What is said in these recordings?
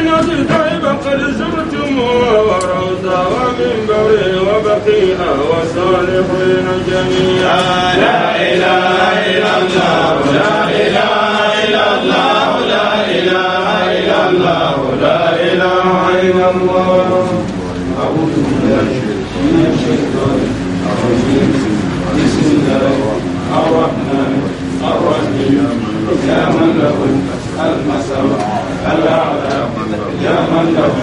المدينة الطيبة قد زرتم وروضة ومنبر وبقيها وصالحين جميعا. لا إله إلا الله لا إله إلا الله لا إله إلا الله لا إله إلا الله. أعوذ بالله من الشيطان الرجيم. بسم الله الرحمن الرحيم. يا من له المثل الأعلى يا من له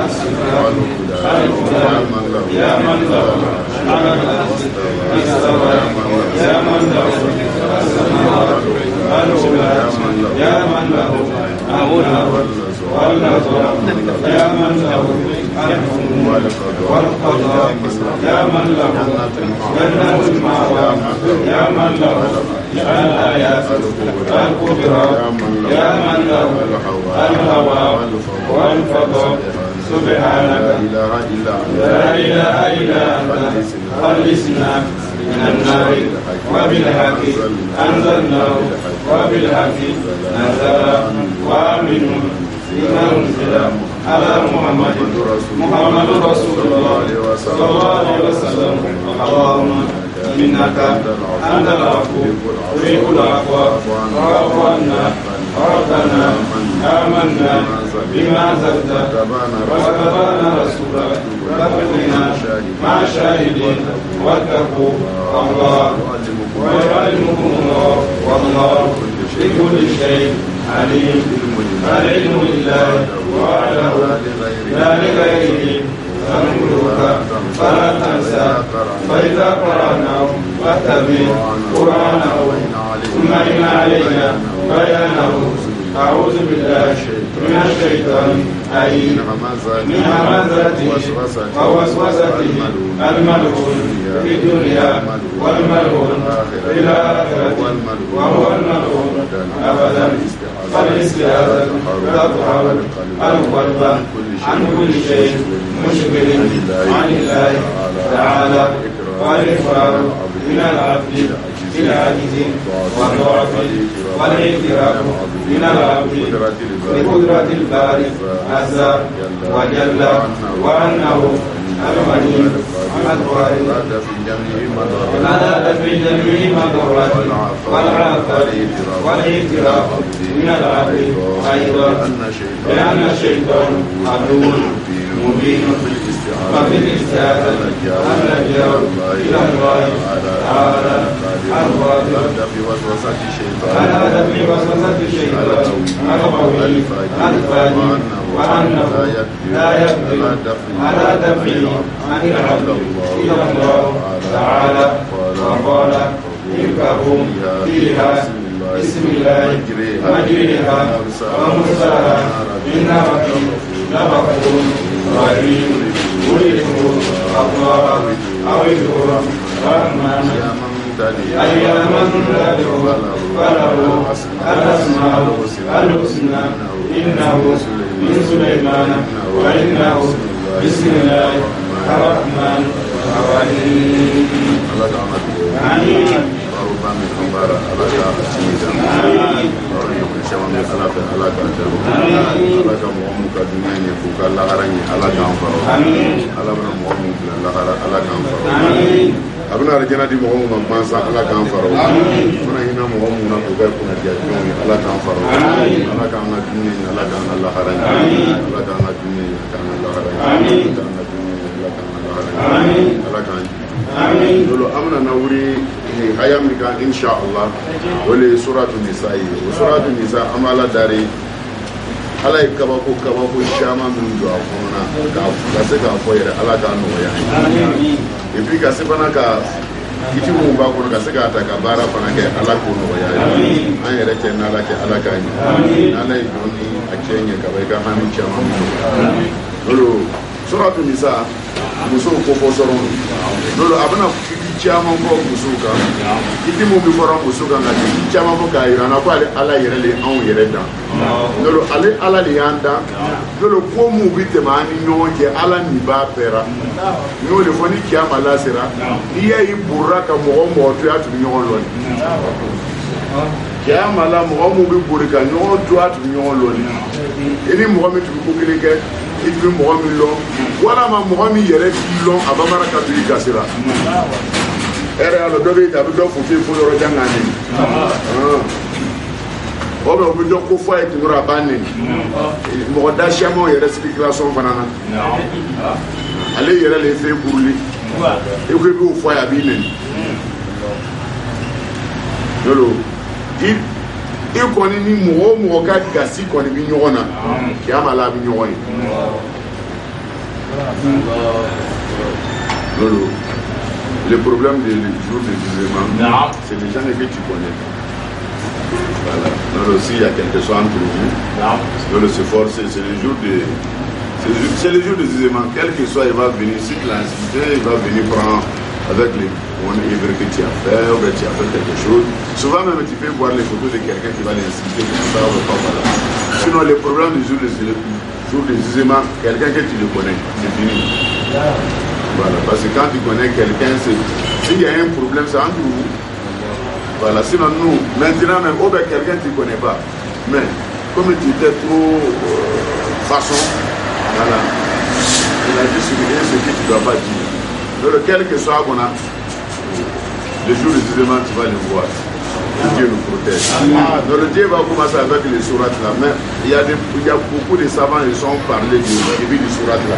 الصفات العلى يا من له على الأرض استوى يا من له السماوات العلى يا من له الأمر والنظر يا من له الحكم والقضاء يا من له جنة المأوى يا من له الآيات الكبرى يا من له الهوى والفضل سبحانك لا إله إلا أنت خلصنا من النار وبالحق أنزلناه وبالحق نزل وآمنوا بما أنزل على محمد رسول الله صلى الله عليه وسلم. اللهم إنك أنت العفو تحب العفو فاعف عنا. ربنا آمنا بما أنزلت واتبعنا رسولك فاغفرنا مع الشاهدين واتقوا الله ويعلمكم الله والله بكل شيء عليم. العلم لله وحده لا لغيره فنقولك فلا تنسى فإذا قرأناه فاتبع قرآنه ثم إن علينا بيانه. أعوذ بالله من الشيطان أي من همزاته ووسوسته الملعون في الدنيا والملعون في الآخرة وهو الملعون أبدا. فالاستعاذة تطهر القلب عن كل شيء مشغل عن الله تعالى والإفراد من العبد بالعجز والضعف والاعتراف من العبد بقدرة الباري عز وجل وأنه المجيد الوارد على دفع جميع مضرات والعافات والاعتراف من العبد أيضا لأن الشيطان عدو مبين. وفي الاستعاذة الرجاء إلى الله تعالى الواضح على دفع وسوسة الشيطان القوي الفاجر وأنه لا يقدر على دفعه عن العبد إلى الله تعالى. وقال اركبوا فيها بسم الله مجريها ومرسلها إن ربي لغفور رحيم. ولدوا الله أو يذكر الرحمن أياما تدعو فله الأسماء الحسنى. إنه من سليمان وإنه بسم الله الرحمن الرحيم. آمين. abuna arjana di mo mo mansa ala kan faro kuna hina mo mo na ko ga kuna dia joni ala kan faro ala kan na dunni ala kan Allah haran ala kan na dunni kan Allah haran ala kan na dunni ala kan Allah haran ala kan amin. Dulu amna na wuri hayam kan insha Allah wala suratul nisa. Suratul nisa amala dari ala kaba ko shama min do afona ka se ka fo yere ala ka no ya amin. E bi ka se bana ka kiti mu ba ko ka se ka ta ka bara bana ke ala ko no ya amin. An yere ke na ala ke ala ka ni amin. Ala idoni a kenye ka ba ka hanin chama amin. Dulu suratul nisa muso ko fo soron dulu abana chama ko muso ka kiti mu bi foro muso ka ngati chama ko ka ira na ko ala yere le an yere da dulu ale ala le yanda dulu ko mu bi te mani nyonje ala ni ba pera no le foni kiama la sera iya i burra ka mo to ya tu nyon lo kiyama la mɔgɔ mun bɛ bori ka ɲɔgɔn to a tun ɲɔgɔn lɔni i ni mɔgɔ min tun bɛ ko kelen kɛ i tun bɛ mɔgɔ min lɔn walama mɔgɔ min yɛrɛ k'i lɔn a bamara ka to i gasira ɛrɛ y'a lɔ dɔ bɛ yen a bɛ dɔ fo fo yɔrɔ jan k'a nɛni o bɛ o bɛ dɔ ko fɔ a ye tun a b'a nɛni mɔgɔ da siyamanw yɛrɛ circulation fana na ale yɛrɛ le fɛn buruli e ko i b'o fɔ a ye a b'i nɛni yɔrɔ i kɔni ni mɔgɔ o mɔgɔ ka gasi kɔni bɛ ɲɔgɔn na kiyama la a bɛ ɲɔgɔn ye yɔrɔ le problème du jour de jugement c'est les gens que tu connais. Voilà. Donc s'il y a quelque chose entre vous, de se forcer, c'est le jour de jugement. Quel que soit, il va venir, si tu l'as incité, il va venir prendre avec les livres que tu as fait, ou bien tu as fait quelque chose. Souvent même tu peux voir les photos de quelqu'un qui va l'inciter comme ça, ou pas, voilà. Sinon le problème du jour de jugement, quelqu'un que tu le connais, c'est fini. Voilà, parce que quand tu connais quelqu'un, s'il y a un problème, c'est entre vous. Voilà, sinon nous, maintenant même, quelqu'un que tu ne connais pas. Mais comme tu étais trop façon, voilà, il a dit ce que tu ne dois pas dire. Donc, quel que soit qu'on a, le jour du jugement, tu vas le voir. Dieu nous protège. Donc le Dieu va commencer avec les sourates là. Mais il y a beaucoup de savants, ils ont parlé du début du sourate là.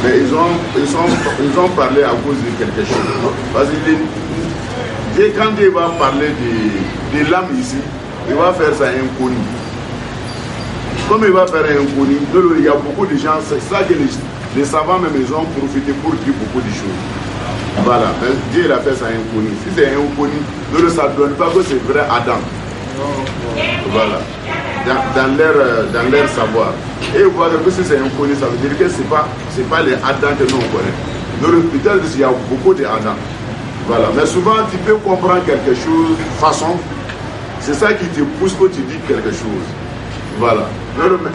Mais ils ont parlé à cause de quelque chose. Parce que quand Dieu va parler de l'âme ici, il va faire ça inconnu. Comme il va faire inconnu, il y a beaucoup de gens, c'est ça que les savants même ils ont profité pour dire beaucoup de choses. Voilà, Dieu il a fait ça inconnu. Si c'est inconnu, ça ne donne pas que c'est vrai Adam. Voilà, dans leur savoir. Et vous voyez que si c'est inconnu, ça veut dire que ce n'est pas les Adam que nous on connaît. Donc peut-être qu'il y a beaucoup d'Adam. Voilà, mais souvent tu peux comprendre quelque chose façon, c'est ça qui te pousse que tu dis quelque chose. Voilà.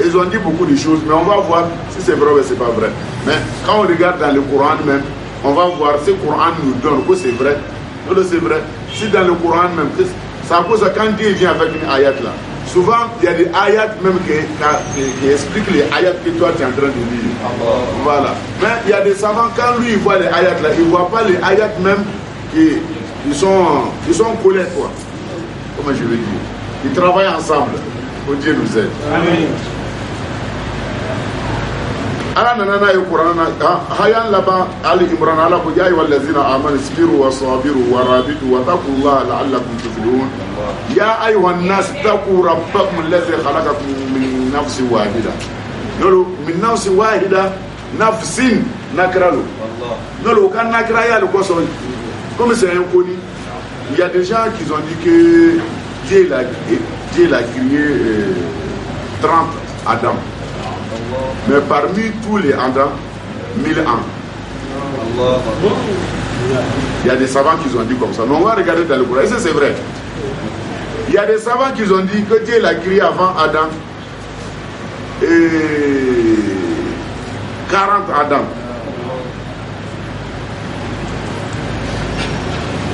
Ils ont dit beaucoup de choses, mais on va voir si c'est vrai ou c'est pas vrai. Mais quand on regarde dans le Coran même, on va voir si le Coran nous donne que c'est vrai. C'est vrai. Si dans le Coran même, ça cause quand Dieu vient avec une ayat là. Souvent, il y a des ayats même qui expliquent les ayats que toi tu es en train de lire. Voilà. Mais il y a des savants, quand lui il voit les ayats là, il ne voit pas les ayats même qui sont collés quoi. Comment je vais dire? Ils travaillent ensemble. Que Dieu nous aide. Amen. ala nana ye Qur'ana hayan laba ali imran ala ko ya ayyuhal ladzina amanu isbiru wasabiru warabitu wattaqullaha la'allakum tuflihun ya ayyuhan nas taqu rabbakum alladhi khalaqakum min nafsin wahida nolo min nafsin wahida nafsin nakralo nolo kan nakra ya le ko so comme c'est inconnu il y a des gens qui ont dit que Dieu l'a créé 30 Adam. Mais parmi tous les Adam, 1000 ans. Il y a des savants qui ont dit comme ça. Mais on va regarder dans le Coran. Et c'est vrai. Il y a des savants qui ont dit que Dieu l'a créé avant Adam. Et 40 Adam.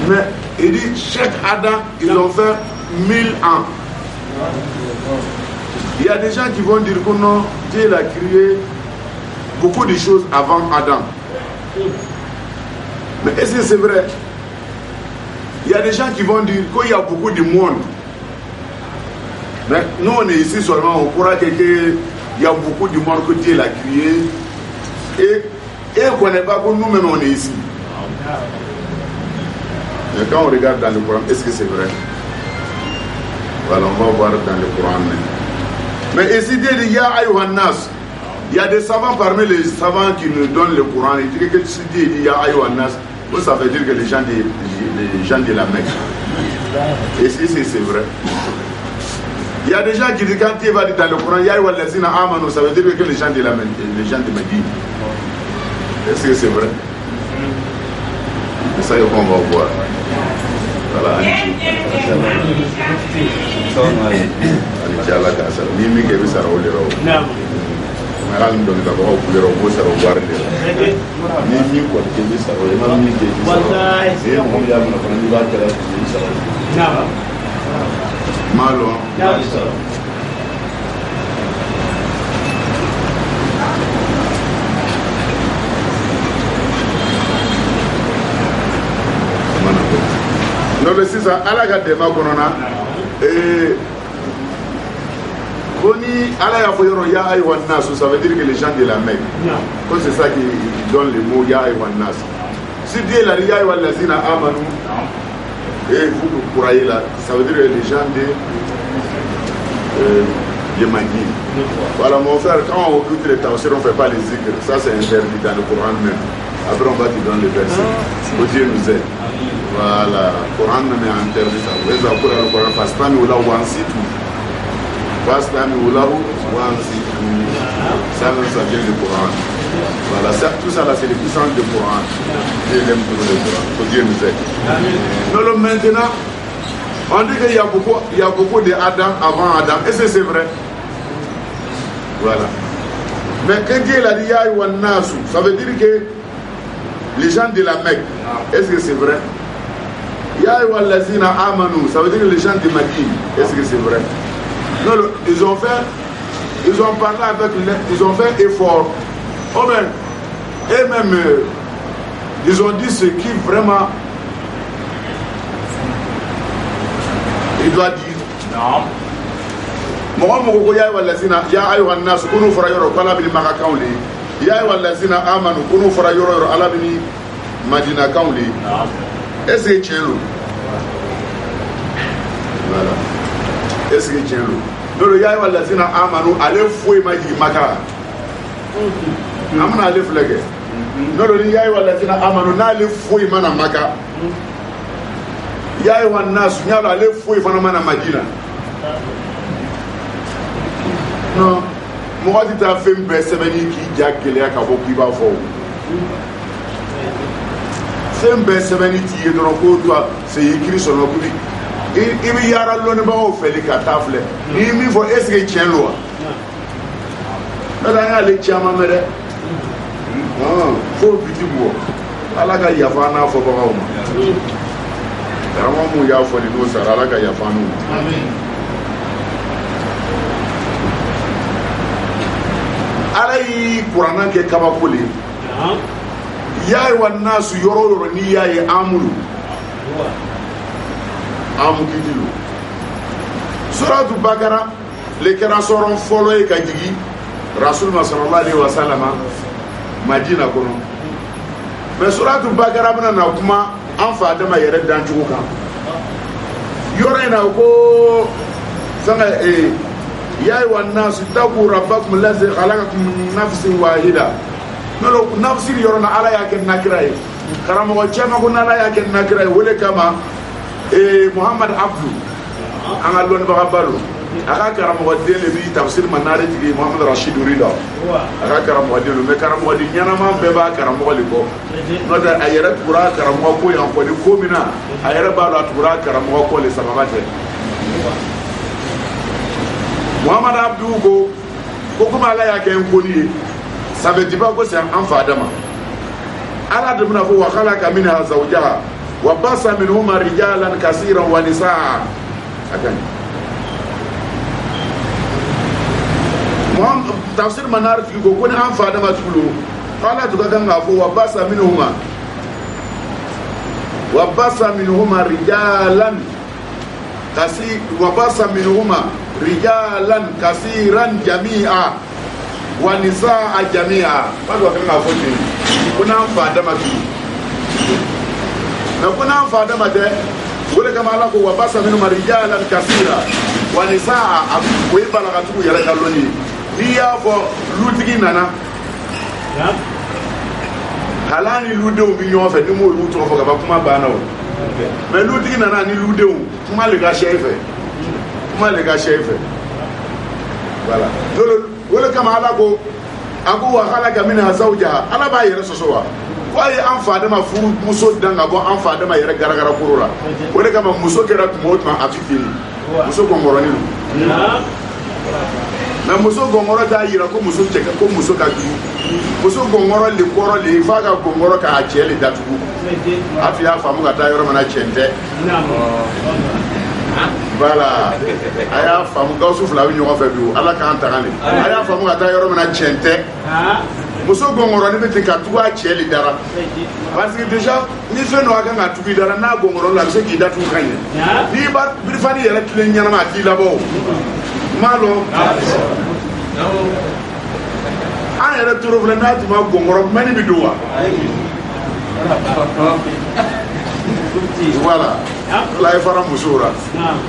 Mais il dit chaque Adam, ils ont fait 1000 ans. Il y a des gens qui vont dire que non, Dieu a créé beaucoup de choses avant Adam. Mais est-ce que c'est vrai? Il y a des gens qui vont dire qu'il y a beaucoup de monde. Mais nous on est ici seulement, on croit qu'il y a beaucoup de monde que Dieu a créé. Et on ne connaît pas que nous-mêmes on est ici. Mais quand on regarde dans le Coran, est-ce que c'est vrai? Voilà, on va voir dans le Coran. Mais ici, Dieu dit, Ya ayyuhan nas. Il y a des savants parmi les savants qui nous donnent le Coran. Ils disent que si Dieu dit Ya ayyuhan nas, ça veut dire que les gens de la Mecque. Et si c'est vrai. Il y a des gens qui disent quand Dieu va dire dans le Coran Ya ayyuhal ladzina amanu, ça veut dire que les gens de la Mecque, les gens de Médine. Est-ce que c'est vrai? C'est ça qu'on va voir. Voilà. Ala ka sara ni mi ke bi sara o le ro mara ndo ni ka ko le ro mo sara o war le ni mi ko ke bi sara o ma mi ke bi sara e mo ya mo na ko ni ba ka la ni sara na Malo. Donc c'est ça, Allah a déma konona Boni Allah ya foyoro ya aywan nas, ça veut dire que les gens de la Mecque. Comme c'est ça qui donne le mot ya aywan nas. Si Dieu l'a dit ya aywan lazina amanu, et vous croyez là, ça veut dire que les gens de Magui. Voilà mon frère, quand on écoute les tafsirs, on ne fait pas les zikr, ça c'est interdit dans le Coran même. Après on va te donner les versets. Que Dieu nous aide. Voilà, le Coran même est interdit ça. Vous avez le Coran, Fastami ou là ou Ansitou. Fastami ou là ou Ansitou. Ça même ça vient du Coran. Voilà, ça, tout ça là c'est les puissances du Coran. Dieu aime tout le Coran. Que Dieu nous aide. Donc maintenant, on dit qu'il y a beaucoup d'Adam avant Adam. Est-ce que c'est vrai? Voilà. Mais quand Dieu a dit Yaï wa Nasu, ça veut dire que les gens de la Mecque, est-ce que c'est vrai? Yaï wa Lazina Amanu, ça veut dire les gens de Maki, est-ce que c'est vrai? Non, ils ont parlé avec ils ont fait effort. Oh ben, et même, ils ont dit ce qui vraiment, il doit dire. Non. Mohamed Yaï wa Lazina, Yaï wa Nasu, Kunu Frayoro, Kalabili Makakauli. Yaï wa Lazina Amanu, Kunu Frayoro, Alabini Madina Kauli. Est-ce que tu es là? Voilà. Est-ce que tu es là? Donc le Yaï wa Lazina Amanu, allez fouiller Maka. Amana allez flaguer. Non le Yaï wa Lazina Amanu, n'allez fouiller Mana Maka. Yaï wa Nasu, n'allez allez fouiller Mana Madina. Non. Moi, je t'ai fait un peu de semaine qui a été là, qui va faire. C'est un peu de semaine qui est dans le code, c'est écrit sur le code. Il y a un peu de fait les catafles. Il faut est-ce que tu es là? Mais il y a un peu de faut petit bois. Allah ka yafana fo ba ma. Dama mu ya fo ni no sara Allah ka yafanu. Amen. Alayi Qur'an ke kabakole. Yayi wa nasu yoro ni yayi amulu. Amukidilo. Suratu Bakara le kera soron folo e kajigi Rasulullah sallallahu alaihi wasallam Madina kono. Mais suratu Bakara bana na kuma an fa adama yere dan jugo kan. Yoro ina ko sanga يا أيها الناس اتقوا ربكم الذي خلقكم من نفس واحدة نلو نفس يورنا على ياكن نكراي كرام وجهما كنا على ياكن نكراي ولا كما محمد عبدو أنا لون بغبرو أكا كرام ودين لبي تفسير منارة تيجي محمد رشيد ريدا أكا كرام ودين لو كرام ودين يانا ما ببا كرام وليكو نودا أيرت برا كرام وكو ينقل كومنا أيرت بالو أتبرا كرام وكو لسبابته Muhammad Abdou ko kuma ala ya ken koni ça veut dire pas que c'est un fadama ala de mna fo wa khalaqa minha zawjaha wa basa minhuma rijalan kaseeran wa nisaa akan Muhammad tafsir manar fi ko koni an fadama tulu ala to kan ga fo wa basa minhuma rijalan kasi wa basa minhuma rijalan kasiran jami'a wa nisaa jami'a bado kan afoti kuna fadama ki na kuna fadama de wala kama ala ko wa basa min rijalan kasira wa nisaa ko ibalaga tu yala kaloni ni ya fo lutigi nana ya halani ludeu mi nyon fe ni mo lutu fo ga kuma bana o mais lutigi nana ni ludeu kuma le ga chefe kuma le ga chef voilà wala kama ala ko ako wa khalaqa minha zawjaha ala ba yere sosowa ko ay an fadama furu muso danga go an fadama yere garagara kurura wala kama muso kera tumotma afifini muso gongoroni na muso gongoro ta yira ko muso cheka ko muso ka du muso gongoro le koro le faga gongoro ka achele datugu afia famu ka ta yoro mana chente Voilà. Aya famu gausu fla wi ñoo fa bi ala kan tagani. Aya famu ata yoro mena chente. Muso gongoro ni beti ka tuwa cheli dara. Parce que déjà ni fe no aga nga tubi dara na gongoro la se ki datu kanye. Ni ba birfani yele tlen nyana ma ti labo. Malo. An yɛrɛ toro filɛ n'a tun ma gɔngɔrɔ mɛni bi don wa voilà la ye fara muso la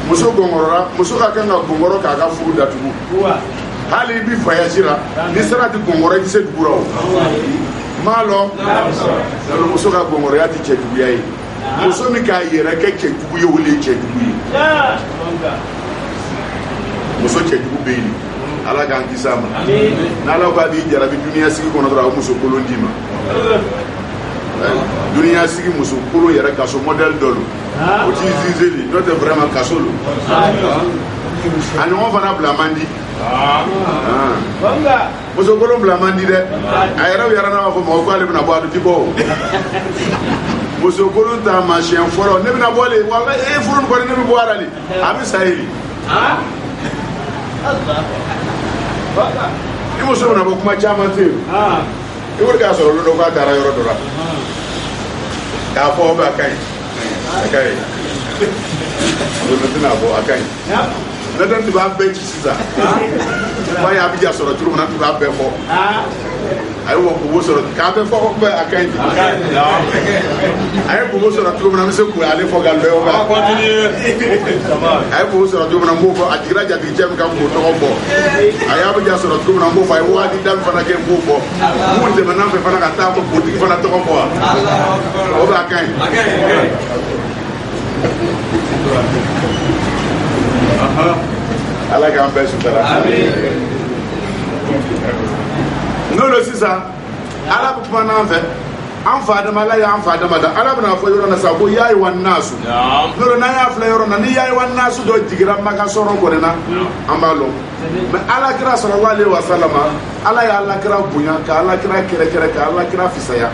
muso gɔngɔrɔra muso ka kan ka gɔngɔrɔ k'a ka furu datugu hali i bi voyage la ni sera ti gɔngɔrɔ i ti se dugu la o m'a lɔn muso ka gɔngɔrɔya ti cɛjuguya ye muso min k'a yɛrɛ kɛ cɛjugu ye o de ye cɛjugu ye muso cɛjugu bɛ yen ala k'an kisi a ma n'ala ko a b'i jarabi duniya sigi kɔnɔ dɔrɔn a bɛ muso kolon d'i ma duniya sigi muso kolon yɛrɛ kaso modèle dɔ lo o t'i zizeli n'o tɛ vraiment kaso lo a ɲɔgɔn fana bila man di muso kolon bila man di dɛ a yɛrɛ bɛ yɛrɛ n'a b'a fɔ mɔgɔ ko ale bɛna bɔ a bɛ ti bɔ o muso kolon ta ma siɲɛ fɔlɔ ne bɛna bɔ le wala e furu nin kɔni ne bɛ bɔ a la de a bɛ sa ye ni muso bɛna bɔ kuma caman tɛ yen i wari k'a sɔrɔ olu dɔ k'a taara yɔrɔ dɔ la k'a fɔ a ka ɲi a ka ɲi olu tɛna bɔ a ka ɲi ne tɛ tun b'a bɛɛ ci sisan ba ye a bɛ ja sɔrɔ cogo min na tun b'a bɛɛ fɔ a ye bobo sɔrɔ k'a bɛɛ fɔ bɛɛ a ka ɲi a ye bobo sɔrɔ cogo min na an bɛ se k'o ale fɔ ka bɛɛ o kan a ye bobo sɔrɔ cogo min na n b'o fɔ a jigira jatigicɛ min ka k'o tɔgɔ fɔ a y'a bɛ ja sɔrɔ cogo min na n b'o fɔ a ye waati da min fana kɛ n b'o fɔ mun tɛmɛna fɛ fana ka taa politiki fana tɔgɔ fɔ wa o bɛ a ka ɲi ala k'an bɛɛ sutura n'o lo sisan ala bɛ kuma n'an fɛ an fa adama ala y'an fa adama da ala bɛna fɔ yɔrɔ na sa ko yaa wa naasu n'o lo n'an y'a filɛ yɔrɔ na ni yaa wa naasu dɔ jigira maka sɔrɔ kɔni na an b'a lɔn mɛ ala kira sallallahu alaihi wa sallama ala y'a ala kira bonya ka ala kira kɛrɛkɛrɛ ka ala kira fisaya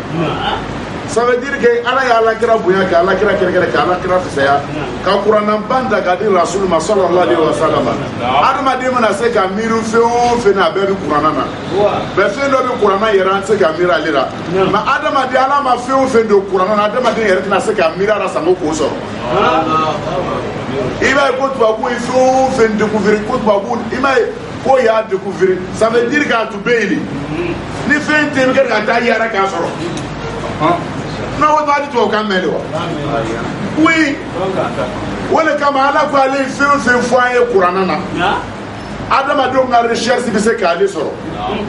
ça veut dire que ala y'a ala kira bonya ka ala kira kɛrɛkɛrɛ ka ala kira fisaya ka kuranna banda ka di rasul ma sallallahu alaihi wa sallam adamaden mana se ka miiri fɛn o fɛn na a bɛɛ bɛ kuranna na mɛ fɛn dɔ bɛ kuranna yɛrɛ an tɛ se ka miiri ale la mɛ adamaden ala ma fɛn o fɛn don kuranna na adamaden yɛrɛ tɛna se ka miiri ala sango k'o sɔrɔ i b'a ye ko tubabu ye fɛn o fɛn découvrir ko tubabu i m'a ye ko y'a découvrir ça veut dire k'a tun bɛ yen ni fɛn tɛ bɛ kɛ ka taa yɛrɛ k'a sɔrɔ non o b'a di tubabu kan mɛn de wa oui o de kama ala ko ale ye fɛn o fɛn fɔ an ye kuranna na adamadenw ka recherche bɛ se k'ale sɔrɔ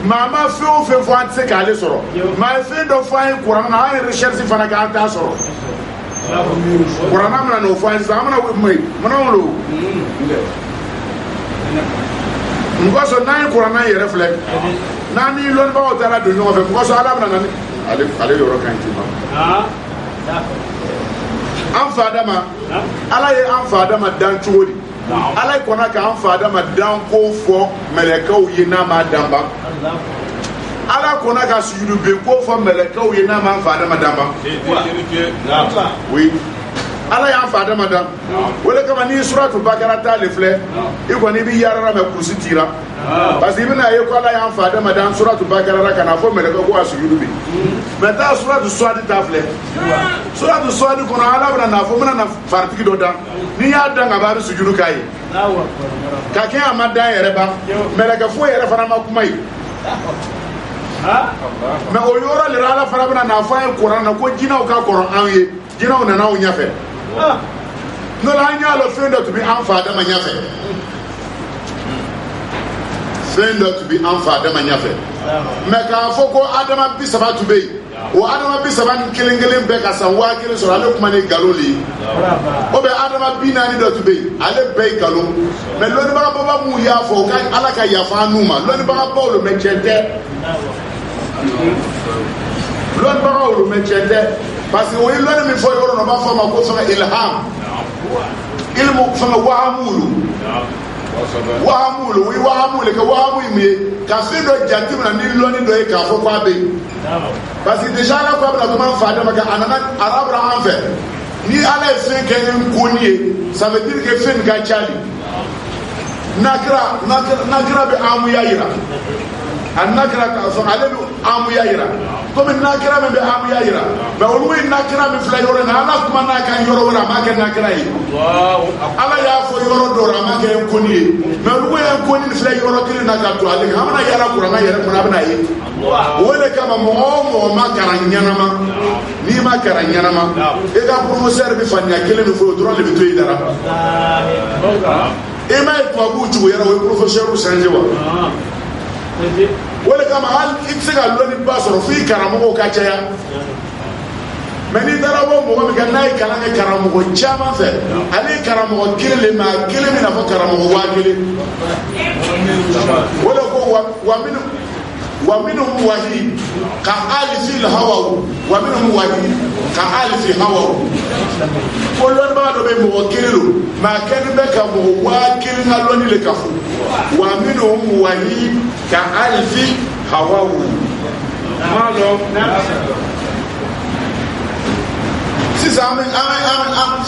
mɛ a ma fɛn o fɛn fɔ an tɛ se k'ale sɔrɔ mɛ a ye fɛn dɔ fɔ an ye kuranna na an ye recherche fana kɛ an t'a sɔrɔ kuranna mana n'o fɔ an ye sisan an mana mana wolo mɔgɔ sɔn n'an ye kuranna yɛrɛ filɛ n'an ni lɔnnibagaw taara don ɲɔgɔn fɛ mɔgɔ sɔn ala bɛna na ni ale yɔrɔ ka ɲi ten an fa adama ala ye an fa adama dan cogo di ala ye kɔnna k'an fa adama dan ko fɔ mɛlɛkɛw ye n'a ma dan ban ala kɔnna ka sujudube ko fɔ mɛlɛkɛw ye n'a ma fa adama dan ban oui ala y'an fa adama dan o de kama ni suratu bakara t'ale filɛ i kɔni i bɛ yaarara mɛ kurusi tira parce que i bɛna ye ko ala y'an fa adama dan suratu bakara la ka na fɔ mɛlɛkɛ ko a sujudu bi mɛ taa suratu suwadi ta filɛ suratu suwadi kɔnɔ ala bɛna na fɔ n bɛna na faritigi dɔ dan n'i y'a dan ka ban a bɛ sujudu k'a ye ka kɛ a ma dan yɛrɛ ban mɛlɛkɛ foyi yɛrɛ fana ma kuma ye mɛ o yɔrɔ de la ala fana bɛna na fɔ an ye kuranna na ko jinɛw ka kɔrɔ anw ye jinɛw nana anw ɲɛfɛ n'o la an y'a lɔ fɛn dɔ tun bɛ an fa adama ɲɛfɛ fɛn dɔ tun bɛ an fa adama ɲɛfɛ mɛ k'a fɔ ko adama 30 tun bɛ yen o adama 30 ni kelen kelen bɛɛ ka san 1000 sɔrɔ ale kuma ni nkalon de ye o bɛ adama 40 dɔ tun bɛ yen ale bɛɛ ye nkalon mɛ lɔnnibagababa mun y'a fɔ o ka ala ka yafa an n'u ma lɔnnibagabaw lo mɛ tiɲɛ tɛ lɔnnibagaw lo mɛ tiɲɛ tɛ parce que o ye lɔnni min fɔ yɔrɔ dɔ b'a fɔ a ma ko fɛngɛ ilham ilmu fɛngɛ wahamulu wahamulu o ye wahamulu kɛ wahamu ye mun ye ka fɛn dɔ jate minɛ ni lɔnni dɔ ye k'a fɔ k'a bɛ yen parce que déjà ala ko a bɛna kuma an fa adama kan a nana arabura an fɛ Ni ala fait qu'un connier, ça veut dire que fait une gachali. Nakra be amuyaira. An nakra ka so ale be amuyaira. Comme nakra be amuyaira. Mais on lui nakra be flayora na ala kuma na kan yoro wala ma kan nakra yi. Ala ya fo yoro dora ma kan connier. Mais on lui un connier flayora kile na ka to ale hamna yara kurana yara kuna yi. Wele kama mo ma karanyana ni ma karanyana ma e ka professeur bi fanya kele no fo dron le bi to idara e ma to abu ju yara we professeur u sanje wa wele kama hal itse lo ni basoro fi karamo ka chaya meni dara bo mo mi kan nay kala ngai karamo ko chama fe ale karamo kele ma kele mi na fo karamo wa kele wele ko wa minu ومنهم وهيب كألف الهوى ومنهم وهيب كألف الهوى كلنا ما نبي موكله ما كان بك موكل نلوني لكفو ومنهم وهيب كألف هوى ما لو sisan an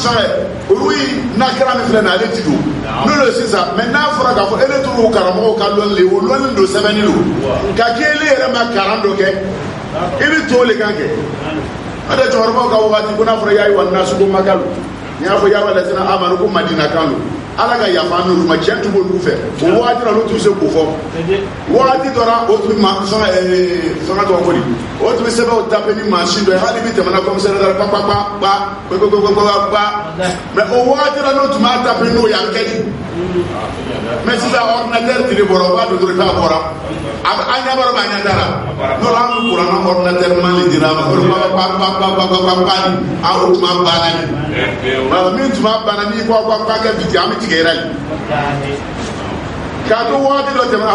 fɛngɛ olu nakira min filɛ nin ale ti don n'olu ye sisan mɛ n'a fɔra k'a fɔ e de turu karamɔgɔw ka lɔnni o lɔnni don sɛbɛnni don ka k'i ele yɛrɛ ma kalan dɔ kɛ i bɛ to le kan kɛ o de cɛkɔrɔbaw ka wagati ko n'a fɔra y'a ye wa nasu ko makalu n y'a fɔ y'a wale sina amadu ko madina kan don ala ka yafa n'olu ma cɛn tun b'olu fɛ o wagati la olu tun bɛ se k'o fɔ wagati dɔ la o tun bɛ fanga tɔgɔ ko di o tun bɛ sɛbɛnw tape ni mansin dɔ ye hali bi tɛmɛna komisɛri dɔ la pa mɛ o wagati la n'o tun b'a tape n'o y'an kɛ di mɛ sisan ordinateur tile bɔra o b'a don dɔrɔn k'a bɔra an ɲɛ bɔra b'a ɲɛ dara n'o la an bɛ kuranna ordinateur man le dira ma o tun b'a pa ni an o tun b'a banna ni min tun b'a banna n'i ko pa kɛ biti an bɛ tigɛ yɛrɛ ye k'a to wagati dɔ tɛmɛna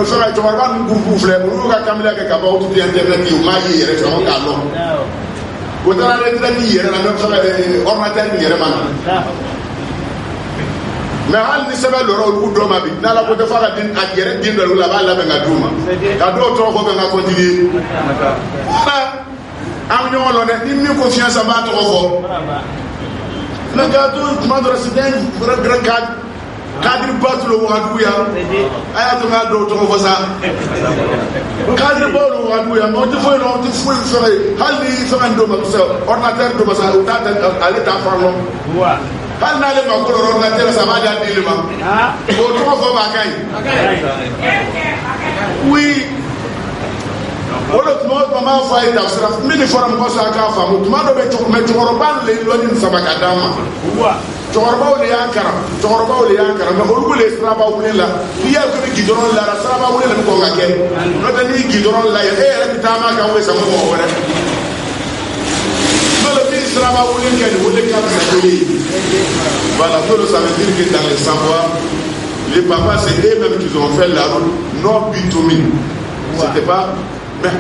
fɛngɛ cɛkɔrɔba ninnu gurupu filɛ olu ka kamila kɛ ka ban o tun tɛ internet ye o m'a ye yɛrɛ fɛn o k'a dɔn o taara retraite yɛrɛ la mɛ fɛngɛ ordinateur nin yɛrɛ ma na mɛ hali ni sɛbɛn lɔrɔ olu dɔ ma bi n'ala ko tɛ f'a ka den a gɛrɛ den dɔ la a b'a labɛn ka d'u ma ka dɔw tɔgɔ fɔ bɛn ka continuer an bɛ ɲɔgɔn lɔ dɛ ni min ko fiɲɛ san b'a tɔgɔ fɔ mɛ k'a to tuma dɔ la c'était un grand cadre batu lo wagadugu ya a y'a to k'a dɔw tɔgɔ fɔ sa cadre baw lo wagadugu ya mɛ o tɛ foyi lɔ o tɛ foyi fɛngɛ hali ni fɛngɛ d'o ma ordinateur d'o ma sa o t'a ale t'a fan lɔ hali n'ale ma ko ordinateur sa b'a di a dili ma o tɔgɔ fɔ b'a ka ɲi oui o de tuma o tuma b'a fɔ a ye dasira min ni fɔra mɔgɔ sɔrɔ a k'a faamu tuma dɔ bɛ mɛ cɛkɔrɔba le lɔnni saba ka d'a ma cɛkɔrɔbaw de y'an kalan mɛ olu le siraba wuli la n'i y'a kɛ gidɔrɔn la siraba wuli la bɛ kɔn ka kɛ n'o tɛ n'i gidɔrɔn la e yɛrɛ bɛ taama kan o ye sama mɔgɔ wɛrɛ n'o tɛ n'i siraba wuli kɛ nin o de ka fisa kelen ye voilà donc ça veut dire que dans le savoir les papas c'est eux-mêmes qui ont fait la route non bitumine c'était pas mais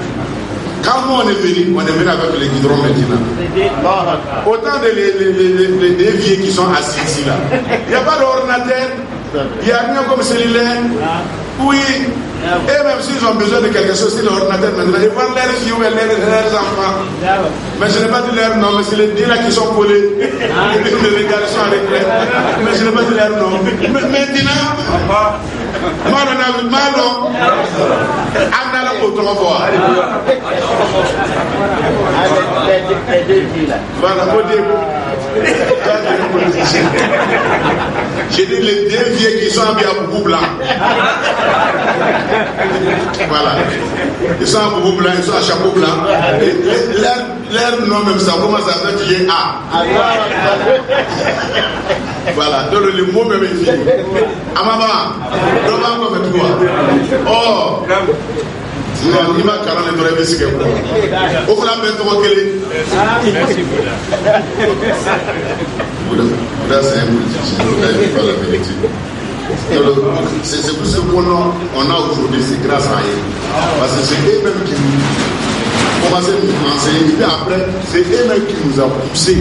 quand nous on est venu avec les guidrons maintenant autant de les vieux qui sont assis ici là il n'y a pas d'ordinateur il n'y a rien comme cellulaire oui et même s'ils ont besoin de quelque chose c'est l'ordinateur maintenant ils vont leurs filles ou leurs enfants mais je n'ai pas dit leur nom mais c'est les deux là qui sont collés les garçons avec eux mais je n'ai pas dit leur nom maintenant malo amna la ko to ko voilà ko de j'ai dit les deux vieux qui sont habillés à boubou blanc voilà ils sont à boubou blanc ils sont à chapeau blanc leur nom même ça commence à s'appeler A voilà donc le mot même est fini amama donc on va mettre quoi oh non il m'a carrément donné des cigares au fond la bête trop quelle Bouddha c'est un politicien Bouddha il dit pas la vérité c'est pour ce qu'on a aujourd'hui c'est grâce à eux parce que c'est eux-mêmes qui nous commencé à nous enseigner et puis après c'est eux-mêmes qui nous ont poussé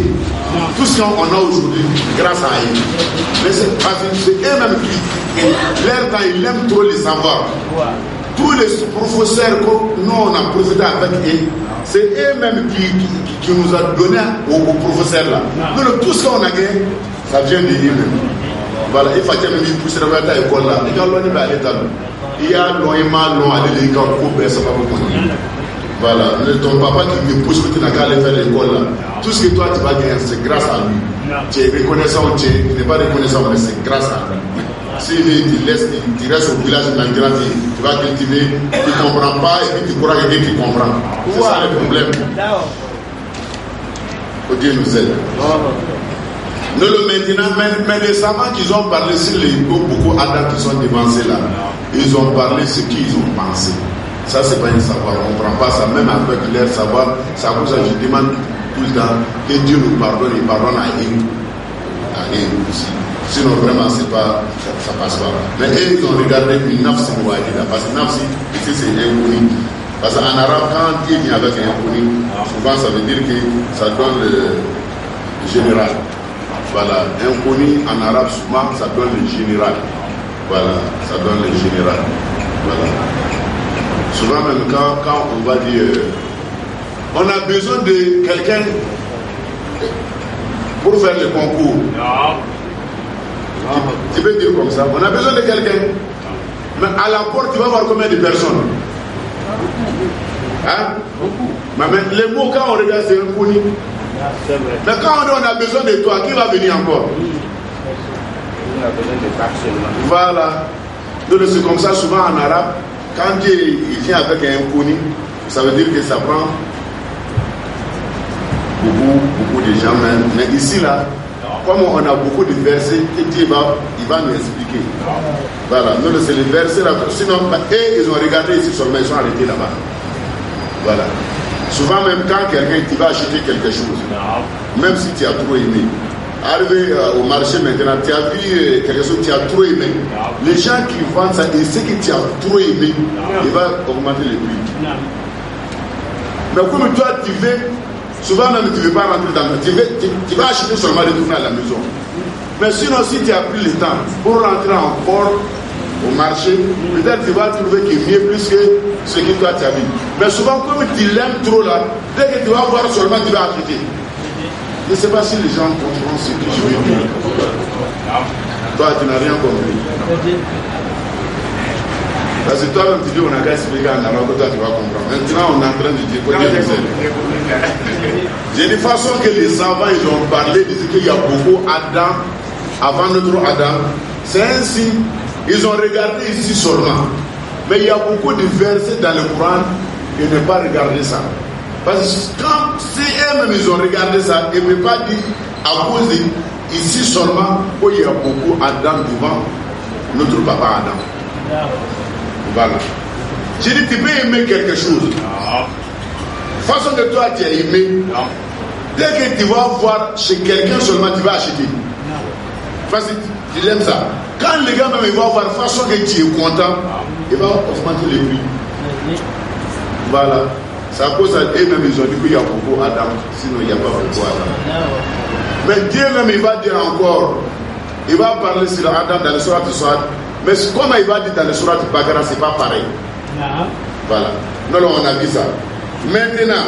tout ce qu'on a aujourd'hui grâce à eux mais c'est parce que c'est eux-mêmes qui leur temps ils aiment trop les savoir tous les professeurs que nous on a procédé avec eux, c'est eux-mêmes qui nous ont donné aux professeurs là. Donc tout ce qu'on a gagné, ça vient de eux-mêmes. Voilà, il faut que nous puissions regarder à l'école là. Il y a loin, aller les gars pour ça va vous. Voilà, ton papa qui te pousse que tu n'as qu'à aller faire l'école là. Tout ce que toi tu vas gagner, c'est grâce à lui. Tu es reconnaissant, tu n'es pas reconnaissant, mais c'est grâce à lui. Si tu restes au village maintenant, tu vas cultiver, tu ne comprends pas et puis tu crois que quelqu'un qui comprend. C'est ça le problème. Que Dieu nous aide. Nous le maintenant, mais les savants qui ont parlé sur les beaucoup d'Adam qui sont devancés là, ils ont parlé ce qu'ils ont pensé. Ça, c'est pas un savoir, on ne prend pas ça, même avec leur savoir. Ça vous a, je demande tout le temps que Dieu nous pardonne, il pardonne à eux aussi. Sinon, vraiment, c'est pas, ça passe pas. Mais eux, ils ont regardé une nafsi mouadida, parce que nafsi, ici, c'est inconnu. Parce qu'en arabe, quand Dieu vient avec un inconnu, souvent, ça veut dire que ça donne le général. Voilà, inconnu en arabe, souvent, ça donne le général. Voilà, ça donne le général. Voilà. Souvent même quand on va dire on a besoin de quelqu'un pour faire le concours. Tu peux dire comme ça, on a besoin de quelqu'un. Mais à la porte, tu vas voir combien de personnes. Hein? Mais les mots, quand on regarde, c'est inconnu. Mais quand on a besoin de toi, qui va venir encore? On a besoin de personnes. Voilà. Donc c'est comme ça souvent en arabe. Quand Dieu vient avec un inconnu, ça veut dire que ça prend beaucoup de gens même. Mais ici là, comme on a beaucoup de versets, Dieu il va nous expliquer. Voilà, nous c'est les versets là. Sinon, ils ont regardé ici seulement, ils sont arrêtés là-bas. Voilà. Souvent même quand quelqu'un qui va acheter quelque chose, même si tu as trop aimé, arrivé au marché maintenant, tu as vu quelque chose que tu as trop aimé. Les gens qui vendent ça, et ce que tu as trop aimé, il va augmenter le prix. Mais comme toi, tu veux, souvent même tu ne veux pas rentrer dans le... Tu vas acheter seulement de retourner à la maison. Mais sinon, si tu as pris le temps pour rentrer encore au marché, peut-être tu vas trouver qu'il est mieux plus que ce que toi tu as vu. Mais souvent, comme tu l'aimes trop là, dès que tu vas voir seulement, tu vas acheter. Je ne sais pas si les gens comprennent ce que je veux dire. Toi, tu n'as rien compris. Parce que toi-même, tu dis, on a qu'à expliquer en arabe, toi, tu vas comprendre. Maintenant, on est en train de dire, faut dire j'ai une façon que les savants, ils ont parlé, ils disent qu'il y a beaucoup d'Adam, avant notre Adam. C'est ainsi, ils ont regardé ici seulement. Mais il y a beaucoup de versets dans le Coran, et ne pas regarder ça. Parce que quand si eux-mêmes ils ont regardé ça, ils ne peuvent pas dire à cause ici seulement qu'il y a beaucoup d'Adam devant notre papa Adam. Voilà. J'ai dit, tu peux aimer quelque chose. Façon que toi tu as aimé. Dès que tu vas voir chez quelqu'un seulement, tu vas acheter. Parce que tu l'aimes ça. Quand les gars même ils vont voir façon que tu es content, il va augmenter les prix. Voilà. C'est à cause d'eux-mêmes, ils ont dit qu'il y a beaucoup d'Adam, sinon il n'y a pas beaucoup d'Adam. Mais Dieu même, il va dire encore, il va parler sur Adam dans le Surat du Swat, mais comme il va dire dans le Surat du Bagara, ce n'est pas pareil. Voilà. Non, on a vu ça. Maintenant,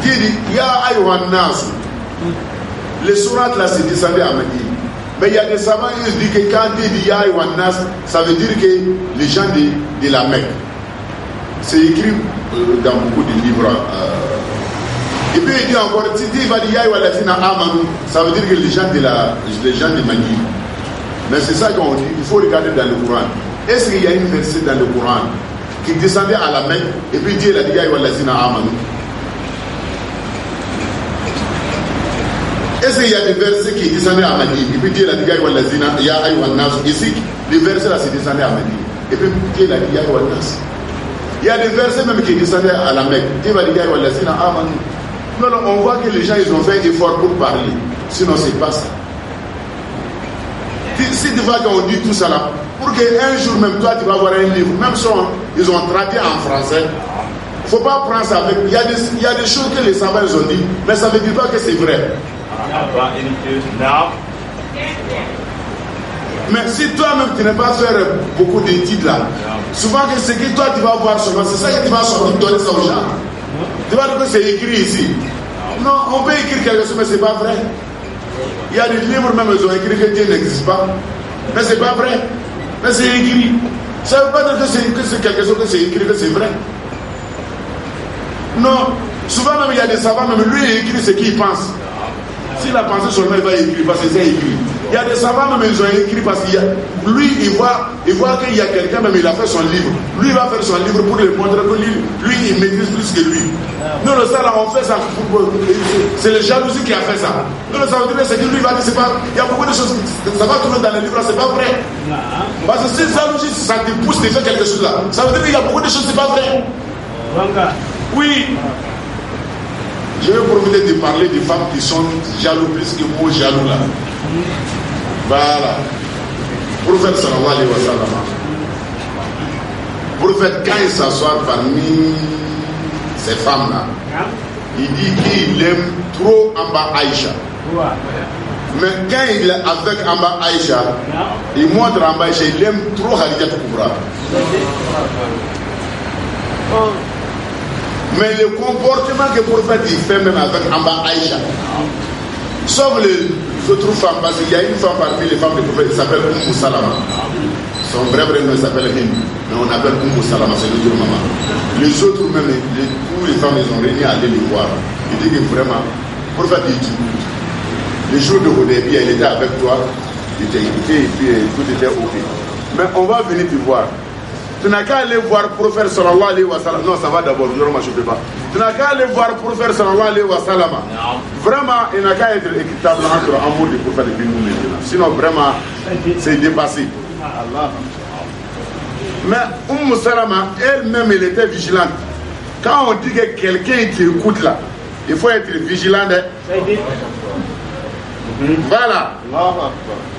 Dieu dit, Ya Ayyuhan Nas, le Surat là, c'est descendu à Médine. Mais il y a des savants qui disent que quand Dieu dit Ya Ayyuhan Nas, ça veut dire que les gens de la Mecque. C'est écrit dans beaucoup de livres. Et puis il dit encore, si il va dire ça veut dire que les gens de Mani. Mais c'est ça qu'on dit, il faut regarder dans le Coran. Est-ce qu'il y a une verset dans le Coran qui descendait à la Mecque et puis Dieu a dit est-ce qu'il y a des versets qui descendaient à Mani et puis Dieu a dit ici, les versets là c'est descendu à Mani et puis Dieu a dit il y a des versets même qui descendaient à la Mecque. Dieu va dire non, on voit que les gens ils ont fait un effort pour parler. Sinon, c'est pas ça. Si tu vois qu'on dit tout ça là, pour qu'un jour même toi tu vas voir un livre, même si ils ont traduit en français, il ne faut pas prendre ça avec. Il y a des choses que les savants ils ont dit, mais ça ne veut dire pas que c'est vrai. Mais si toi-même tu n'as pas fait beaucoup d'études là, souvent que ce que toi tu vas voir seulement, c'est ça que tu vas sortir donner ça aux gens. Tu vas dire que c'est écrit ici. Non, on peut écrire quelque chose, mais c'est pas vrai. Il y a des livres même, ils ont écrit que Dieu n'existe pas. Mais c'est pas vrai. Mais c'est écrit. Ça ne veut pas dire que c'est quelque chose que c'est écrit, que c'est vrai. Non. Souvent même, il y a des savants, même lui il écrit ce qu'il pense. S'il a pensé seulement, il va écrire parce que c'est écrit. Il y a des savants, même ils ont écrit parce qu'il y a. Lui, il voit qu'il y a quelqu'un, même il a fait son livre. Lui, il va faire son livre pour lui montrer que lui, il maîtrise plus que lui. Nous, le ça, là, on fait ça. C'est le jalousie qui a fait ça. Nous, le ça veut dire que lui, il va dire, c'est pas. Il y a beaucoup de choses, ça va tourner dans les livres, c'est pas vrai. Parce que si jalousie, ça te pousse de faire quelque chose là, ça veut dire qu'il y a beaucoup de choses, c'est pas vrai. Oui. Je vais profiter de parler des femmes qui sont jaloux plus que moi, jaloux là. Voilà. Prophète sallallahu alayhi wa sallam. Prophète, quand il s'assoit parmi ces femmes là, il dit qu'il aime trop Amba Aïcha. Mais quand il est avec Amba Aïcha, il montre Amba Aïcha, il aime trop Khadija Kubra. Mais le comportement que le prophète il fait même avec Amba Aïcha, sauf les autres femmes, parce qu'il y a une femme parmi les femmes du prophète qui s'appelle Umm Salama. Son vrai nom s'appelle Hind, mais on appelle Umm Salama, c'est notre maman. Les autres même, tous les femmes, ils ont réuni à aller les voir. Il dit que vraiment, le prophète il dit, le jour de Hodébia, il était avec toi, il t'a écouté et puis tout était ok. Mais on va venir te voir. Tu n'as qu'à aller voir le prophète sallallahu alayhi wa sallam. Non, ça va d'abord, je ne peux pas. Tu n'as qu'à aller voir le prophète sallallahu alayhi wa sallam. Vraiment, il n'a qu'à être équitable entre l'amour du prophète et nous maintenant. Sinon, vraiment, c'est dépassé. Mais Salama, elle-même, elle était vigilante. Quand on dit que quelqu'un t'écoute là, il faut être vigilant. Voilà.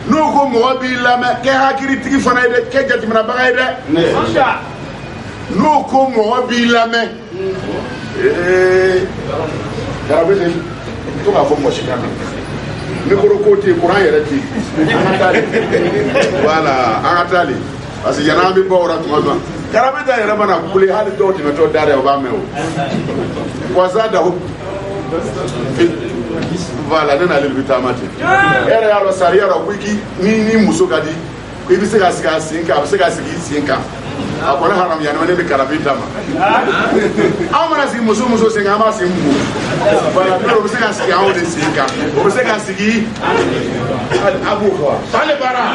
Nous, comme on dit, nous, comme on dit, voilà, parce qu'il y en a un peu de voilà, nous allons le tamati. Et alors, ça y est, alors, ni Moussoukadi, qui veut se casser 5 ans, se casser 5 ans. Après, on a un de Carabitama. On va se Moussou, c'est un massif. Voilà, on se casse 5 ans. On se casse qui à vous. Allez, para.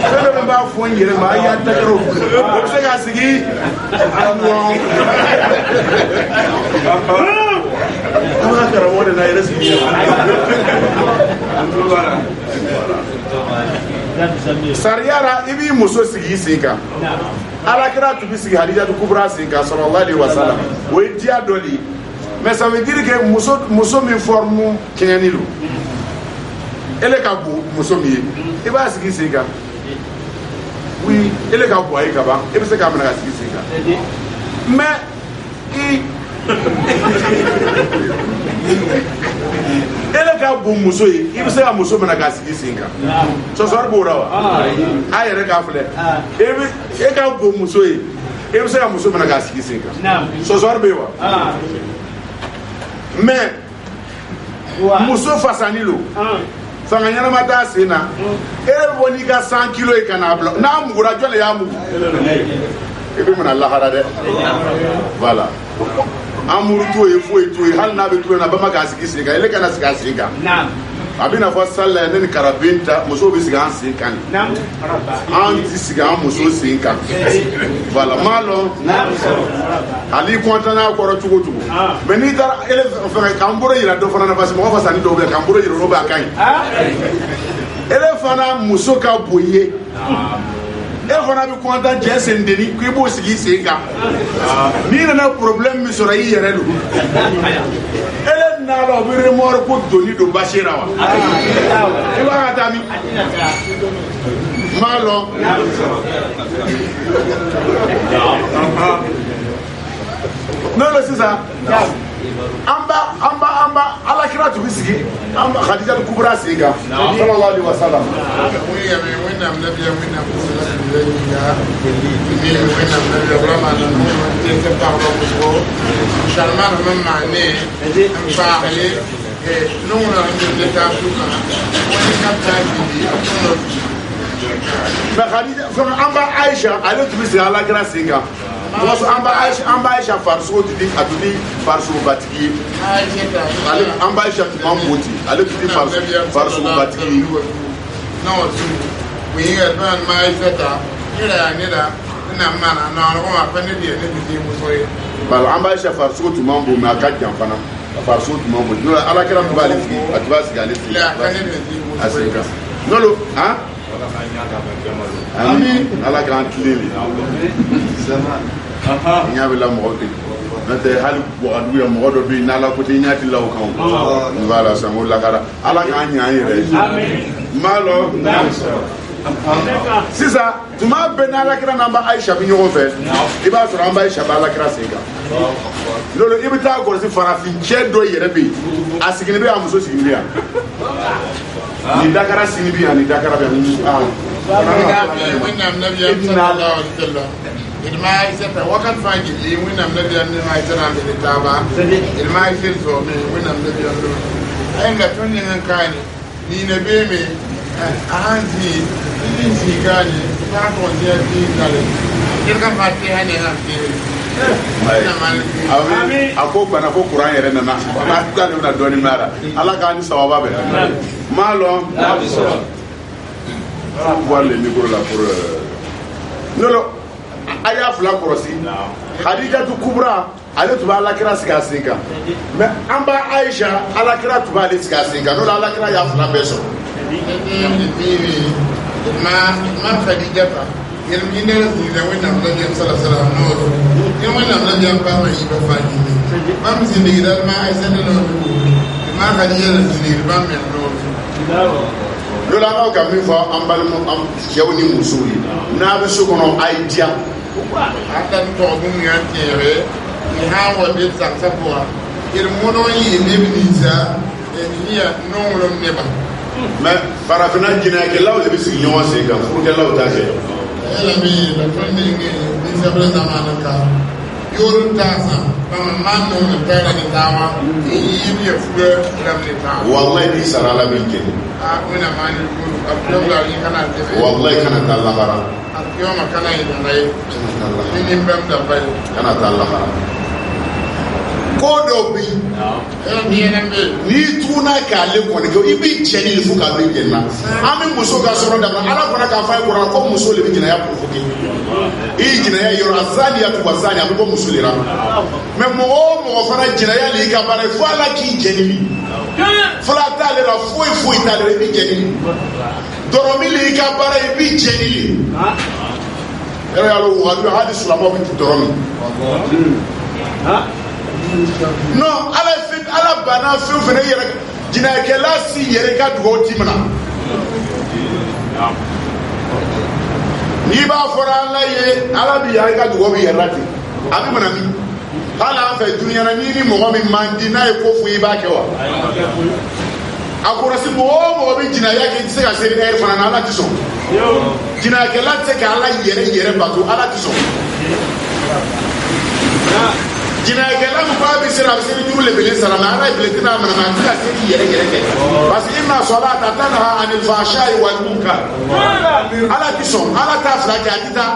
Je ne vais pas fouiller le maïs à Tero. On se casse qui à moi. Sariara ibi muso sigi sinka alakira tu bi sigi Hadija tu Kubra sinka sallallahu alaihi wasallam o dia doli mais ça veut dire que muso mi forme kenyanilu ele ka bu muso mi e ba sigi sinka oui ele ka bu ay ka ba e bi se ka mena sigi sinka mais ele ka bon muso ye i bɛ se ka muso minɛ k'a sigi sen kan sɔsɔri b'o la wa a yɛrɛ k'a filɛ e ka bon muso ye i bɛ se ka muso minɛ k'a sigi sen kan sɔsɔri bɛ yen wa mais muso fasani lo fanga ɲɛnama t'a sen na e bɛ bɔ n'i ka 100 kilos ye ka n'a bila n'a mugura jɔn de y'a mugu i bɛ minɛ lahara dɛ voilà. Amour tout et fou et tout, il n'a pas tout na bama kasiki sika, il est kana sika sika. Nam. Abina fa sala ne karabinta, muso bi sika sika. Nam. An ti sika muso sika. Voilà, malo. Nam. Ali kontana ko ro tugo tugo. Mais ni dara ele fa kamboro ira do fana na basi mo fa sani do be kamboro ira no ba kan. Ele fana muso ka boye. E fana bi kontan cɛ sendeni ko i b'o sigi sen kan n'i nana problème min sɔrɔ i yɛrɛ do ele n'a la o bɛ remorque ko doni don basi la wa i b'a ka taa min m'a lɔn non non sisan an ba ala kira tu bisigi am khadija kubra singa sallallahu alaihi wasallam we ya me wena nabi ya wena sallallahu alaihi ya ni wena nabi Abraham no te parlo ko shalman mamma ne am faale non na de ta suka wani kapta bi ba khadija so amba aisha ale tu bisigi ala kira singa wasu amba aisha farso ti atudi farso batiki ale amba aisha mambuti ale ti farso batiki no tu we ga ban mai feta nira na mana na ro ma fane die ne ti musoye bal amba aisha farso tu mambu ma ka jamfana farso tu mambu no ala kira tu bali fi atibasi gale fi la fane ne ti musoye no lo ha amin ala kan kileli nya bela mo de nate hal bo adu ya mo do bi na la ko ti nyati law kan wala samu la kara ala kan nya yere amen malo sisa tuma be na la kira namba aisha bi nyogo fe iba so namba aisha ba la kira sega lolo ibita ko si farafin che do yere bi asigini be amuso sigini ya ni dakara sigini bi ni dakara be wena nabi sallallahu alaihi wasallam ilma isata wakat faji li wena nabi anna isana be taba ilma isirso me wena nabi anna ayanga tonni ngan kani ni na be me ahanzi ni sigani ta ko dia ti kale kirka fati hane ha amin ako bana ko Quran yere nana na ka ne na doni mara ala ka ni sawaba be malo wale ni ko la pour nolo aya fula korosi Khadija tu kubra ale tu ba ala kira siga singa mais amba Aisha ala kira tu ba ale siga singa nolo ala kira ya fula beso ma Khadija ta yelmi ne ni da wannan nabi sallallahu alaihi wasallam no ni wannan nabi an ba mai ba fadi ne ma mu sin da ma Aisha da no ma Khadija da ni ba mai no lola ma ka mi fa ambalmu am yawni musuli na be so kono idea atan to bun ya tere ni ha wa be san sapwa il mono yi ne bi za ni ya no lo ne ba mais farafina jina ke law le bi si nyawa se ga furu ke law ta ke ela mi la tonne ngi ni sabra zamana ka yorun ta sa ba man no ne tara ni tawa yi ni fure lam ne ta wallahi ni sarala min ke kuna mani kun abdullah ni kana tefe wallahi kana ta Allah bara akiyoma kana ida ngai ni mbam da bai kana ta Allah bara ko do bi ni tuna ka le ko ni ko ibi cheni fu ka bi jenna ami muso ka soro da ala ko na ka fa ko ko muso le bi jina ya provoke i jina ya yoro azani ya tu wazani abu ko muso le ra me mo fara jina ya li ka bare fu ala ki jeni fala ta le ra fu ta le bi jeni doromi li ka bare bi jeni era ya lo wa du hadis la mo bi doromi non ala bana fi fene yere jina ke la si yere ka dugo timna ni ba fora ala ye ala bi ya ka dugo bi yerati abi mana mi hala fa dunya na ni mo mi mandi na e ko fu iba ke wa akora si mo bi jina ya ke se ka se ni fana na ala tiso jina ke la se ka ala yere batu ala tiso jina gela mu ba bi sira bi sira jumle bi sira na ara bi tina mana na ta siri yere bas inna salata tanha anil fahsha'i wal munkar ala tison ala ta fra ka kita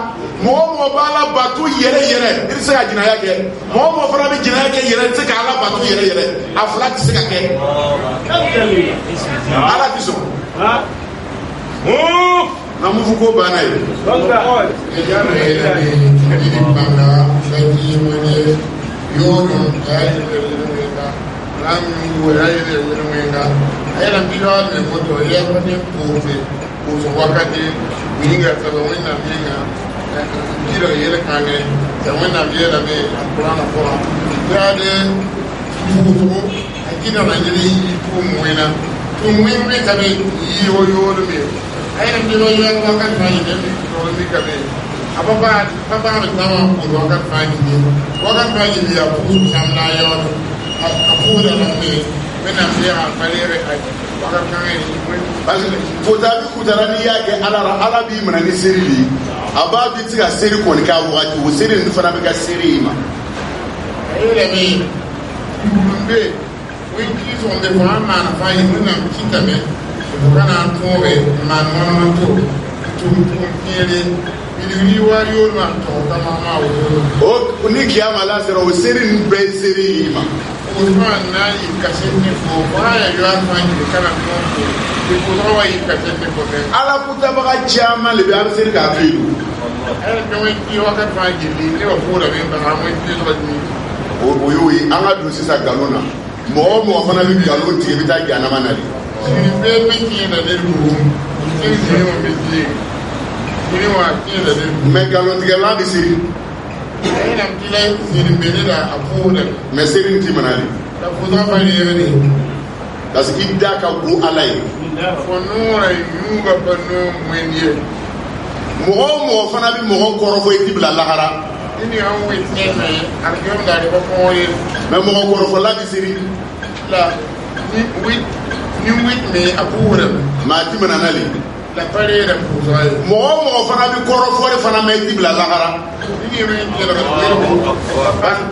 mo bala batu yere irsa jina yake mo fra bi jina yake yere se ka ala batu yere afla ti se ka ke ala tison ha na mu fuko bana yi ya ne bana sai wani yono ayé lè wéga láàmú ìwé ayé lè wéga ayé lè bí wàá lè mọ́tò yẹ kó ní kóòtù wákàtí wíńgà sọ̀rọ̀ wọ́n nà bí nga kìlọ̀ yẹlẹ kàngé sọ̀rọ̀ nà bí yẹlẹ bí àkùrọ̀ nà fọ́ gbáàdé kóòtù àkìlọ̀ nà yẹlẹ yìí tó mùwìn nà tó mùwìn bí kàbí yìí wọ́n yóò lè mi ayé lè bí wàá wákàtí náà yẹlẹ bí kàbí ababa mi tama ko wakat fani ni ya ku samna yo apu da ne wena fiya balere ai wakar kan ni ko tabi kutarani yake ala bi mana ni sirili ababi tiga siri ko ni ka wakati wo siri ni fana be ka siri ma ayele mi mbe wiki so de fa ma na fa yi na kitame kana tobe man man to kiyele ili wari ma to kama ma o ni kiyama la sero wo siri ni be siri ma Usman na yi kasente ko baya yo afan ni kana ko ko rawa yi kasente ko be ala kutaba ka chama le be am siri ka filu ay be wi ki wa ka fa ji ni wa ko da be ba mo ti so ni o yoyi anga do sisa galona mo fana bi galon ti bi ta jana manali ni be me ki da de ko ni mo be ji ni wa ki da de me galon ti la bi siri ay nam ti lay ni be ni da afu da me siri ti manali da ko da fa ni ni das idda ka ku alai ko no ay yu ga pa no mwen ye mo fana bi mo koro fo itibla lahara ini an wi tene arjom da de ko ye me mo koro fo la bi siri la ni wit me apuura ma ti manali la pare da kuzai mo fana bi koro fo re fana me itibla lahara ini me ni la ko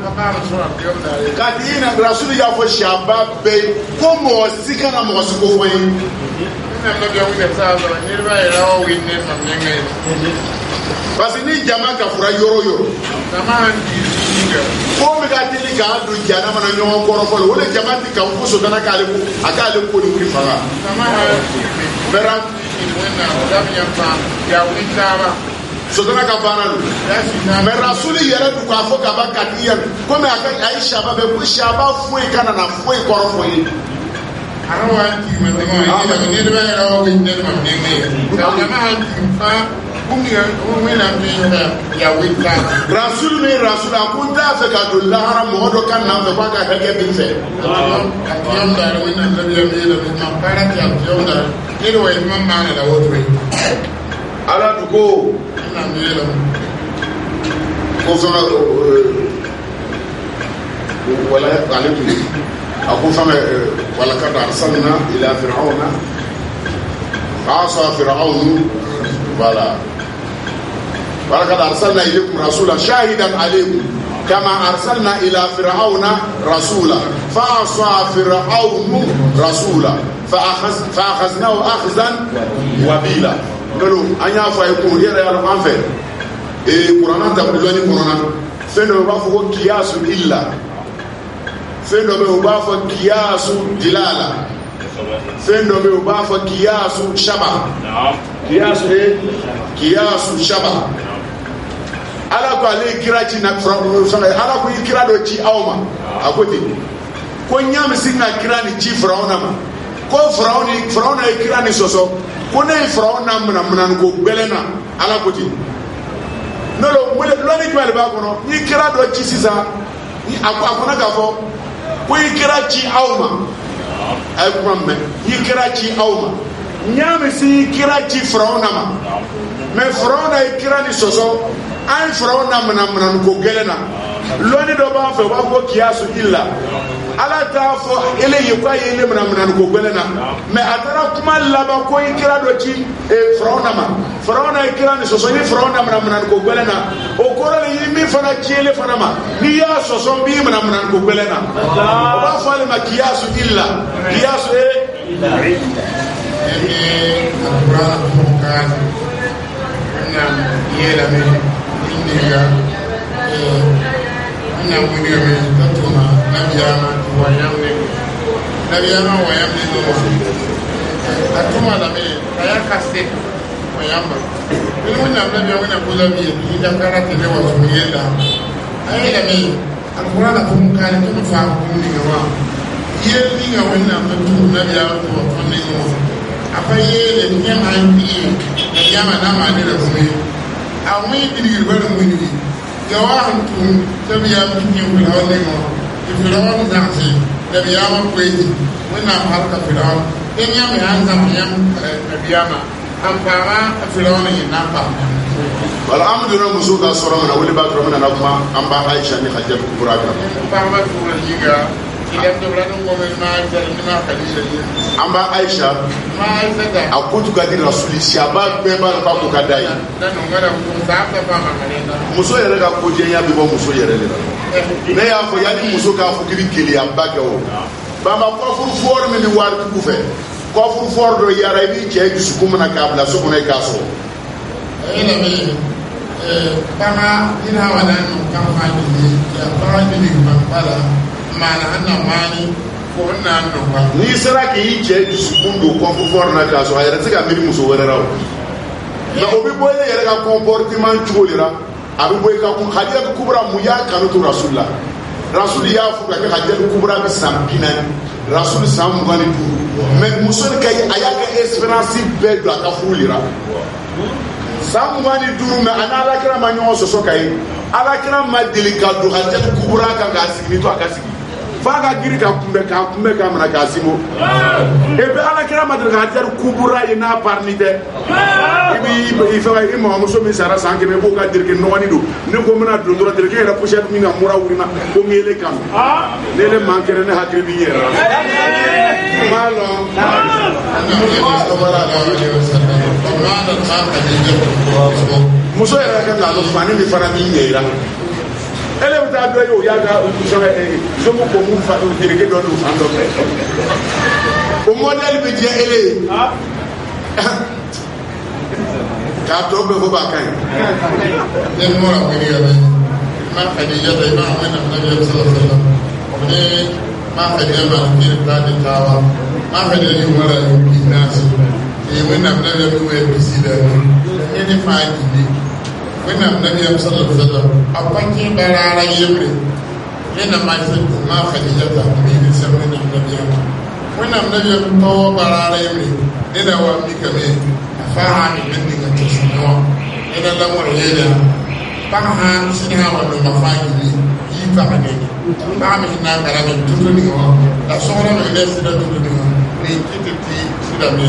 papa sura arjom da ka dina rasul ya fo shaba be ko mo sikana mo siko fo yi na no bi wi sa so ni ba ira o wi ne ma nge parce ni jama ka fura yoro sama ndi ga ko mi ka tili ka do jana mana nyon koro fo wala jama ti ka ko so dana ka le ko aka le ko ni wuri fara sama mera ni wena da mi fa ya wi tara so dana ka bana lu me rasuli yere du ka fo ka ba ka tiyan ko me aka aisha ba be ko shaba fo e kana na fo e koro fo yi arawa ti ma ni ba ira o wi ne ma nge sama ndi fa rasul mi rasul akun ta fe ka do lahara mo do kan na fe ba ka hege bin fe atiyam da ro ina da biya mi da ma para ti atiyam da ni ro e ma ma na da wo tre ala du ko na mi da ko so na wala alaykum akun fama wala kad arsalna ila fir'auna asa fir'aun wala ولقد أرسلنا إليكم رسولا شاهدا عليكم كما أرسلنا إلى فرعون رسولا فعصى فرعون رسولا فأخذناه أخذا وبيلا قالوا أن يعفى يكون يرى يعلم أنفر قرآن تقولوني قرآن فإنه يبافو كياس إلا فإنه يبافو كياس دلالة فإنه يبافو كياس شبه كياس شبه ala ko ale kira ci na ala ko kira do ci awma akote ko nyam sinna kira ni ci faraona ma ko faraona kira ni soso ko ne faraona mana ko belena ala ko ti no lo ni twale ba ko no ni kira do ci sisa ni akona ga fo ko kira ci awma ay ko me ni kira ci awma nyam si kira ci faraona ma me faraona kira ni soso ay faraona mana ko gelena loni do ba fa ba ko kiyasu illa ala ta fo ele yekwa yele mana ko gelena me atara kuma laba ko ikira do ci faraona ikira ni soso ni faraona mana ko gelena o ko le yimi fana ciele fana ma ni ya soso bi mana ko gelena o ba fa le ma kiyasu illa kiyasu illa Qur'an ko kan na yela me inga na muni me tatuma nabiyama wayamne no atuma da me kaya kaste wayamba ni na nabiya wona kula bi ni da karate ne wa sumiyenda ay da me alquran ko kan to fa ko ni wa yeli nga wona matu nabiya ko tonni no afaye le nyama ndi na yama na ma ne da kuma awon idirgir barin wuni yawa hantu tabiya mutum firawun ne ma firawun zafi tabiya ma kwaiti muna harka firawun in ya mai an zama yan tabiya ma an fara firawun yin na ba alhamdulillah musu ka sura mana wani ba ka mana na kuma an ba Aisha ne hajjar kubra ga ba ma tura yiga amba Aisha a kutu kadi rasuli siaba beba ba ko kadai muso yɛrɛ ka ko jɛnya bɛ bɔ muso yɛrɛ de la ne y'a fɔ yani muso k'a fɔ k'i bɛ keleya ba kɛ o baba kɔfuru fɔɔri min bɛ wari tigiw fɛ kɔfuru fɔɔri dɔ yara i b'i cɛ dusukun minɛ k'a bila so kɔnɔ i k'a sɔrɔ banga ina wadan kan fadi ya fadi ni bala mana anna mani ko na no ba ni sera k'i cɛ dusukun don kɔfuru fɔɔri na k'a sɔrɔ a yɛrɛ tɛ se ka miiri muso wɛrɛ la o mais o bɛ bɔ e yɛrɛ ka comportement cogo de la a bɛ bɔ i ka kun Hadijatou Kubra mun y'a kanu to Rasuli la Rasuli y'a fɔ ka kɛ Hadijatou Kubra bɛ san 40 Rasuli san 25 mais muso ni ka a y'a kɛ expérience bɛɛ don a ka furu de la san 25 mais a ni Alakira ma ɲɔgɔn sɔsɔ ka ye Alakira ma deli ka don Hadijatou Kubra kan k'a sigi ni to a ka sigi f'a ka giri ka kunbɛ k'a minɛ k'a simo et puis Alakira ma deli ka Hadijatou Kubra ye n'a parni tɛ i fɛ i mɔmuso min sara san 100 b'o ka dirike nɔgɔni don ne ko n bɛna don dɔrɔn dirike yɛrɛ pochette min ka mura wulina ko n yele kan ne le man kɛnɛ ne hakili b'i yɛrɛ la m'a lɔn muso yɛrɛ ka k'a dɔn fani min fana b'i ɲɛ i la ele bɛ taa dɔ ye o y'a ka zomo ko mun fa dirike dɔ don fan dɔ fɛ o modèle bɛ diya ele ye k'a tɔ bɛɛ fɔ b'a ka ɲi ne mɔra wele yɛrɛ ma Hadijatou i b'a mɛn na Nabi sallallahu alaihi wasallam ne ma Hadijatou ma kiri bila de tawa ma Hadijatou mara yi nasi e mun na Nabi mu e bisida ne ne fa yi mun na Nabi sallallahu alaihi wasallam a panke barara yemre ne na ma sai ma Hadijatou mi ne sai mun na Nabi mun na Nabi to barara yemre ne da wa mi kame faha min dinga tsino ina da mu yeda faha sinha wa no mafani yi fa ne ba mi na kala min tutu ni o da sora no ile sida tutu ni ni kititi sida mi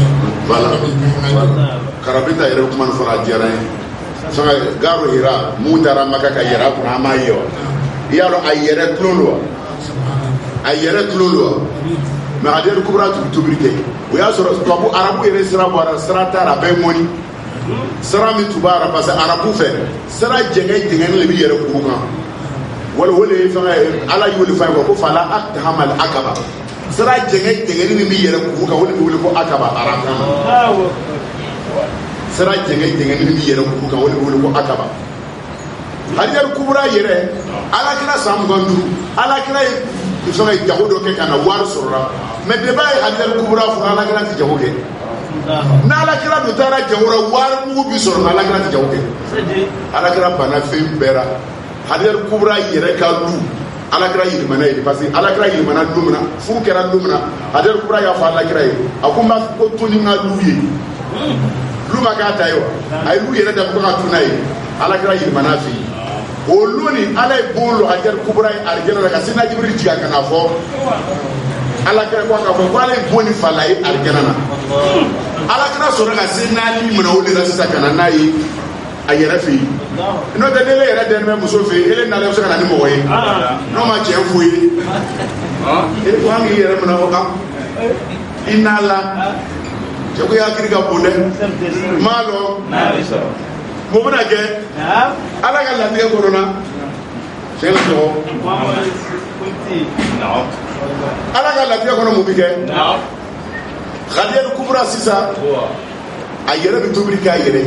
bala mi karabita yɛrɛ kuma fara diyara ye sanga garo hira mun dara maka ka yɛrɛ kuna ma yi wa i y'a dɔn a yɛrɛ tulon do mais Hadijatou Kubra tubiri kɛ o y'a sɔrɔ tubabu arabu yɛrɛ sira bɔra sira t'a la bɛɛ mɔni sira min tun b'a la parce que arabu fɛ sira jɛngɛni le bɛ yɛrɛ kuru kan wala o de ye fɛngɛ ala y'o de fɔ a ye ko fala aqtahamal aqaba sira jɛngɛni min bɛ yɛrɛ kuru kan o de bɛ wele ko akaba arabukan na sira jɛngɛni min bɛ yɛrɛ kuru kan o de bɛ wele ko akaba Hadijatou Kubra yɛrɛ Alakira san 25 Alakira ye fɛngɛ jago dɔ kɛ ka na wari sɔrɔ la mais de b'a ye Hadijatou Kubra fɔra Alakira tɛ jago kɛ n'Alakira dun taara jago la wari mugu bi sɔrɔ Alakira tɛ jago kɛ Alakira banna fɛn bɛɛ la Hadijatou Kubra yɛrɛ ka du Alakira yɛlɛmana ye parce que Alakira yɛlɛmana don min na furu kɛra don min na Hadijatou Kubra y'a fɔ Alakira ye a ko n b'a ko to ni n ka du ye du ma k'a ta ye wa a ye du yɛrɛ da ko ka tun n'a ye Alakira yɛlɛmana fɛ yen o loni ala ye bon lo Hadijatou Kubra ye arijana la ka sina Jibril jigin ka na fɔ Alakira ko ka fɔ ko ale ye bon ni fala ye arijana na Alakira sɔrɔ ka se naani minɛ o de la sisan ka na n'a ye a yɛrɛ fɛ yen n'o tɛ n'ele yɛrɛ dɛnbɛ muso fɛ yen ele nalen bɛ se ka na ni mɔgɔ ye n'o ma cɛ f'u ye ele ko an k'i yɛrɛ minɛ o kan i n'a la cɛ ko i hakili ka bon dɛ m'a dɔn mun bɛna kɛ ala ka latigɛ kɔnɔna cɛ la sɔgɔ ala ka latigɛ kɔnɔ mun bɛ kɛ Hadijatou Kubra sisan a yɛrɛ bɛ tobili k'a yɛrɛ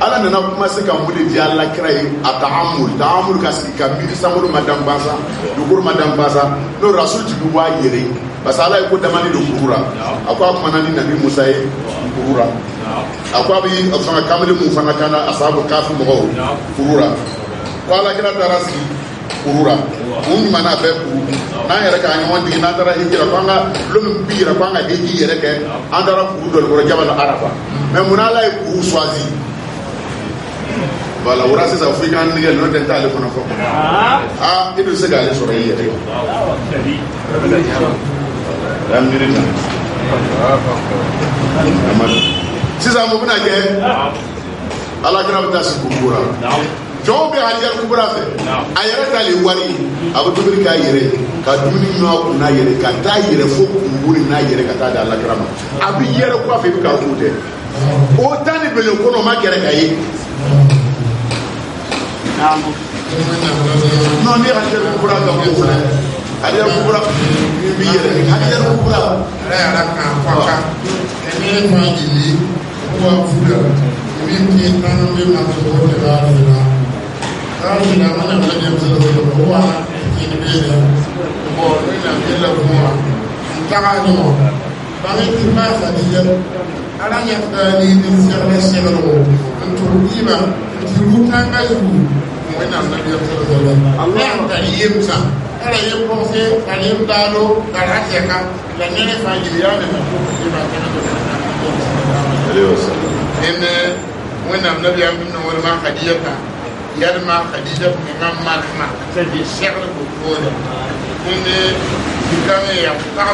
ala nana kuma se ka mun de di Alakira ye a ta'amul ka sigi ka miiri sankolo ma dan bansa dugukolo ma dan bansa n'o Rasul jigi bɔ a yɛrɛ ye parce que ala ye ko damani don kurura a ko a kumana ni Nabi Musa ye kurura a ko a bɛ fanga kamalen mun fana kana asabu kafi mɔgɔw kurura ko Alakira taara sigi kurura mun ɲuman n'a bɛɛ kuru n'an yɛrɛ k'a ɲɔgɔn digi n'an taara hijira ko an ka lomi bi yɛrɛ ko an ka hiji yɛrɛ kɛ an taara kuru dɔ de kɔrɔ jabal Arafa mais mun ala ye kuru choisi voilà o la sisan fo i k'an nɛgɛ n'o tɛ n t'ale fana fɔ i bɛ se k'ale sɔrɔ i yɛrɛ sisan mun bɛna kɛ Alakira bɛ taa sigi kuru la jɔn bɛ Hajara Kubura fɛ a yɛrɛ t'ale wari a bɛ tobili k'a yɛrɛ ka dumuni ɲɔ a kun n'a yɛrɛ ka taa yɛrɛ fo kunkuri n'a yɛrɛ ka taa di Alakira ma a bɛ yɛrɛ kɔ fɛ i bɛ k'a kun tɛ o tan ni bɛlɛ kɔnɔ o ma gɛrɛ ka ye non ni Hajara Kubura ka ko fana Hajara Kubura min bɛ yɛrɛ Hajara Kubura ala yɛrɛ kan faka ne ma jeli ko fuda min ki tan bɛ ma ko de la ala mana mana ne so ko wa ki ne be ko ne na ke la ko wa ta no ba ne ti ma sa di ya ala ya ta ni ni sirra sirro to iba ti ruta ga yu mo na na ya so Allah ta yimsa ala yim ko se alim dalo garate ka la ne fa ji ya ne ko ba ta ne wannan nabi ya nuna wani ma Khadija ta yar ma Khadija ne ma sai shekar ko ko ne kan ya ta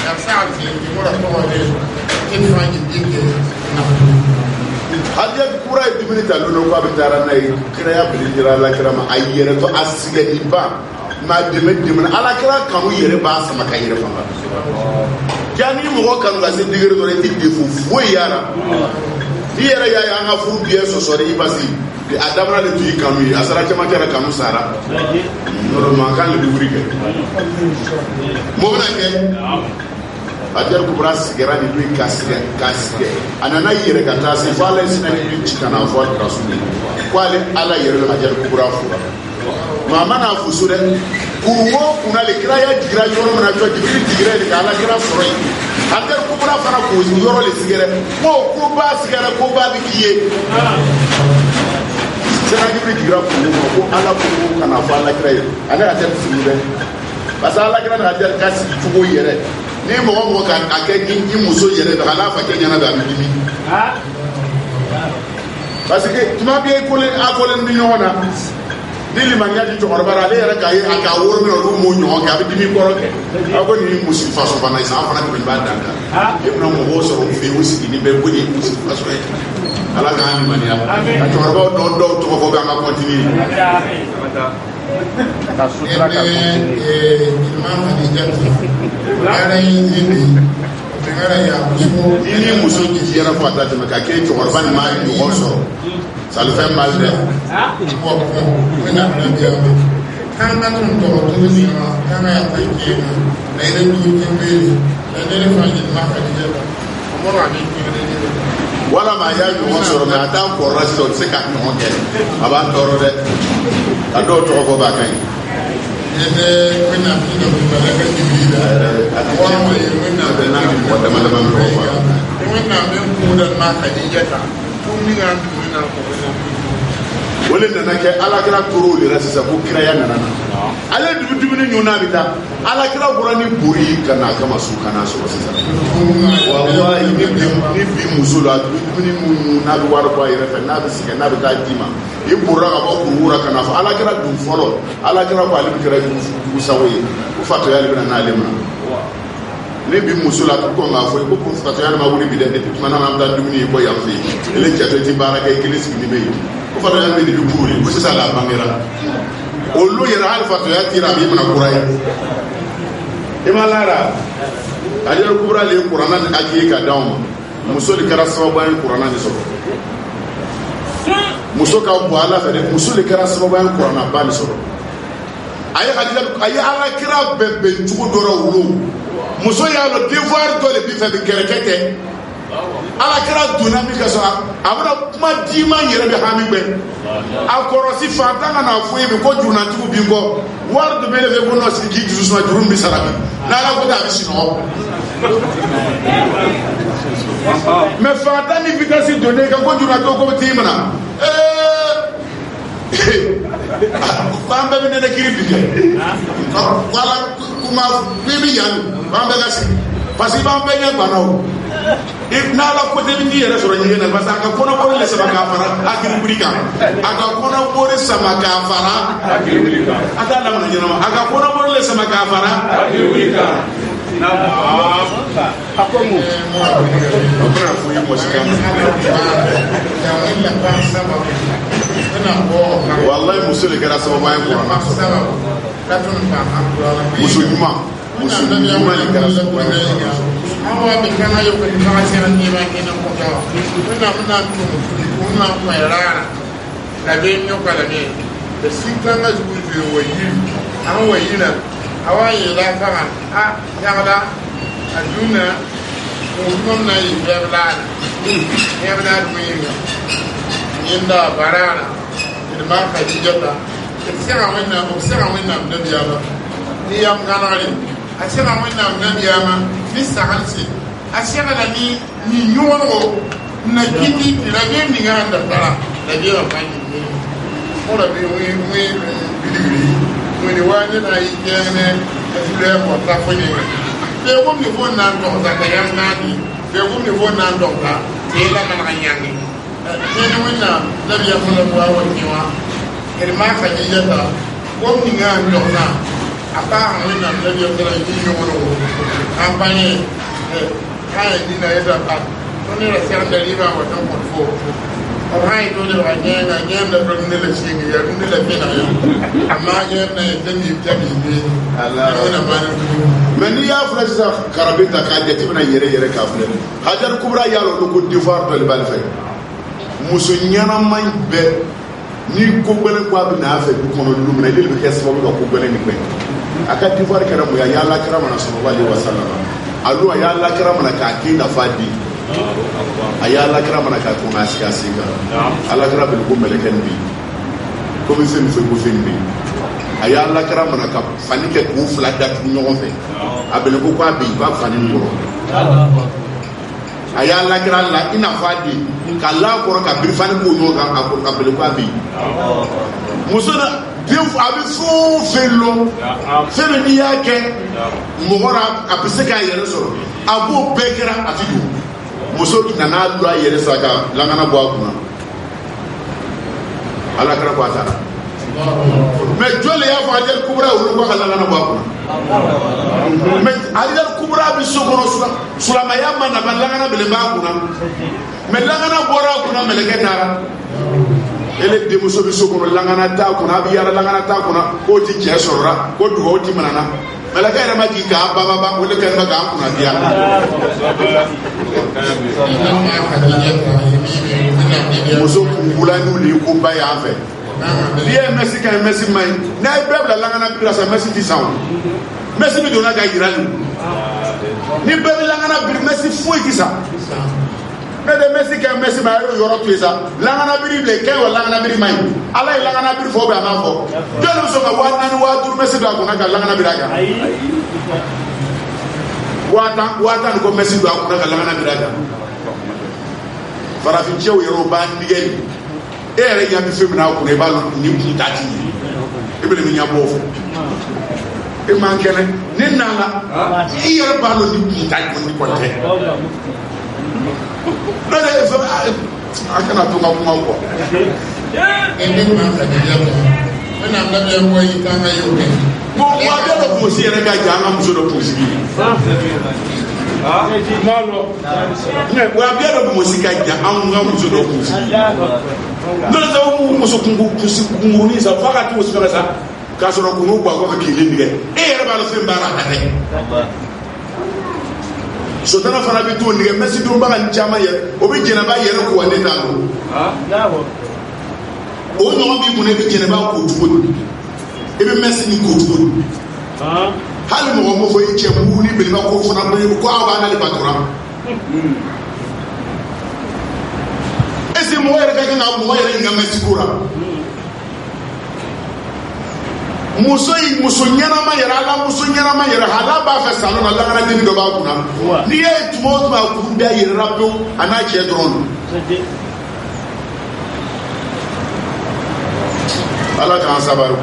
ya sa ji ne ko ra ko ne kin fa ji dike na Hajara Kubura dimini ta lono ko abitara na kira ya bilijira la kira ma ayyere to asiga diba ma dimini ala kira kanu yere ba sama ka yere fanga jani mo kanu ga se digere do re ti fu yara di yɛrɛ y'a ye an ka furu biɲɛ sɔsɔri i basi a dabara de tun y'i kanu ye a sara caman kɛra kanu sara normalement k'an de bɛ wuli kɛ mun bɛna kɛ Hajara Kubura sigira ni don k'a sigɛ a nana yɛrɛ ka taa se fo ala ye sinɛ ci ka na fɔ Rasuli ko ale ala yɛrɛ de Hajara Kubura fura maa ma n'a fuso dɛ kuru o kunna le kira ya jigira yɔrɔ min na jɔ Jibiri jigira de ka ala kira sɔrɔ yen Hajara Kubura fana k'o yɔrɔ le sigɛrɛ ko ba sigɛrɛ ko ba bɛ k'i ye sɛnɛ Jibiri jigira kuru ma ko ala ko kana fɔ ala kira ye ale Hajara sigi dɛ parce que ala kira ni Hajara ka sigi cogo yɛrɛ ni mɔgɔ mɔgɔ ka kɛ i muso yɛrɛ bɛ ala fa kɛ ɲɛna bɛ a bɛ dimi parce que tuma bɛ a fɔlen di ɲɔgɔn na ni limaniya di cɛkɔrɔba la ale yɛrɛ k'a ye a ka woro min olu m'o ɲɔgɔn kɛ a bɛ dimi kɔrɔ kɛ aw ko nin muso faso fana ye san fana tɛmɛ b'a dan kan e bɛna mɔgɔw sɔrɔ fɛ yen o sigi ni bɛɛ ko nin muso faso ye ala k'an limaniya ka cɛkɔrɔbaw dɔw tɔgɔ fɔ bɛ an ka kɔntini ka sutura ka imam Khadija ara yin zindi ngara ya ni muso ji yɛrɛ fɔ a ta tɛmɛ ka kɛ cɛkɔrɔba ni maa ɲɔgɔn sɔrɔ salifɛn mali dɛ ko na biya kan na tun to to ni ma kan ya ta ke na ina du ke be na ne fa ji ma Khadija mo ra ni wala ma y'a ɲɔgɔn sɔrɔ mɛ a t'a kɔrɔla sisan o tɛ se k'a ɲɔgɔn kɛ a b'a tɔɔrɔ dɛ a dɔw tɔgɔ fɔ b'a ka ɲi. ne bɛ na fi na ko bala ka jigin da wa ma ye ne na bɛ na mɔgɔ dama dama min fɔ fa. ne na bɛ ko da ma Khadija ta ko min na ko na ko na o le nana kɛ alakira tor'o de la sisan ko kiraya nana na ale dumuni ɲɔgɔnna bɛ taa alakira bɔra ni bori ka na a kama so ka n'a sɔrɔ sisan wallahi ni bi muso la dumuni minnu n'a bɛ wari bɔ a yɛrɛ fɛ n'a bɛ sɛgɛn n'a bɛ taa d'i ma i borora ka bɔ kurukura ka na fɔ alakira dun fɔlɔ alakira ko ale bɛ kɛra jugusago ye ko fatoya ale bɛna n'ale ma ne bi muso la ko k'a fɔ ko fatoya ma wuli bi dɛ depuis tuma na an bɛ taa dumuni ye bɔ yan fɛ yen ele cɛtɔ ti baara kɛ i kelen sigi ni bɛ yen ko fatoya bɛ de bi kuru ye ko sisan la bangera olu yɛrɛ hali fatoya tira a b'i mana kura ye i ma lara Hajara Kubura le ye kuranna ni aki ye ka d'anw ma muso de kɛra sababu ye kuranna ni sɔrɔ muso ka bon ala fɛ dɛ muso de kɛra sababu ye kuranna ba ni sɔrɔ a ye alakira bɛn cogo dɔ la wolo muso y'a dɔn devoir dɔ de b'i fɛ bi kɛlɛkɛ kɛ alakira donna min ka sɔrɔ a bɛna kuma diman yɛrɛ bɛ hami gbɛ a kɔrɔsi fantan ka na fɔ ye bi ko jurunatigiw bi bɔ wari de bɛ ne fɛ ko nɔ sigi k'i dusu suma juru bi sara bi n'ala ko tɛ a bɛ sinɔgɔ mɛ fantan ni vitesse donnen kan ko jurunatigiw ko bɛ t'i minɛ k'an bɛɛ bɛ nɛnɛ kiri bi kɛ wala kuma bɛɛ bɛ yan k'an bɛɛ ka sigi parce que i b'an bɛɛ ɲɛ bana o n'ala côté bi yɛrɛ sɔrɔ ɲɛgɛn na parce que a ka kɔnɔbɔli le sama k'a fara hakilibiri kan a ka kɔnɔbɔli sama k'a fara hakilibiri kan a t'a lamɛn ɲɛnama a ka kɔnɔbɔli le sama k'a fara hakilibiri kan a ko mun o bɛna fɔ i ye mɔsi kan bɛna bɔ wallahi muso le kɛra sababu ye kuranna sɔrɔ muso ɲuman le kɛra sababu ye awa be kana yo ko kana sera ni ba ke na ko ta na tu una ko era la be nyo kala ne de sikanga ju ju wo yi an wo yi na awa yi la ka a ya da aduna ko non na yi be la du yi inda barana de ma ka ji jota sera wannan da biya ba ni yam ganari a sera wannan da biya ma ni sahansi a sera da ni nyoro na kiti la be ni ga da tara da biya ba ni ko da bi wi bidiri ko ni wani na yi kene a tule ko ta ko ni be ko mi fo nan do da ka yam na ni be ko mi fo nan do ka te la man ga nyangi ni wannan da biya ko la wa wa ni wa ma ka ji yata ko ni ga ndo na apa ni na le yo kala ni yo mo campagne kai ni na yata pa to ni la ser de liba wa ton ko fo o hay to de wa ne na ne na do ni la singi ya ni la pena yo amma ye na de ni tabi ni Allah na ma mais ni ya fula sa karabita ka jati bana yere ka fula hajar kubra ya lo ko divar to le bal fay muso nyana man be ni ko gbele ko abi na afa du kono lu mena ile be kessa ko gbele ni pe aka divar kara mu ya Allah kara mana sallallahu alaihi wasallam alu ya Allah kara mana ka ki na fadi aya Allah kara mana ka ko asiya singa Allah kara be ko meleken bi ko mi sen fe ko fen bi aya Allah kara mana ka fani ke ko fla da tu nyogon fe abele ko ko abi ba fani ngoro aya Allah kara la ina fadi kala ko ka bir fani ko no ga ko ka bele ko abi musona bien abi fo felo fere ni yake mogora abise ka yere so abo bekera atidu muso nana lu ayere saka langana bo akuna ala kara ko atara mais jole ya fa ajal kubra ulu ko langana bo akuna mais ajal kubra bi sokoro sula mayama na langana bele ba akuna mais langana bora akuna meleke tara ele de muso bi sokoro langana ta akuna bi yara langana ta akuna ko ti je sorra ko du ko ti manana meleke era ma ki ka baba ba ko le ka ma ka akuna dia muso kungula n'uli ko ba ya fɛ n'i ye mɛsi ka mɛsi ma ɲi n'a ye bɛɛ bila langana bi la sa mɛsi ti san o mɛsi bi donna ka yira ni ni bɛɛ bɛ langana biri mɛsi foyi ti san ne de mɛsi ka mɛsi ma a y'o yɔrɔ to yen sa langana biri bila kɛ wa langana biri ma ɲi ala ye langana biri fɔ bɛ a m'a fɔ jɔn de bɛ sɔn ka 4,000 5,000 mɛsi don a kunna ka langana biri a kan 10,000 ko mɛsi don a kunna ka langana biri a kan farafin cɛw yɛrɛ b'a nigɛli e yɛrɛ ɲa bɛ fɛn min na a kunna i b'a dɔn ni kun ta ti ye e bɛ nin ɲa bɔ o fɛ e man kɛnɛ ne nana i yɛrɛ b'a dɔn ni kun ta ni kɔni tɛ ne de ye fɛn a kana to n ka kuma kɔ. e ni ma ka di yɛrɛ ma ne na ne bɛ bɔ i kan ka ye o kɛ. bon wa bɛɛ dɔ kun si yɛrɛ ka jan an ka muso dɔ kun sigi. wa bɛɛ dɔ kun si ka jan an ka muso dɔ kun sigi. ne yɛrɛ sɛ muso kunkurunin sa f'a ka t'o sɛbɛn sa k'a sɔrɔ kunu bɔ a kɔfɛ k'i tigɛ e yɛrɛ b'a dɔn fɛn baara a tɛ. sotana fana bɛ t'o nɛgɛ mɛsi donbaga caman yɛrɛ o bɛ jɛnɛba yɛrɛ ko ne t'a dɔn o ɲɔgɔn b'i kun ne bɛ jɛnɛba ko cogo di i bɛ mɛsi ni ko cogo di hali mɔgɔ m'o fɔ i cɛ mugu ni beleba ko fana ko aw b'a n'ale batura est-ce que mɔgɔ yɛrɛ ka kan ka mɔgɔ yɛrɛ ɲininka mɛsi ko la muso ɲɛnama yɛrɛ ala muso ɲɛnama yɛrɛ ala b'a fɛ salon na lakana deni dɔ b'a kunna n'i ye tuma o tuma kuru bɛɛ yɛrɛla pewu a n'a cɛ dɔrɔn ala k'an sabari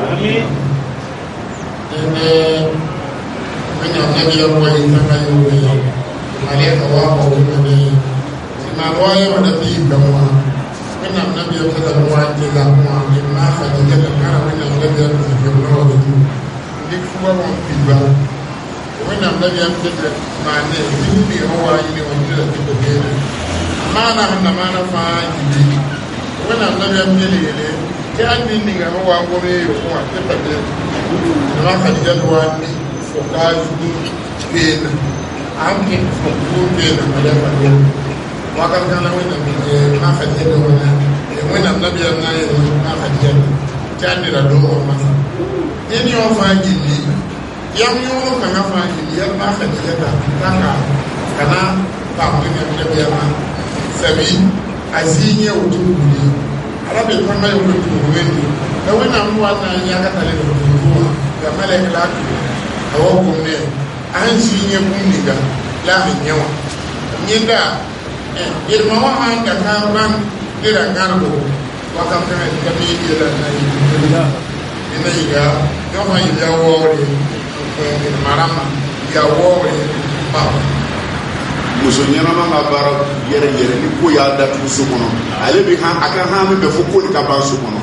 ina nabi ya kada ruwanje la kuma ni ma fadi kada kara wannan nabi ya kada ruwa da tu dik kuma mun biba wannan nabi ya kada ma ne bibi ruwa ne wanda da take da mana hanna mana fa yi wannan nabi ya kada ne كان دي هو أقولي هو تبدأ ما خديجة دواني فوقاج بين عمي فوقون بين على فدير وكان كان وين ما خديجة دواني وين النبي الناي ما خديجة كان يردوه مثلا إني أفاجئني يوم يوم كان أفاجئني يوم ما خديجة كنا بعمل النبي ما سبي أزيني وتقولي Arabe kama yuko tuwendi na wana mwana nyaka tale kuwa ya malaka la awo kumne anji nye kumniga la nyawa nyenda irma wa anga karan dira garbo wakam kana kami ila na ina iga kama ila wori marama ya wori ba muso ɲɛnama ka baara yɛrɛ yɛrɛ ni ko y'a datugu so kɔnɔ ale bi a ka hami bɛ fo ko ni ka ban so kɔnɔ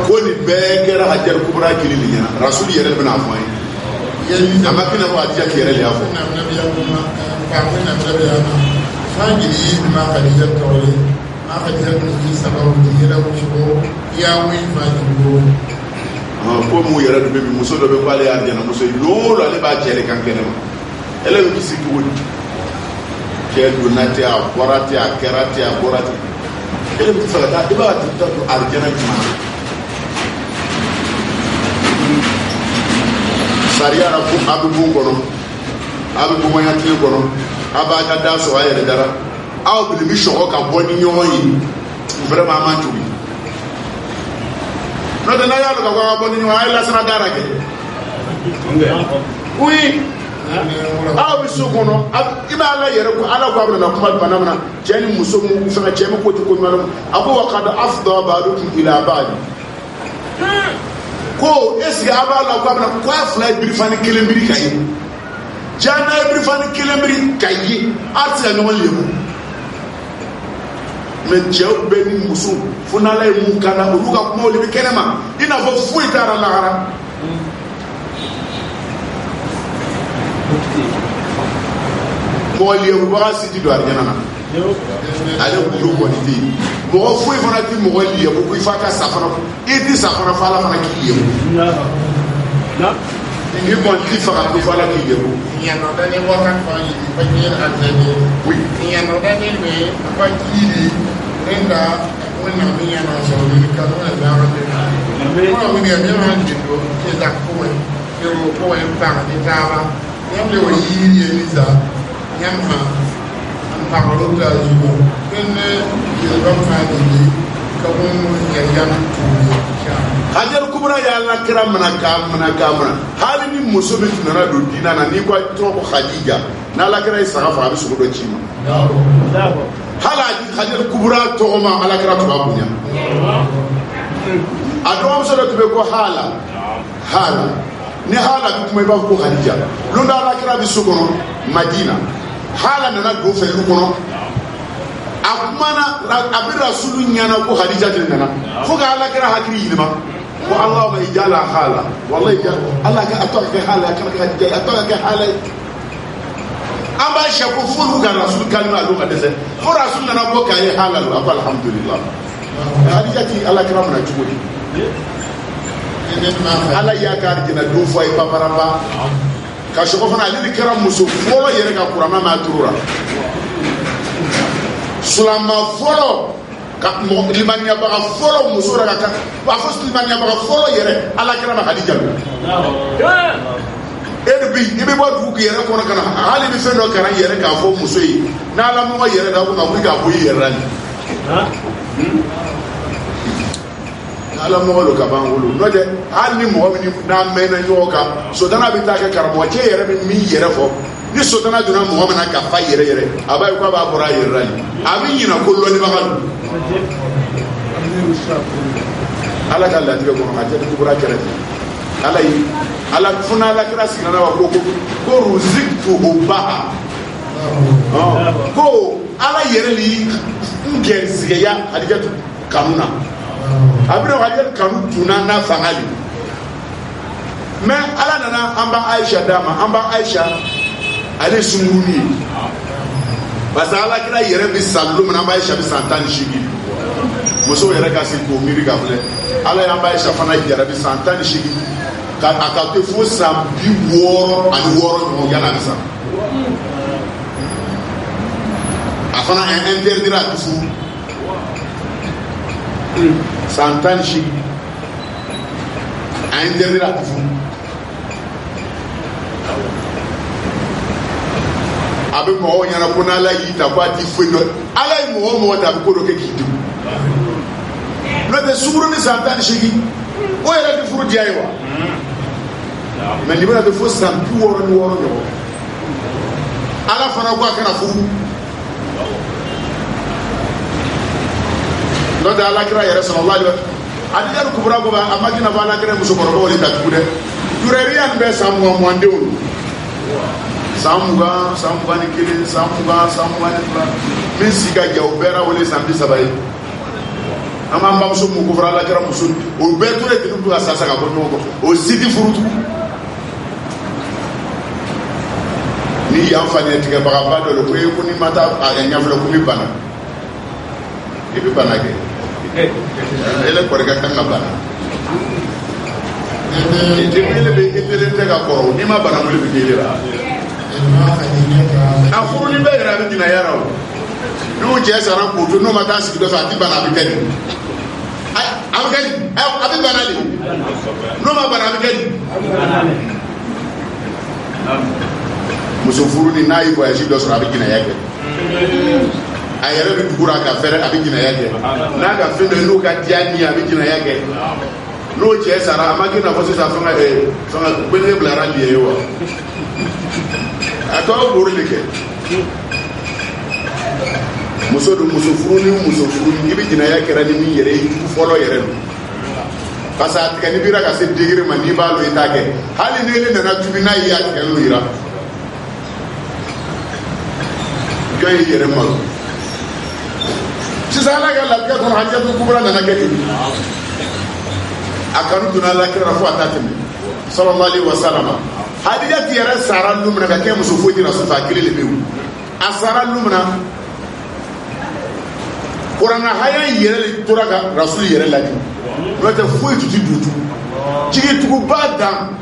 ko ni bɛɛ kɛra Hajjal Kubra kili ni ɲɛna rasuli yɛrɛ bɛna fɔ an ye a ma kina fɔ Hajja ki yɛrɛ de y'a fɔ ko mu yɛrɛ dɔ bɛ bi muso dɔ bɛ ko ale y'a jɛna muso ye loolo ale b'a cɛ de kan kɛnɛ ma ele bɛ kisi cogo di cɛ donna ten a bɔra ten a kɛra ten a bɔra ten ele bɛ fɛ ka taa i b'a ta don arijana jumɛn sariya la ko a bɛ bon kɔnɔ a bɛ bɔnmaya tile kɔnɔ a b'a ka da sɔrɔ a yɛrɛ dara aw bɛ bi sɔgɔ ka bɔ ni ɲɔgɔn ye vraiment a man jugu n'o tɛ n'a y'a dɔn ka fɔ a ka bɔ ni ɲɔgɔn a ye lasara dara kɛ oui. aw bɛ so kɔnɔ i b'a ala yɛrɛ ko ala ko a bɛna kuma bana min na cɛ ni muso mun fɛnɛ cɛ min ko tɛ ko ɲuman a ko wa qad afda ba'dukum ila ba'd ko est-ce que a b'a la ko a bɛna ko a fila ye birifani kelen biri ka ye cɛ n'a ye birifani kelen biri ka ye a tɛ se ka ɲɔgɔn lebu mais cɛw bɛ ni muso fo n'ala ye mun kan na olu ka kuma olu bɛ kɛnɛ ma i n'a fɔ foyi t'ara lahara mɔgɔ liyebubaga si ti don arijana na ale kulu kɔni tɛ yen mɔgɔ foyi fana ti mɔgɔ liyebu ko i fa ka sa fana i ti sa fana fo ala fana k'i liyebu i kɔni ti faga ko fo ala k'i liyebu ɲanɔdani wakan fa yi fa ɲɛ azɛni ɲanɔdani bɛ a fa kiri ne ka wani mi ɲanɔ sɔrɔ ni ka n'o yɛ zara de kɔnɔ mi kɛ min ma di do ke za kowe ke o kowe ta ni taaba yam le o yiri ye ni za yam ha an ta ko da ju kenne ye ba fa ni ka mun ya yam tu Hajjal Kubra ya Allah kira mana hali ni muso bɛ tunana don dina na ni ko tɔgɔ ko Khadija na Allah kira isaga fa a bɛ sogo dɔ ci ma hala Hajjal Kubra tɔgɔ ma Allah kira tuba bonya a dɔgɔmuso dɔ tun bɛ ko hala ni hala bi kuma i b'a fɔ ko Khadija don dɔ Allah kira bɛ so kɔnɔ Madina hala nana don fɛn kɔnɔ a kumana a bɛ rasulu ɲana ko Khadija de nana fo ka Allah kira hakili yɛlɛma ko Allahumma ijala hala wallahi Allah ka atɔ ka hala ka Khadija atɔ ka hala an b'a sɛ ko fo ka rasul kalima don ka dɛsɛ fo rasul nana bɔ k'a ye hala lo a ko alhamdulillah Khadija ti Allah kira mana cogo di Allah y'a ka arijina don fɔ a ye paparaba ka sɔgɔ fana ale de kɛra muso fɔlɔ yɛrɛ ka kuranna ma turura sulama fɔlɔ ka limaniyabaga fɔlɔ muso yɛrɛ ka a fɔ limaniyabaga fɔlɔ yɛrɛ ala kɛra ma Khadija lo e de bi i bɛ bɔ dugu yɛrɛ kɔnɔ ka na hali bɛ fɛn dɔ kana yɛrɛ k'a fɔ muso ye n'ala mɔgɔ yɛrɛ da ko ka wuli k'a bɔ i yɛrɛ la ni ala mɔgɔ lo ka ban wolo n'o tɛ hali ni mɔgɔ min n'a mɛnna ɲɔgɔn kan sotana bɛ taa kɛ karamɔgɔ cɛ yɛrɛ bɛ min yɛrɛ fɔ ni sotana donna mɔgɔ min na ka fa yɛrɛ yɛrɛ a b'a ye k'a b'a bɔra a yɛrɛ la ni a bɛ ɲina ko lɔnnibaga don ala ka latigɛ kɔnɔ a jaabi kubura kɛrɛfɛ ala ye ala funa ala kira sigira na wa ko ruziktu baha ko ala yɛrɛ li n gɛrɛsigɛya Hadijatu kanu na a bɛna Hadijatu kanu tunna n'a fanga de mais ala nana an b'a Aisha d'a ma an b'a Aisha ale sunkurunin ye parce que ala kira yɛrɛ bɛ san don min na an b'a Aisha bɛ san 18 muso yɛrɛ ka se k'o miiri ka filɛ ala y'an ba Aisha fana jarabi san 18 ka a ka to fo san 66 ɲɔgɔn yan'a bɛ sa a fana interdira a tɛ furu san 18 a interdira a tɛ furu a bɛ mɔgɔw ɲɛna ko n'ala y'i ta ko a t'i foyi dɔn ala ye mɔgɔ o mɔgɔ ta a bɛ ko dɔ kɛ k'i denw n'o tɛ sukuru ni san 18 o yɛrɛ tɛ furu diya ye wa mɛ nin bɛna bɛ fo san 66 ɲɔgɔn ala fana ko a kana furu n'o tɛ alakira yɛrɛ sallallahu alaihi wa sallam Adija kubura ko a ma kina bana kene musokɔrɔbaw de ta tugu dɛ yurɛriya nin bɛ san 20 denw san 20 san 21 san 20 san 22 min si ka ja o bɛɛ la wele san 30 ye an b'an bamuso mun ko fɔra alakira muso o bɛɛ tora ten to ka sasa ka bɔ ɲɔgɔn kɔ o si tɛ furu tugun ni yan fani tigɛbagaba dɔ le ko ye ko ni ma taa a ɲɛfɔlɔ ko mi bana i bɛ bana kɛ ele kɔrɔkɛ kan ka bana ele bɛ ele tɛ ka kɔrɔ ni ma bana wele bɛ k'ele la a furu ni bɛɛ yɛrɛ a bɛ ɲinɛ yɛrɛ o n'o cɛ sara k'o to n'o ma taa sigi dɔ fɛ a ti bana a bɛ kɛ nin a bɛ kɛ nin a bɛ bana de n'o ma bana a bɛ kɛ nin muso furu ni n'a ye voyage dɔ sɔrɔ a bɛ ɲinɛ kɛ a yɛrɛ bɛ dugura ka fɛrɛ a bɛ jinaya kɛ n'a ka fɛn dɔ n'o ka diya ni a bɛ jinaya kɛ n'o cɛ sara a ma k'i na fɔ sisan fɛngɛ gbɛnɛ bilara liye ye wa a tɔ bɛ bori de kɛ muso don muso furu ni i bɛ jinaya kɛra ni min yɛrɛ ye fɔlɔ yɛrɛ don parce que a tigɛ ni bira ka se degré ma n'i b'a dɔn i t'a kɛ hali ni ne nana tubi n'a ye a tigɛ n'o yira jɔn ye yɛrɛ malo sisan ala ka lafiya kɔnɔ hajjatu kubra nana kɛ ten a kanu donna ala kira fo a t'a tɛmɛ sallallahu alaihi wasallam hadija ti yɛrɛ sara lu min na ka kɛ muso foyi tɛ rasul fa kelen de bɛ yen a sara lu min na kuranna haya yɛrɛ de tora ka rasul yɛrɛ lajɛ n'o tɛ foyi tun ti don tugun jigituguba dan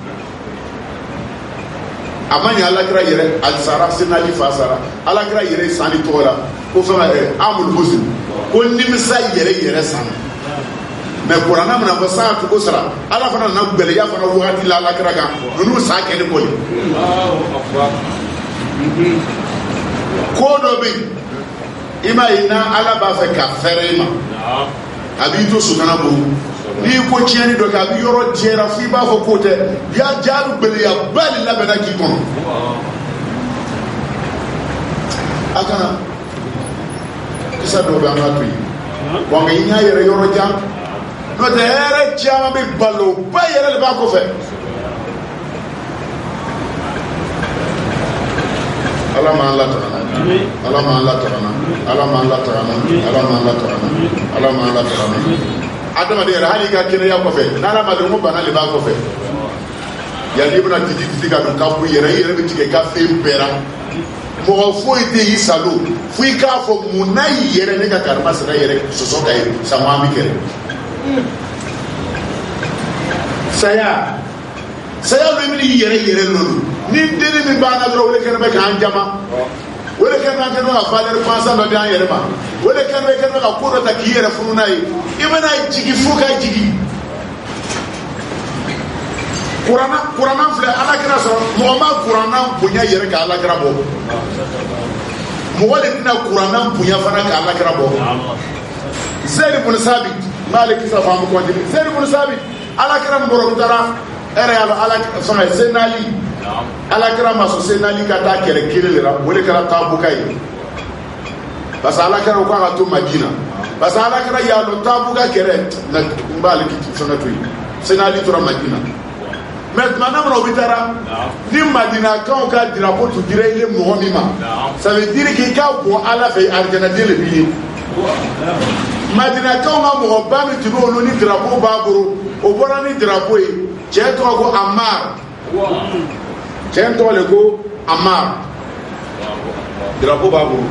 a ma ɲɛ alakira yɛrɛ a sara senali fa sara alakira yɛrɛ sanni tɔgɔ la ko fɛn amul muslim ko nimisa yɛrɛ san mɛ kuranna mina fɔ san tugu sara ala fana nana gbɛlɛya fana wagati la alakira kan ninnu san kɛ ni bɔli ko dɔ bɛ yen i m'a ye na ala b'a fɛ ka fɛrɛ i ma a b'i to sutana bolo n'i ko tiɲɛni dɔ kɛ a bɛ yɔrɔ jɛra fo i b'a fɔ k'o tɛ jaabi gbɛlɛya ba de labɛnna k'i kɔnɔ a kana kisa dɔw bɛ an ka to yen wa nka i y'a yɛrɛ yɔrɔ jan n'o tɛ hɛrɛ caman bɛ balo ba yɛrɛ de b'a kɔfɛ ala m'an latagana ala m'an latagana ala m'an latagana ala m'an latagana ala m'an latagana adamaden yɛrɛ hali i ka kɛnɛya kɔfɛ n'ala ma dɔn ko bana de b'a kɔfɛ yanni i bɛna titi ka don ka bɔ i yɛrɛ bɛ tigɛ i ka fɛn bɛɛ la mɔgɔ foyi tɛ y'i salo fo i k'a fɔ mun n'a y'i yɛrɛ ne ka karama sera yɛrɛ sɔsɔ ka ye sama an bɛ kɛlɛ saya bɛ min y'i yɛrɛ lolo ni deni min b'an na dɔrɔn o de kɛnɛ bɛ k'an jama o de kɛnɛ bɛ ka valeur pensant dɔ di an yɛrɛ ma o de kɛnɛ bɛ ka ko dɔ ta k'i yɛrɛ funu n'a ye i bɛna jigin fo ka jigin kuranna filɛ alakira sɔrɔ mɔgɔ ma kuranna bonya yɛrɛ ka alakira bɔ mɔgɔ de tɛna kuranna bonya fana ka alakira bɔ Zayd ibn Sabit n'ale kisa fɔ an bɛ kɔntini Zayd ibn Sabit alakira min bɔra u taara ɛrɛ y'a dɔn fɛngɛ senali alakira ma sɔn senali ka taa kɛlɛ kelen de la o de kɛra Tabuka ye parce que alakira ko k'a ka to Madina parce que alakira y'a dɔn Tabuka kɛlɛ n b'ale fɛngɛ to yen senali tora Madina mais tuma na mana o bɛ taara ni Madinakaw ka drapeau tun dira i ye mɔgɔ min ma ça veut dire k'i ka bɔ ala fɛ arijanaden de b'i ye Madinakaw ka mɔgɔba min tun bɛ olu ni drapeau b'a bolo o bɔra ni drapeau ye cɛ tɔgɔ ko Amar cɛ tɔgɔ de ko Amar drapeau b'a bolo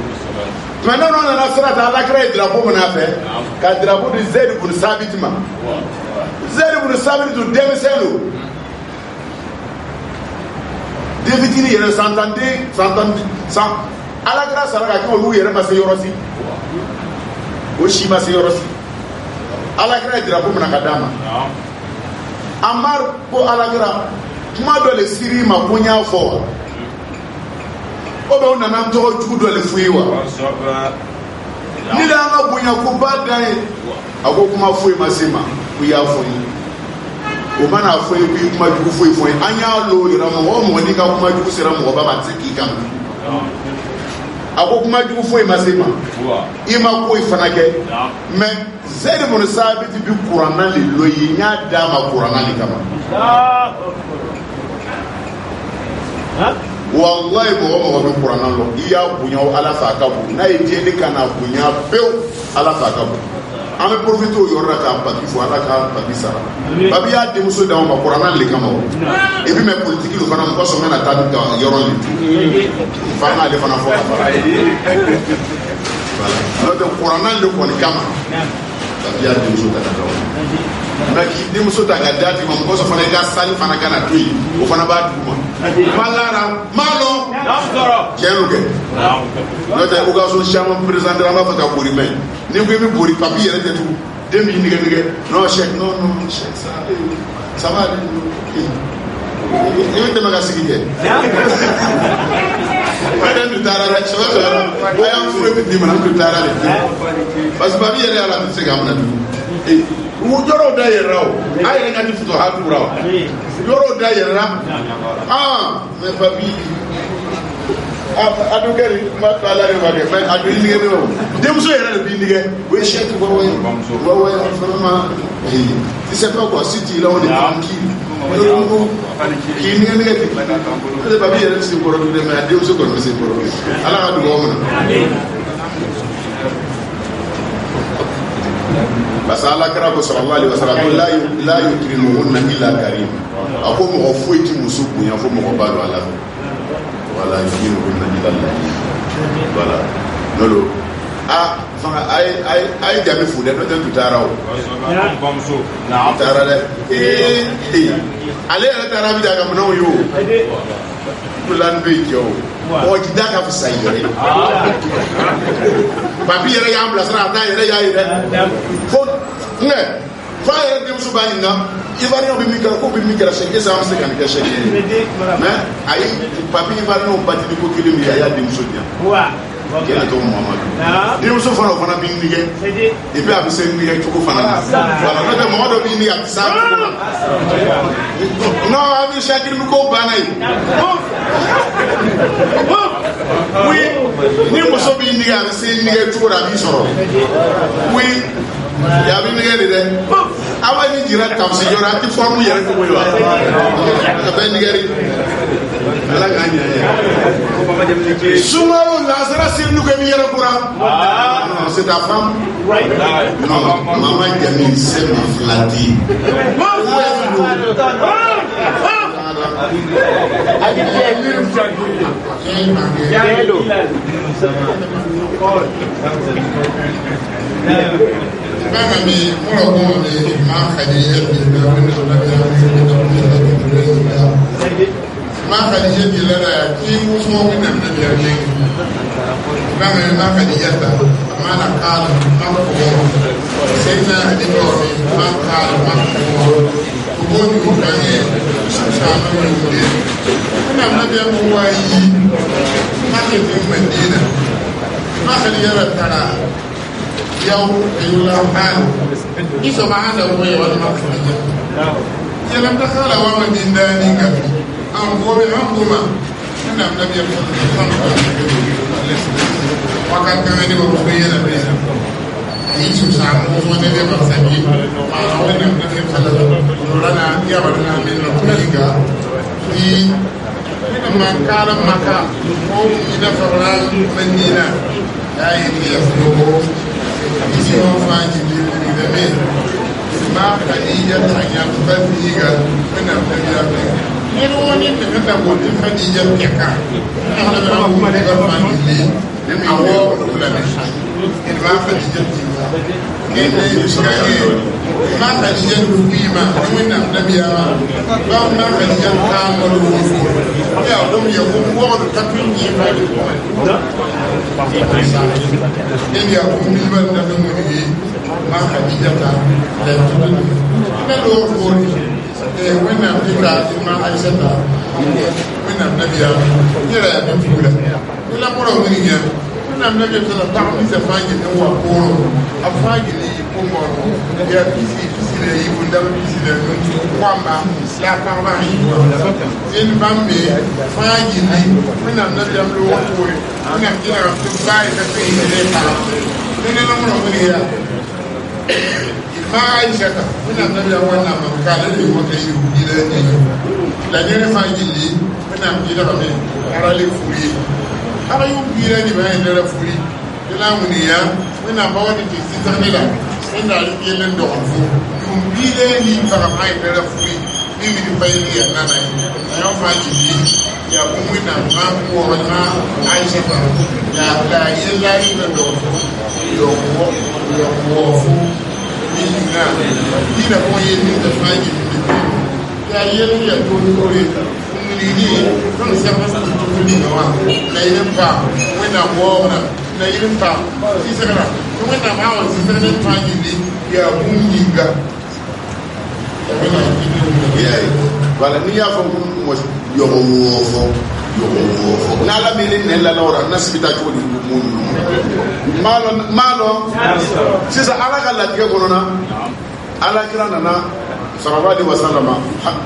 Maintenant, on a sera dans la créé drapeau mon affaire. Quand drapeau de Zed pour le sabitement. Zed pour le sabit de Demeselo. David il est s'entendait, sans. À la grâce à la Kakou, il est passé Yorosi. Oshima Yorosi. À la grâce drapeau mon akadama. Amar pour à la grâce. Moi, dans les Syrie, ma poignard fort. On a un tout dans les fouilles. Ni la nga bunya ko ba dan ako kuma foi masema ku ya foi o mana foi bi kuma ju foi foi anya lo ira mo mo ni ka kuma ju sera mo ba ba tsiki kan ako kuma ju foi masema ima ko ifana ke mais zede mo sabiti bi qur'an li lo yi nya da ma qur'an li kama wallahi mo bi qur'an lo iya bunya ala fa ka bu na ye ni kana bunya be ala fa ka bu ame profite o yorra ka pati fo ala ka pati sara babi ya de muso da ma qur'an le kama e bi me politique lo fana ko so mena ta da yoron li fana le fana fo voilà no de qur'an le ko ni kama babi ya de muso ta da na ki de muso ta ga dati mo ko so fana ga sali fana kana tuyi o fana ba du malara malo keruge no te o ga so chama président la fa ka bori men ni ko mi bori papi yere te tu demi ni nige no check no check ça va ni te maga sigide ada du tarara so ayam fure bi man du tarara parce que papi yere ala se ga mana du Ujoro da yerao, ayi nga tifuto hakura. Ujoro da yera, me papi. Adu keri, ma tala re wale, me adu ni ngene o. Demso yera le bi nige, we shake wawe, vraiment. Tu sais pas quoi, si tu là on est tranquille. Qui ni ngene ke. Le papi yera si ko ro de me adu so ko me se ko ro. Ala adu go mona. Parce que Allah Karabo sallallahu alayhi wa sallam la yukrimuhunna illa karim. Ako mo foi ti musuku ya fo mo ba do Allah. Wala yukrimuhunna illa Allah. Voilà. Nolo. Ay jami fu de no te tutara o. Bamso. Na tutara de. Ale ala tara bi daga mo yo. Plan be yo. O ti daga fu sai yo. Papi yere ya ambulance na ta yere ya ire. Fo ne fa yere dem su bani na ivari no bi mikra ko bi mikra sheke sa amse kan ke sheke mais ay papi ivari no bati ko kile mi ya dem su dia wa kele to Muhammad dem su fana fana bi nige e bi abi se nige to ko fana wala no de mo do bi ni ya sa no abi shakir mi ko banai oui ni mo so bi nige abi se nige to ra bi soro oui ya bi nige de awa ni jira tamsi jora ti formu yere ko boy wa ka ben nigeri ala ganya ya sumaro lazara sinu ke mi yere kura c'est ta femme right non maman Jamil c'est ma flati Mama mi muro ko mi ma Khadija bi da wani so da ya ma Khadija bi la da ki muso mi nan da ya ne mama ma Khadija ta ma na kala ma ko sai na da ko ma kala ma ko ni ko da ne sa ma ni ne na da mu wai ma ke bi Madina ma Khadija ta na yau ayula hal iso ma hada ko ya wani mafuja ya lam dakhala wa min dani ga an ko be an kuma ina nabi ya wa kan kan ni ko be yana be iso sa mo so ne be ba sabi ma na wani nabi kala rana ya ba na min no ga ni ina man kala maka ko ina fara manina ya yi ya ko isi wọn fa jìbìrì ìrẹ̀mí máa Khadija tàyà fẹ́bíyà fẹ́nà fẹ́bíyà fẹ́ nínú wọn ní tẹ̀fẹ́ta wọ́n ní Khadija kẹka ẹ̀họ́n bẹ̀rẹ̀ wọ́n ní ọ̀rọ̀ máa jìbìrì awo fulani in ma Khadija tiwa ne shikaye ma Khadija rubima ne nabiya ba ma Khadija kan wala ya dum ya ko ko ta tun yi ba in ya ko mi ban da mu ni ma Khadija ta da tun ne do ko wannan fika ma Aisha ta wannan nabiya kira ya fura ila mura wani ya wannan nabiya ta ta mu se fangi ne wa koro afangi ne ko mo ya bisi ne yi bunda bisi ne kwamba ya kama in bambe fangi ne wannan nabiya mu wa ko wannan kira ta bai da sai ne ta ne mura wani ya ma Aisha ta wannan nabiya wannan makala ne wata yi gida ne la ne fangi ne wannan gida ne arale furi ara yu gida ne ba ne da furi ila muniya wannan ba wani ke sitar ne la inda yelen do fu yu gida ni ba mai da furi ni mi bai ni ya nana ya fangi ne ya kuma na ma ko na Aisha ta ya la yela ni do yo fu ina ko yin da faji ya yin ya to dole ni kan sai ba su to ni ga wa na yin ba wanda gona na yin ba shi sagara kuma na ma wa shi sagara faji ne ya bungi ga ya wala ni ya fa mo yo na la mele ne la lora na sibita ko ni mun malo sisa ala ka latige kono na ala kira nana sallallahu alaihi wasallam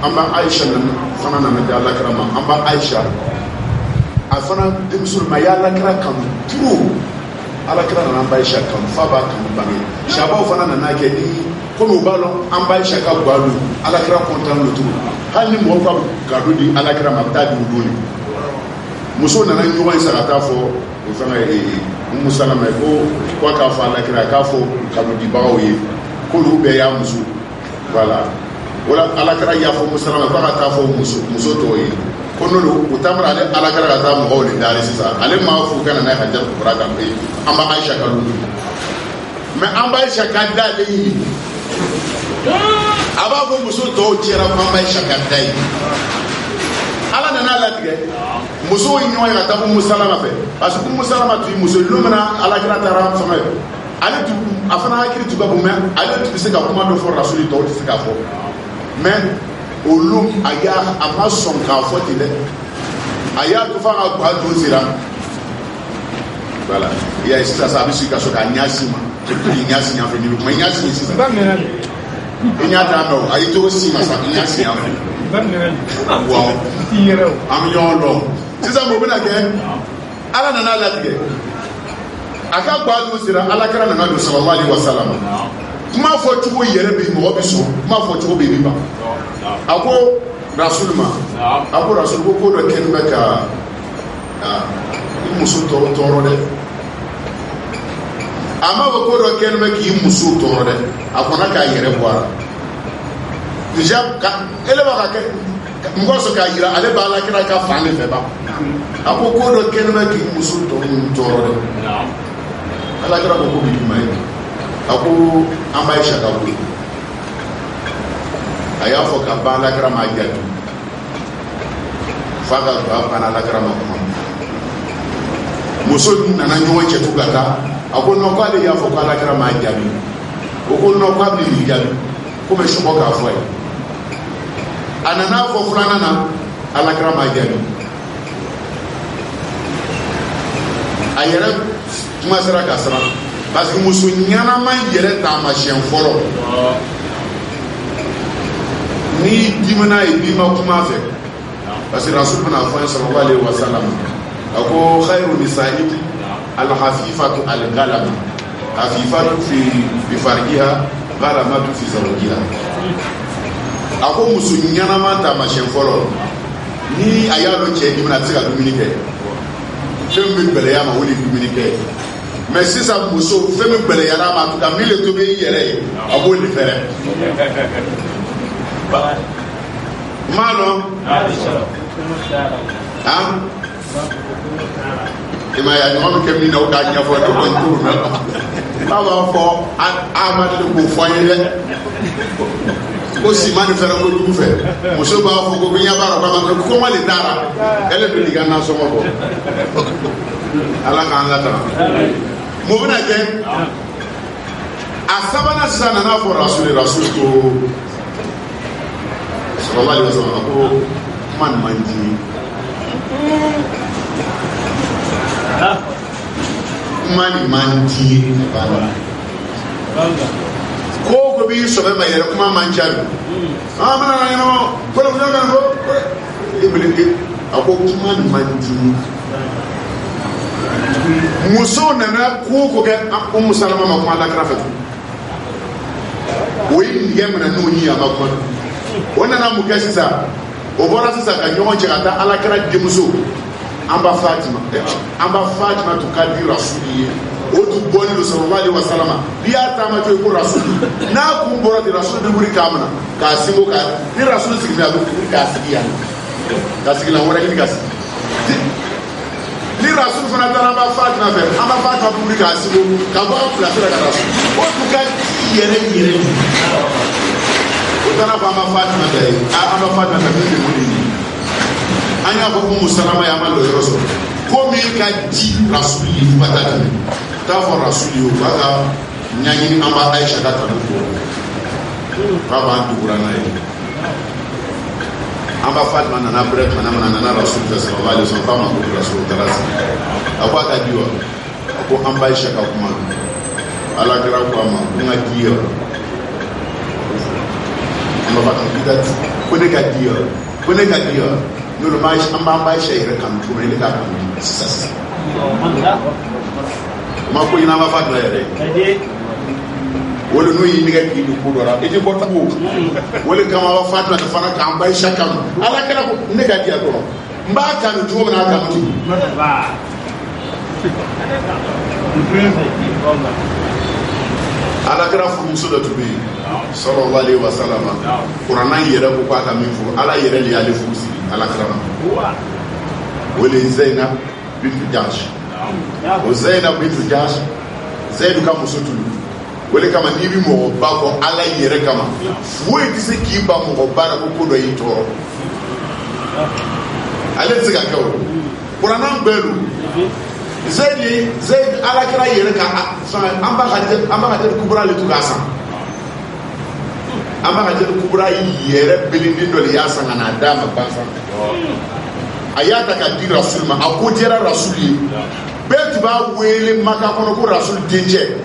amba Aisha nana fana nana da ala kira ma amba Aisha afana dimsul ma ya ala kira kam turu ala kira nana amba Aisha kam fa ba kam bangi shaba fana nana ke ni kono balo amba Aisha ka gbalu ala kira kontan lo turu hal ni mo ko gadu di ala kira ma ta di doni muso nana ɲɔgɔn sarata fɔ o fana Umu Salama ko k'a fɔ ala kira k'a fɔ kabudibagaw ye k'olu bɛɛ y'a muso voilà wala ala kira y'a fɔ Umu Salama k'a ka taa fɔ muso tɔw ye ko n'olu u taamara ale ala kira ka taa mɔgɔw de daari sisan ale maa fɔ kana n'a ye Hajatu Kubra kan an b'a Aisha ka lu mais an b'a Aisha ka d'ale ye a b'a fɔ muso tɔw cɛra ko an b'a Aisha ka da ye ala nana latigɛ muso yi ɲɔgɔn ye ka taa Umu Salama fɛ parce que Umu Salama tun muso lumina ala kira taara fanga ye ale tun a fana hakili tun ka bon mais ale tun bɛ se ka kuma dɔ fɔ rasuli tɔw tɛ se k'a fɔ mais olu a ma sɔn k'a fɔ ten dɛ a y'a to f'a ka guwa don sera voilà i y'a ye sisan sa a bɛ sigi ka so k'a ɲasi ma k'i ɲasi ɲafɛ ni kuma i ɲasi ye sisan i ɲa t'a mɛn o a y'i to si ma sa i ɲasi ɲafɛ wow am ɲɔgɔn dɔn sisan mun bɛna kɛ ala nana latigɛ a ka guwa don sera ala kira nana don sallallahu alaihi wasallam kuma fɔ cogo yɛrɛ bɛ mɔgɔ bɛ sɔn kuma fɔ cogo bɛ ban a ko rasul ma a ko rasul ko dɔ kɛlen bɛ ka i muso tɔɔrɔ dɛ a ma fɔ ko dɔ kɛlen bɛ k'i muso tɔɔrɔ dɛ a kɔnna k'a yɛrɛ bɔ a la déjà ele b'a ka kɛ mɔgɔ sɔrɔ k'a yira ale b'a la kira ka fan de fɛ ba a ko dɔ kɛlen bɛ k'i muso tɔɔrɔ dɛ ala kira ko bi kuma ye a ko an b'a Aisha ka boli a y'a fɔ ka ban alakira ma jaabi f'a ka don a banna alakira ma kuma muso nana ɲɔgɔn cɛ tugun ka taa a ko non k'ale y'a fɔ ko alakira ma jaabi o ko non k'a bɛ nin jaabi ko mɛ sɔgɔ k'a fɔ ye a nana fɔ filanan na alakira ma jaabi a yɛrɛ kuma sera ka siran parce que muso ɲanama yɛrɛ taamasiyɛn fɔlɔ ni dimina ye bima kuma fɛ parce que rasul bɛna fɔ sallallahu alaihi wasallam a ko khairu nisa'i al-hafifatu al-ghalama hafifatu fi farjiha ghalamatu fi zawjiha a ko muso ɲanama taamasiyɛn fɔlɔ ni a y'a dɔn cɛ dimina a tɛ se ka dumuni kɛ fɛn min bɛ gɛlɛya ma o de dumuni kɛ mais sisan muso fɛn min gɛlɛyara ma ka min le tobi i yɛrɛ ye a b'o de fɛrɛ m'a dɔn ma ya no ke mi na o ka nya fo to ko ntu na baba fo ama de ko fo yele ko si mani fere ko du fe muso ba fo ko nya ba ba ma ko ma le dara ele be diga na so mo ala ka ala ta mo bina ke asabana sana na fo rasul ko sallallahu alaihi wasallam ko man manji mani manji ko bi so be bayere kuma manjaru amana na no ko lo ga no ibili ako kuma manji muso na ko ga salama ma kuma la krafatu oyi yemna no ni amakon ona na mukashisa obora sisa ka nyon chekata ala kra demuso amba Fatima to kadi rasuli otu boni sallallahu alaihi wasallam biya ta ma to ko rasul na ku bora di rasul de buri kamna ka simo ka ni rasul sigi na ka sigi la wora ni ka ni rasul fana ta amba Fatima fe amba Fatima buri ka simo ka ba place la rasul otu ka yere utana kwa Fatima dai amba Fatima ta ni buri anya ko musalama ya malo yoso ko mi ka di rasuli fatata ta fo rasuli o baga nyanyi amba Aisha ta ta ko baba ndura na yi amba Fatima na break na rasul sallallahu alaihi wasallam ko rasul tarasi akwa ka diwa ko amba Aisha ka kuma ala kira ko ama nga diwa amba Fatima ko ne ka diwa no mais amba shayre kan to ne ka kan sasa ma ko ina ma fadla yare wala no yi ni ga ki du ko dora e je bota ko wala kama wa fadla ta fana ka amba shakam ala kala ko ne ga dia do mba kan to na ka mutu ba ala kala fu muso da tubi sallallahu alaihi wasallam qur'an yere ko ka min fu ala yere li ali fu si ala kala wala Zainab bint Jahsh o Zainab bint Jahsh Zaid ka muso tulu wala kama ni bi mo ba ko ala yere kama fu e dise ki ba mo ba na ko do yi to ale tsika ka o qur'an belu Zaid ala kala yere ka amba hajjat kubra le tukasa amba hajjat kubra yere bilindin do ya sanga na dama bansa ayata ka di rasul ma akotera rasuli betu ba wele maka kono ko rasul denje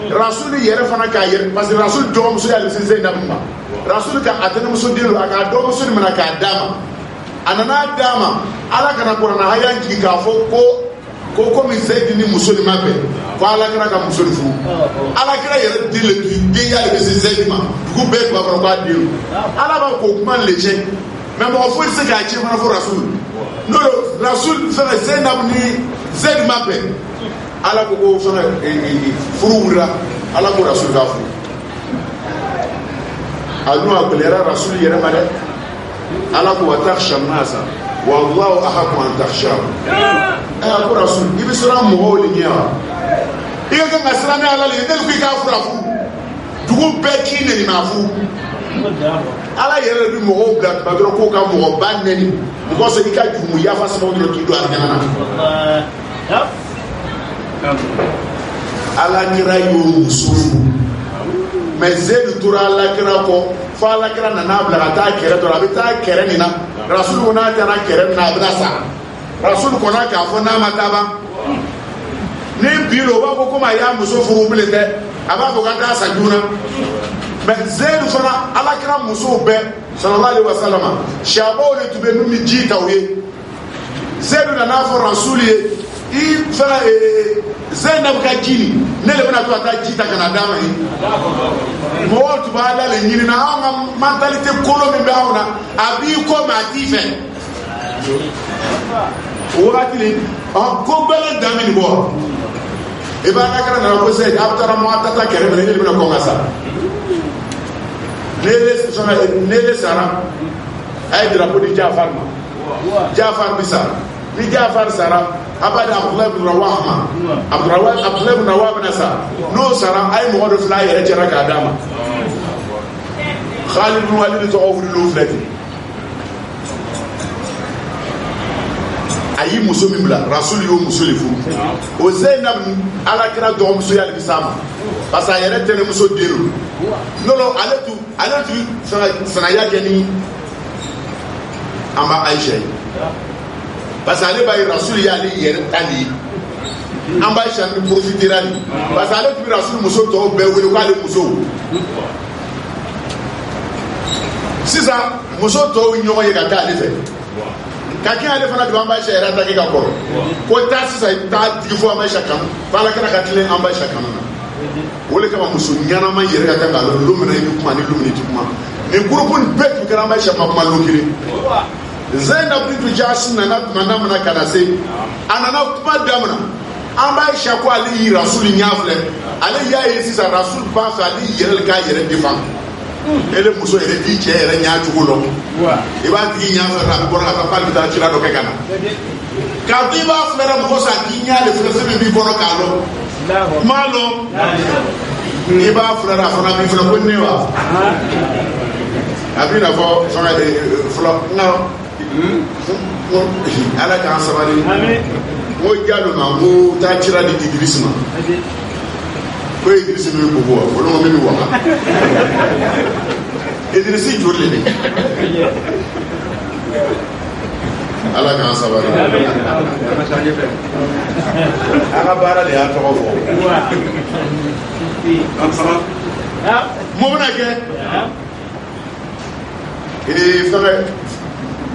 rasul yere fana ka yere parce que rasul do muso ya lisi Zainab ma rasul ka atana muso dilo aka do muso mana ka dama anana dama ala kana qur'ana hayan ji ka fo ko mi Zaid ni muso ni mabe ko ala kira ka muso fu ala kira yere dile di ya le se Zaid ma ku be ko ko di ala ba ko kuma leje mais mo fo se ka chi fana fo rasul no rasul fana Zainab ni Zaid mabe ala ko fana furura ala ko rasul ka fu adu akulera rasul yere ma de ala ko watakhsha nasa wallahu ahaqu an takhshahu ko rasul ibi sura mo li nya iga ka ngasra na ala le del ku ka fura fu dugu be ki ne ni ma fu ala yere bi mo bla ba dro ko ka mo ba ne ni because ika ju mu ya fa so mo ki do argana na ala kira yo musufu mais Zaid tura ala kira ko fa ala kira na na bla ta kere to abi ta kere ni na rasul wona ta na kere na brasa rasul ko na ka fo na mataba ni biro ba ko kuma ya musufu bilete aba ko ga ta sajuna mais Zaid fana ala kira muso be sallallahu alaihi wasallam shabo le tube mi ji tawye Zaid na fo rasul ye i fana Zainab ka jini ne le bena to ata jita kana dama yi mo to ba la le nyini na anga mentalite kolo me ba ona abi ko ma tife o wati le ko bele dami ni bo e ba na kana na ko se after mo atata kere me le bena ko ngasa ne le sara ay drapeau di Jafar ma Jafar bisa ni Jafar sara abada Abdullah ibn Rawah Abdullah ibn Rawah nasa no sara ay mo do fla yere jara ka dama Khalid ibn Walid to awuri lo flati ayi muso min bila rasul yo muso le fu o Zainab ala kira do muso ya bisama parce que yere tene muso delu non ale tu sana ya geni amba Aisha parce que ale ba rasul ya ali yere tali amba Aisha ni profitirani parce que ale tu rasul muso to be wele ko ale muso sisa muso to nyogo ye ka ta ale fe kaki ale fana do amba Aisha yere ta ke ka koro ko ta sisa ta difo amba Aisha kan fala kana ka tile amba Aisha kan na wole kama muso nyana ma yere ka kan lo lumina ni kuma ni lumini ti kuma ni groupe ni bet bi kana amba Aisha ma kuma lokire Zainab bintu Jahsh nana mana kana se anana kuma damna amba Aisha ko ali rasul nyafle ali ya yesi sa rasul pa sa ali yere ka yere defan ele muso yere di che yere nya jugulo e ba ti nya fa ko ra ka pal ta chira do ke kana ka ti ba flera mo sa ti nya le flera se bi bono ka lo malo e ba flera fa na bi flera ko ne wa abi na fo fa flera no ala ka sabari amen mo jalo ma mo ta chira di Idris ma ko Idris mi ko bo ko no mi wa Idris jolle ni ala ka sabari aga bara le ya to ko mo na ke fere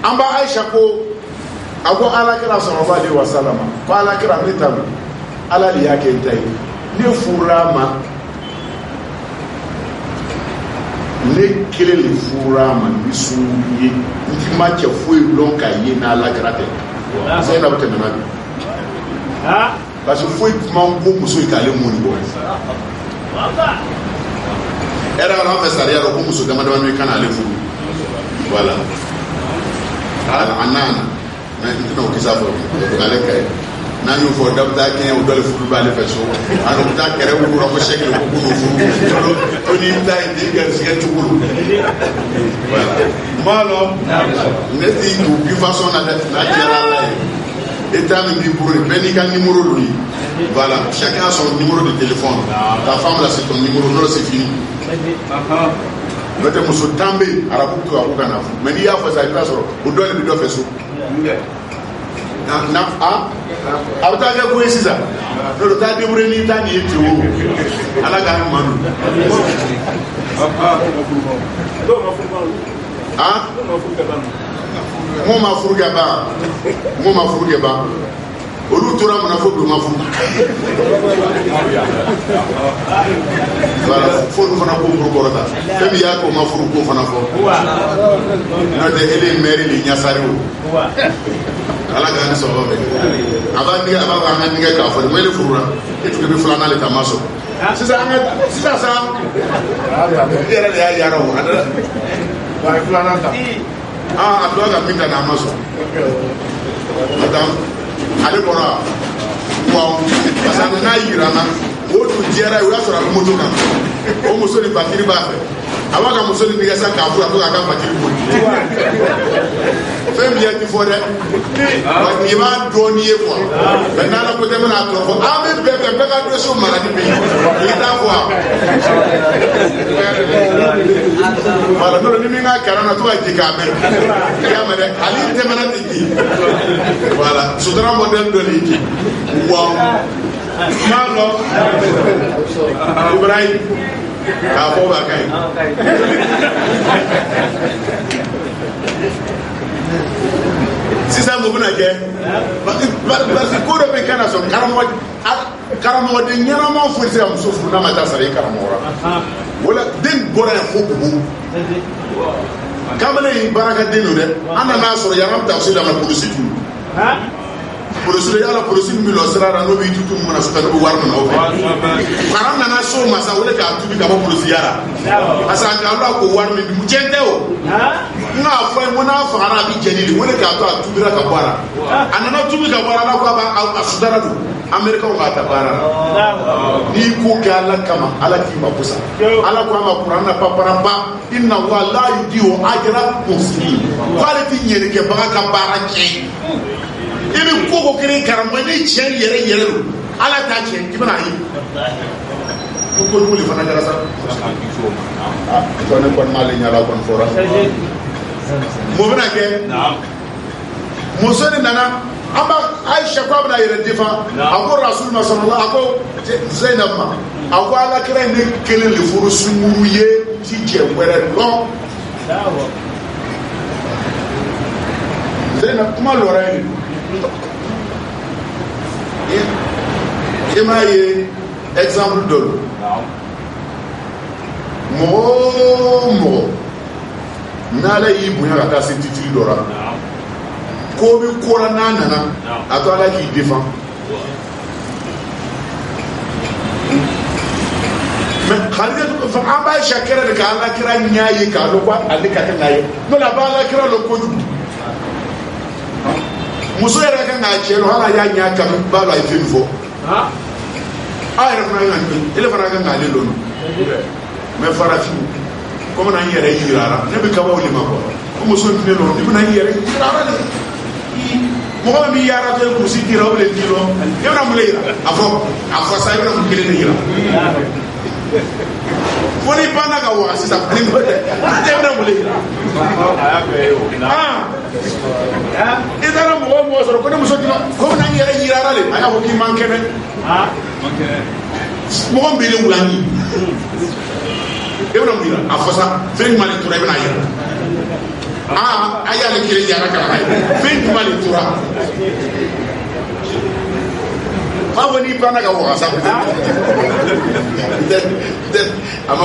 amba Aisha ko ago ala kira sallallahu alaihi wasallam ko ala kira mitam ala li yake ntai ne furama ne kele le furama bisu yi ntima che foi lonka yi na ala kira te sai na bata menabi parce que foi mango muso ikale muni bo era la fesaria ro ko muso dama dama kana ale fu voilà anana na ntino kisafo kale kai na ñu fo dabta ken o dole fu bale fe so anu ta kere wu ro ko shekle ko ko fu to ni ta indi gar siga tukulu voilà malo ne ti du bi façon na jara la état mi pour beni kan numéro lui voilà chacun a son numéro de téléphone ta femme là c'est ton numéro non c'est fini note muso tambe arabu to akuka na mais ni ya fa sa ita soro o dole bi do fe so na abta ga ko sisa do ta de bure ni ta ni ti wo ala ga manu mo ma furu ba olu tora mana fo do ma fu voilà fo fana ko ko korota femi ya ko ma furu ko fana fo na de ele meri li nyasari o ala ga ni so be aba ni ga ka fo mo le furura e tu be fulana le tamaso sisa sa era le ya yaro ada ba fulana ta ado ga pinta na maso madam ale bɔra wa parce que n'a yira na o tun jɛra o y'a sɔrɔ a bɛ moto kan o muso ni batiri b'a fɛ a b'a ka muso ni nɛgɛ sa k'a fura to k'a ka batiri boli fɛn min yɛ ti fɔ dɛ i b'a dɔn n'i ye quoi mais n'ala ko tɛ bɛna tɔ fɔ an bɛ bɛɛ ka dossier marali bɛ yen i t'a fɔ wa voilà non ni min ka kalan na to ka jigin a bɛɛ i y'a mɛn dɛ hali tɛmɛna tɛ jigin voilà sutura modèle dɔ de jigin wa maa lɔ Ibrahim k'a fɔ b'a ka ɲi sisan mun bɛna kɛ parce que ko dɔ bɛ kana sɔn karamɔgɔden ɲɛnama foyi tɛ se ka muso furu n'a ma taa sara i karamɔgɔ la wala den bɔra yan fo bugu kamalen in baarakaden don dɛ an nana sɔrɔ yan an bɛ taa se la ma polisi tun polisi ya la polisi mi lo sira no bi tutu mo na so ta ko war no o karam na na so masa wole ka tubi ka polisi yara asa ka Allah ko war mi mu jende o nga fo mo na fa ara bi jeni wole ka to tubi ra ka bara anana tubi ka bara la ko ba asudara do America ko ta bara ni ko ka Allah kama ala ki ma busa ala ko ma Qur'an na paparamba inna Allah la yudiu ajra muslimin quality nyere ke ba ka bara ke ibi koko kiri karamba ni cien yere ala ta cien kibana yi ko wuli fana dara sa ko ne kon mali nyala kon fora mo bana ke mo so ni nana amba Aisha ko abna yere difa ako rasulullah sallallahu ako Zainab ma ako ala kira ni kele le furu sumuru ye ti je were lo Zainab kuma lora ni Emaye exemple de mo nala yi bunya ka ta se titiri dora ko bi kora nana ato ala ki défend mais khalid fa aba shakira de ka ala kira nyaayi ka lo kwa alika ka ngaye no la ba ala kira lo ko muso yɛrɛ ka ŋa cɛ hala y'a ɲa kan ba la ifin fɔ a yɛrɛ fana ka ŋa ele fana ka ŋa ale lɔnà mais farafin comme na n yɛrɛ yirara ne bɛ kabaw le ma quoi o muso min bɛ lɔ ne bɛna n yɛrɛ yirara de mɔgɔ min bɛ yaara to ye kurusi dira o le di lɔ e bɛna mun de yira a fɔ sa e bɛna mun kelen de yira fo ni banna ka waga sisan ni ko tɛ e bɛna mun de yira i taara mɔgɔ o mɔgɔ sɔrɔ ko ne muso dima ko bɛna n yɛrɛ yirara le a y'a fɔ k'i man kɛnɛ mɔgɔ min bɛ ne wula ni e bɛna mun yira a fɔ sa fɛn jumɛn de tora e bɛna yira a y'ale kelen yara ka na ye fɛn jumɛn de tora ma fɔ n'i banna ka waga sa a ma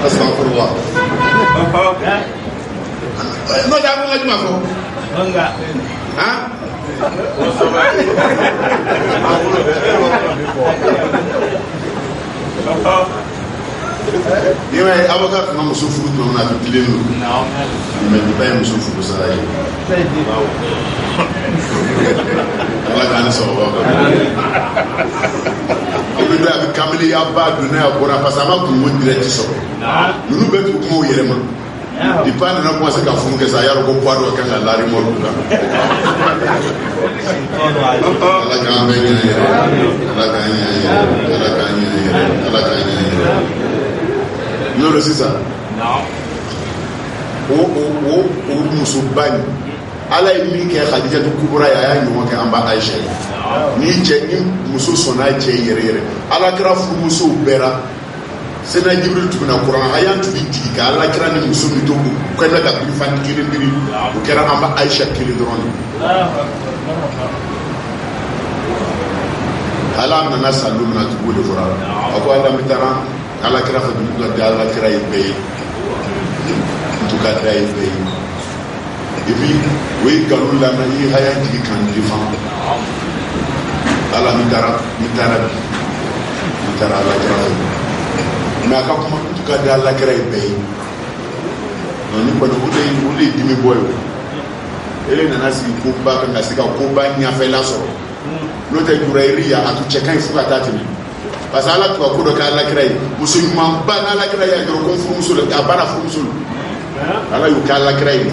astagfirullah n'o tɛ a ko n ka jumɛn fɔ i b'a ye avocat tun ka muso furu tuma min na a tun tilen don mais bi ba ye muso furu sa ye ala k'an ni sɔgɔba a bɛ don a bɛ kamalen y'a ba don n'a y'a bɔra parce que a ma kungo direct sɔrɔ ninnu bɛɛ tun kuma o yɛrɛ ma depuis a nana commencer ka furu kɛ sa a y'a dɔn ko poids dɔ kan ka lari mɔri kan ala k'an bɛɛ ɲinɛ yɛrɛ ala k'an ɲinɛ yɛrɛ ala k'an ɲinɛ yɛrɛ ala k'an ɲinɛ yɛrɛ n'o don sisan o musoba in ala ye min kɛ Khadijatu Kubura ye a y'a ɲɔgɔn kɛ an ba Aisha ye ni muso sɔnna cɛ yɛrɛ yɛrɛ ala kira furumusow bɛɛra sena Jibril tuguna kuran a y'an tugu jigi ka ala kira ni muso min to u kɛlen ka birifani kelen biri o kɛra an ba Aisha kelen dɔrɔn de ala nana sa don min na tugu de fɔra a ko ala mi taara ala kira fɛ dugu ka di ala kira ye bɛɛ ye dugu ka da ye bɛɛ ye et puis o ye nkalon lamɛn i haya jigi kan défend ala mi taara ala kira fɛ mais a ka kuma dugu ka di ala kira ye bɛɛ ye ni kɔni o de ye dimi bɔ ye o ele nana sigi koba kan ka se ka koba ɲɛfɛla sɔrɔ n'o tɛ jurayiri ya a tun cɛ ka ɲi fo ka taa tɛmɛ parce que ala tun ka ko dɔ kɛ ala kira ye muso ɲumanba n'ala kira y'a jɔrɔ ko furumuso la a banna furumuso la ala y'o kɛ ala kira ye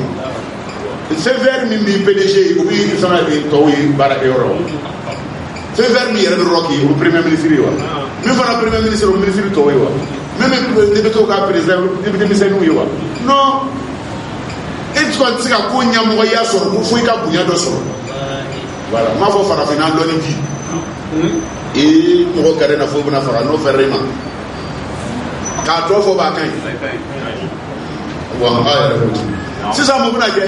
fɛn vert min bɛ PDG ye o bɛ fɛngɛ de tɔw ye baarakɛ yɔrɔ fɛn vert min yɛrɛ bɛ rɔki ye o premier ministre ye wa min fana premier ministre o ministre tɔw ye wa même député ka président député misɛnninw ye wa non e tɛ se ka ko ɲɛmɔgɔya sɔrɔ ko fo i ka bonya dɔ sɔrɔ voilà m'a fɔ farafinna dɔɔni di mɔgɔ gɛrɛ na fo bɛna fara n'o fɛrɛ i ma k'a tɔ fɔ b'a ka ɲi wa a yɛrɛ ko ten sisan mun bɛna kɛ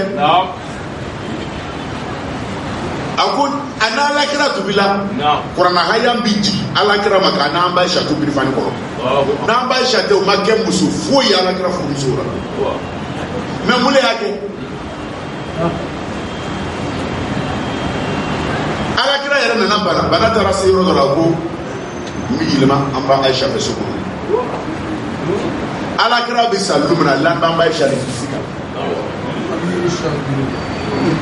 a ko a n'ala kira tubila kuranna haya bi jigin ala kira ma k'a n'an ba Aisha tubili fani kɔrɔ n'an ba Aisha tɛ o ma kɛ muso foyi ala kira furumuso la mais mun de y'a kɛ alakira yɛrɛ nana bana taara se yɔrɔ dɔ la ko n bɛ yɛlɛma an ba Aisha fɛ so kɔnɔ alakira bɛ sa don min na lanban ba Aisha de disi kan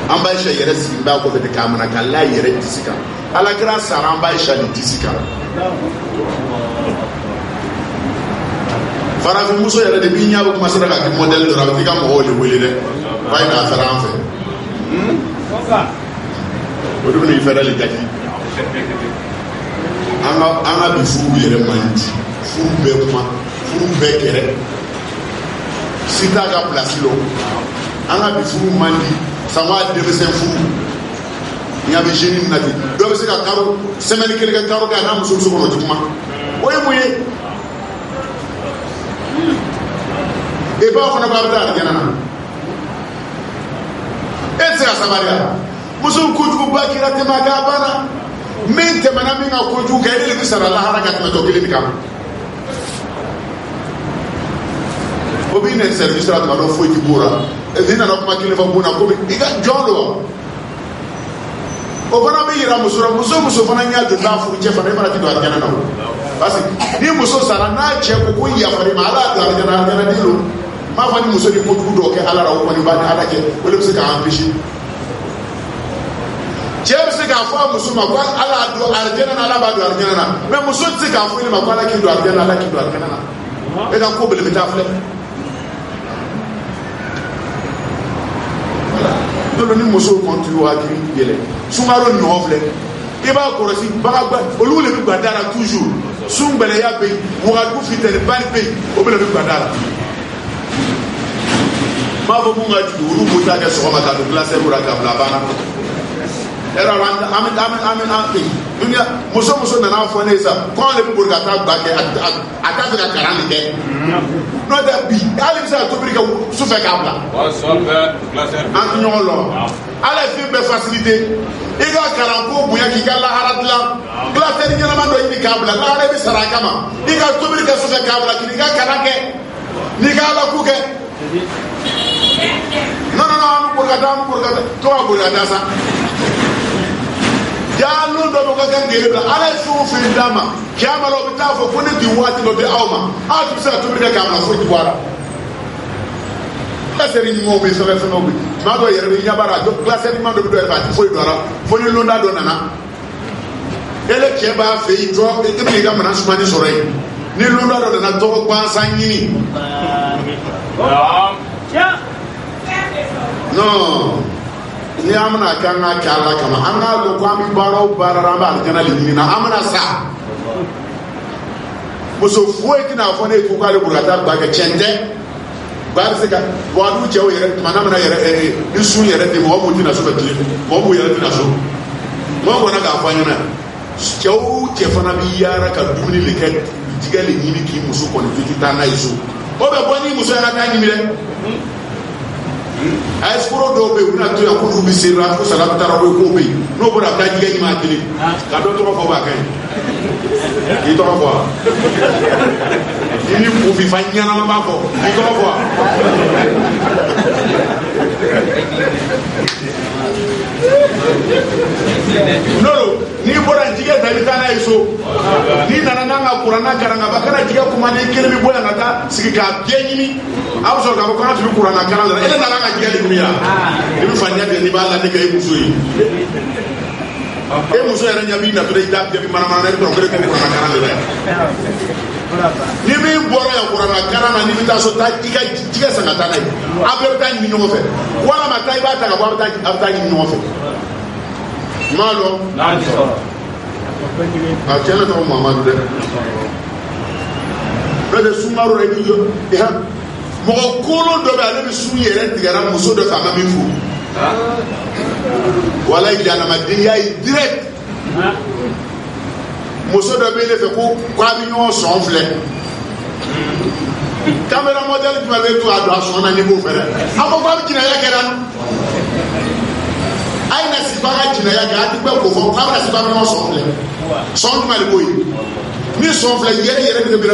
an ba Aisha yɛrɛ sigi b'a kɔfɛ de k'a minɛ ka la yɛrɛ disi kan alakira sara an ba Aisha de disi kan farafin muso yɛrɛ de b'i ɲɛ bɛ commencer ka kɛ modèle dɔ la a bɛ t'i ka mɔgɔw de wele dɛ wa n'a taara an fɛ o de bɛ n'i fɛrɛ le jaki an ka bi furu yɛrɛ man di furu bɛɛ kuma furu bɛɛ kɛrɛ si t'a ka place la an ka bi furu man di sango a denmisɛn furu n y'a bɛ jeune na ten dɔw bɛ se ka karo semaine kelen kɛ karo kɛ a n'a muso kɔnɔ o tɛ kuma o ye mun ye e b'a fana b'a bɛ taa alijana na e tɛ se ka sabali a muso kojuguba kɛra tɛmɛ a kan banna min tɛmɛna min ka kojugu kɛ e de bɛ sara lahara ka tɛmɛ tɔ kelen de kan o b'i nɛn service la tuma dɔ foyi ti b'o la n'i nana kuma kelen fɔ bon na komi i ka jɔn don o fana bɛ yira muso la muso fana y'a don n'a furu cɛ fana e fana ti don alijana na o parce que ni muso sara n'a cɛ ko yafari ma ala don alijana di lo m'a fɔ ni muso ni kojugu dɔ kɛ ala la o kɔni b'a ni ala kɛ o de bɛ se k'an kisi cɛ bɛ se k'a fɔ a muso ma ko ala don alijana na ala b'a don alijana na mais muso tɛ se k'a fɔ ne ma ko ala k'i don alijana ala k'i don alijana na e ka ko bele bɛ taa filɛ voilà ni muso continue hakili yɛlɛ sunkaro nɔ filɛ i b'a kɔlɔsi bagagba olu de bɛ gbada la toujours sun gbɛlɛya bɛ yen wagadu fitɛni bali bɛ yen o bɛ de bɛ gbada la m'a fɔ mun ka jigin olu b'o ta kɛ sɔgɔma ka don glacière la ka bila banna era an dunia muso nana fɔ ne sa ko ale bɛ boli ka taa ba kɛ a t'a fɛ ka kalan nin kɛ n'o tɛ bi hali bɛ se ka tobili kɛ sufɛ k'a bila an ti ɲɔgɔn lɔ ala ye fɛn bɛɛ facilité i ka kalan ko bonya k'i ka lahara dilan glacière ɲɛnama dɔ ɲini k'a bila lahara i bɛ sara a kama i ka tobili kɛ sufɛ k'a bila k'i ka kalan kɛ n'i ka ala ko kɛ non an bɛ boli ka taa to ka boli ka taa sa jalo dɔ bɛ ka kan gere bila ala ye fɛn o fɛn d'a ma kiyama la o bɛ taa fɔ ko ne di waati dɔ di aw ma aw tɛ se ka tobili kɛ k'a bila foyi ti bɔ a la glacière ɲumanw bɛ fɛn bɛ tuma dɔw yɛrɛ bɛ ɲabara glacière ɲuman dɔ bɛ dɔ yɛrɛ a ti foyi don a la fo ni londa dɔ nana ele cɛ b'a fɛ yen jɔ e bɛ n'i ka mana sumani sɔrɔ yen ni londa dɔ nana tɔgɔ gansan ɲini non ni an bɛna kɛ an ka kɛ ala kama an k'a dɔn ko an bɛ baara o baara la an bɛ alijana de ɲini na an bɛna sa muso foyi tɛna fɔ ne ye ko k'ale bolo ka taa ba kɛ tiɲɛ tɛ ba bɛ se ka wagadu cɛw yɛrɛ tuma n'a bɛna yɛrɛ ni sun yɛrɛ tɛ mɔgɔ mun tɛna so fɛ tile mɔgɔ mun yɛrɛ tɛna so mɔgɔ kɔnɔ k'a fɔ an ɲɛna cɛ o cɛ fana bɛ yaara ka dumuni de kɛ jɛgɛ de ɲini k'i muso kɔni to tɛ taa n'a ye so o bɛ bɔ ni muso yɛrɛ t'a ɲimi dɛ a ye sukoro dɔw bɛ yen u bɛna to yan k'olu bɛ se la ko salatu taara ko k'o bɛ yen n'o bɔra a bɛ taa jɛgɛ ɲimi a kelen ka dɔ tɔgɔ fɔ b'a ka ɲi k'i tɔgɔ fɔ wa i ni kunfifa ɲɛnama b'a fɔ k'i tɔgɔ fɔ wa n'o n'i bɔra jɛgɛ ta i bɛ taa n'a ye so n'i nana n'an ka kuranna kalan ka ban kana jɛgɛ kuma ni kelen bɛ bɔ yan ka taa sigi k'a bɛɛ ɲimi a bɛ sɔrɔ k'a fɔ k'an tun bɛ kuranna kalan la e nana ka jɛgɛ de ɲimi yan i bɛ faniya kɛ n'i b'a la ne kɛ e muso ye e muso yɛrɛ ɲɛ b'i natɔ i t'a bɛɛ bɛ manamana i bɛ dɔrɔn ko ne tɛ kuranna kalan de la yan ni min bɔra yan kuranna kalan na n'i bɛ taa so taa i ka jɛgɛ san ka taa n'a ye a bɛɛ bɛ taa ɲimi ɲɔgɔn fɛ walama taa i b'a ta ka bɔ a bɛ taa ɲimi ɲɔgɔn fɛ m'a dɔn a cɛ ne tɔgɔ Mamadu dɛ n'o tɛ sunkaro yɛrɛ k'i jɔ mɔgɔ kolon dɔ bɛ ale bɛ sun yɛrɛ tigɛra muso dɔ fɛ a ma min fo wala yanamadenya ye direct muso dɔ bɛ ne fɛ ko a bɛ ɲɔgɔn sɔn filɛ caméra modèle jumɛn bɛ to a don a sɔn na ni b'o fɛ dɛ a ko k'a bɛ jinɛya kɛra a ye na si ba ka jinɛya kɛ a ti bɛ ko fɔ k'a bɛ na si ba bɛ ɲɔgɔn sɔn filɛ sɔn jumɛn de b'o ye ni sɔn filɛ yɛrɛ de bɛ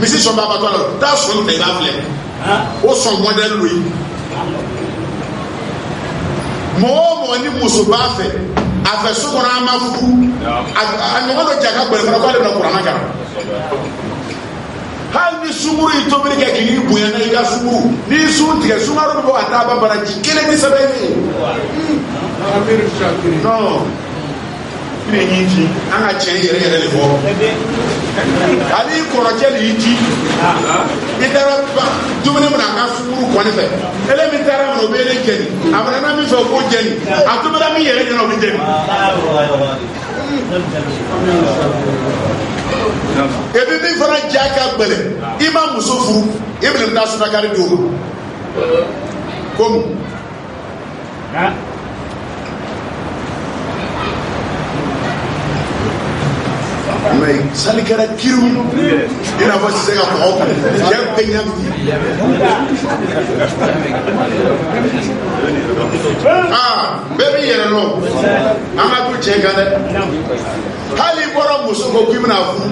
misi sɔn b'a ba to a la taa sɔn fɛ i b'a filɛ o sɔn modèle lo ye mɔgɔ o mɔgɔ ni muso b'a fɛ a a fait ce qu'on a ma fou a ɲɔgɔn dɔ jaga gbɛlɛ fana k'ale bɛna kuranna kalan hali ni sunguru y'i tobili kɛ k'i bonya na i ka sunguru n'i ye sun tigɛ sungaro bɛ bɔ ka taa ba baraji kelen ni sɛbɛn ye non ne y'i ci an ka tiɲɛ yɛrɛ yɛrɛ de fɔ hali kɔrɔcɛ de y'i ci i taara dumuni min na a ka sunguru kɔni fɛ ele min taara min o bɛ ne jɛni a fana na min fɛ o k'o jɛni a tobila min yɛrɛ ɲɛna o bɛ jɛni e bɛ min fana ja ka gbɛlɛ i ma muso furu i bɛna taa sunakari di o ma komu mais sali kɛra kiriw i n'a fɔ sisan ka mɔgɔw kun cɛ bɛɛ ɲa bɛɛ b'i yɛrɛ lɔ an ka to cɛ kan dɛ hali i bɔra muso ko k'i bɛna furu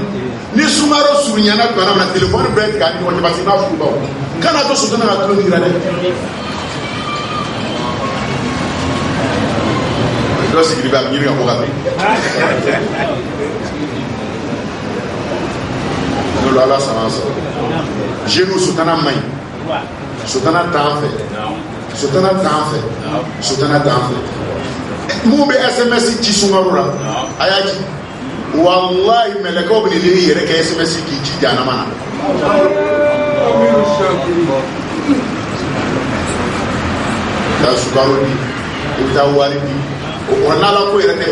ni sumaro surunyana tuma na telefɔni bɛɛ tigɛ a ni ɲɔgɔn cɛ parce que i b'a furu baw kana to sotana ka tulo tigɛ dɛ dɔ sigili bɛ a bɛ ɲini ka bɔ ka bin n'olu ala sara sɔrɔ jeunes sotana man ɲi sotana t'an fɛ sotana t'an fɛ sotana t'an fɛ mun bɛ SMS ci sungaro la a y'a ci wallahi mɛlɛkɛw bɛ nin yɛrɛ kɛ SMS k'i ci jahanama na ka sukaro di i bɛ taa wari di o n'ala ko yɛrɛ tɛ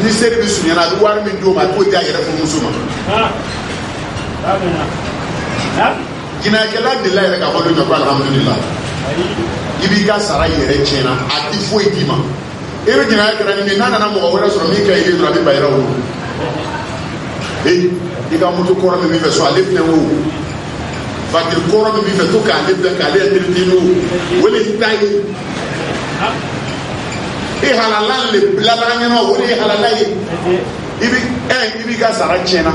ni seri bɛ surunyana a bɛ wari min d'o ma a k'o di a yɛrɛ furumuso ma jinɛkɛla de la yɛrɛ ka fɔ ne ko alhamdulillah i b'i ka sara yɛrɛ tiɲɛna a ti foyi d'i ma e bɛ jinɛya kɛra ni min n'a nana mɔgɔ wɛrɛ sɔrɔ min ka i ye dɔrɔn a bɛ bayira o i ka moto kɔrɔ min b'i fɛ so ale filɛ o voiture kɔrɔ min b'i fɛ to k'ale filɛ k'ale entretenu o de y'i ta ye i halala le bilala ɲɛna o de ye halala ye i b'i ka sara tiɲɛna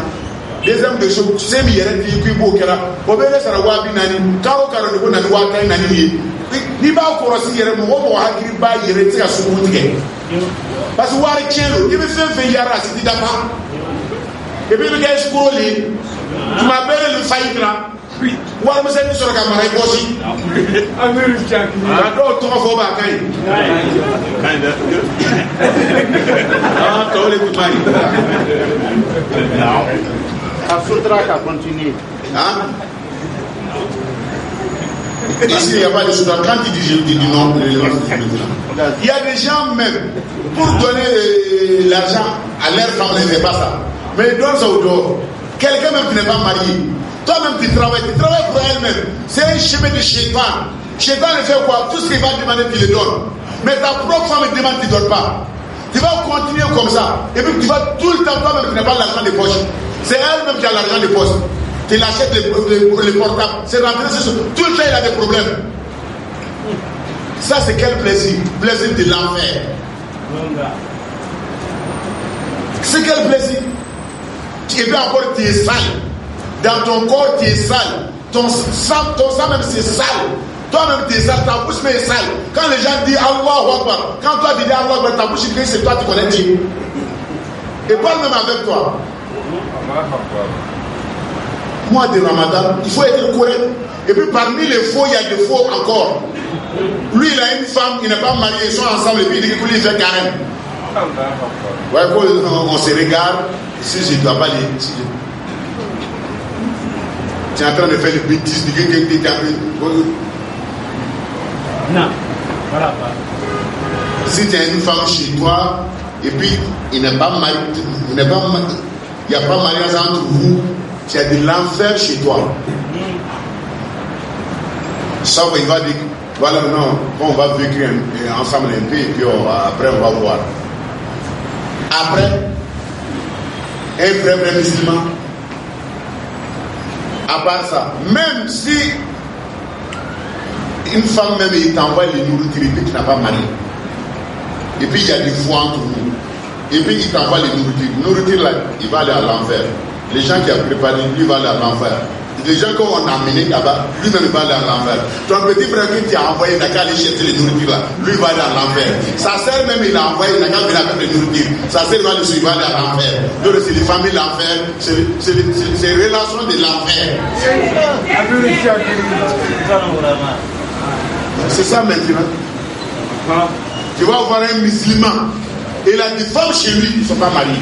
deuxième des choses se mi yɛrɛ di k'i b'o kɛra o bɛ ne sara 40,000 kalo kalo de ko na ni 10,000 ye n'i b'a kɔlɔsi yɛrɛ mɔgɔ hakili b'a yɛrɛ i tɛ se ka sugu tigɛ parce que wari tiɲɛ don i bɛ fɛn fɛn yara a si tɛ dafa et puis i bɛ kɛ escroc de ye tuma bɛɛ de fa y'i dilan wari misɛnnin sɔrɔ ka mara i bɔsi a dɔw tɔgɔ fɔ b'a ka ɲi tɔw de tun b'a ye a sutra ka continuer. Ici, il n'y a pas de soudan. Quand il dit non, il y a des gens même, pour donner l'argent à leur femme, ne fait pas ça. Mais ils donnent ça au dehors. Quelqu'un même qui n'est pas marié, toi-même tu travailles pour elle-même. C'est un chemin de shaitan. Shaitan ne fait quoi? Tout ce qu'il va demander, tu le donnes. Mais ta propre femme demande, tu ne donnes pas. Tu vas continuer comme ça. Et puis tu vas tout le temps, toi-même, tu n'as pas l'argent de poche. C'est elle-même qui a l'argent de poche. Tu l'achètes les portables. C'est rentré, tout le temps il a des problèmes. Ça c'est quel plaisir? Plaisir de l'enfer. C'est quel plaisir? Et puis encore tu es sale. Dans ton corps tu es sale. Ton sang même c'est sale. Toi-même tu es sale, ta bouche même est sale. Quand les gens disent Allahu Akbar, quand toi tu dis Allahu Akbar, ta bouche c'est toi qui connais Dieu. Et parle même avec toi. Mois de Ramadan, il faut être correct. Et puis parmi les faux, il y a des faux encore. Lui, il a une femme, il n'est pas marié, ils sont ensemble et puis il dit qu'il fait carême. Ouais, on se regarde, si je ne dois pas les... Si tu es en train de faire des bêtises, non, voilà. Si tu as une femme chez toi, et puis il n'est pas marié, il n'y a pas mariage entre vous, tu as de l'enfer chez toi. Ça, il va dire, voilà, non, on va vivre ensemble un peu, et puis après on va voir. Après, un vrai musulman, à part ça, même si une femme même il t'envoie les nourritures et puis tu n'as pas marié, et puis il y a des fois entre vous, et puis il t'envoie les nourritures là, il va aller à l'enfer. Les gens qui ont préparé lui vont aller à l'enfer. Les gens qu'on a amenés là-bas, lui-même va aller à l'enfer. Ton petit frère qui t'a envoyé, il n'a qu'à aller chercher les nourritures là. Lui va aller à l'enfer. Sa sœur même, il l'a envoyé, il n'a qu'à venir avec les nourritures. Sa sœur va le suivre, va aller à l'enfer. Donc c'est les familles de l'enfer, c'est les relations de l'enfer. C'est ça maintenant. Tu vas voir un musulman, et il a des femmes chez lui qui ne sont pas mariées.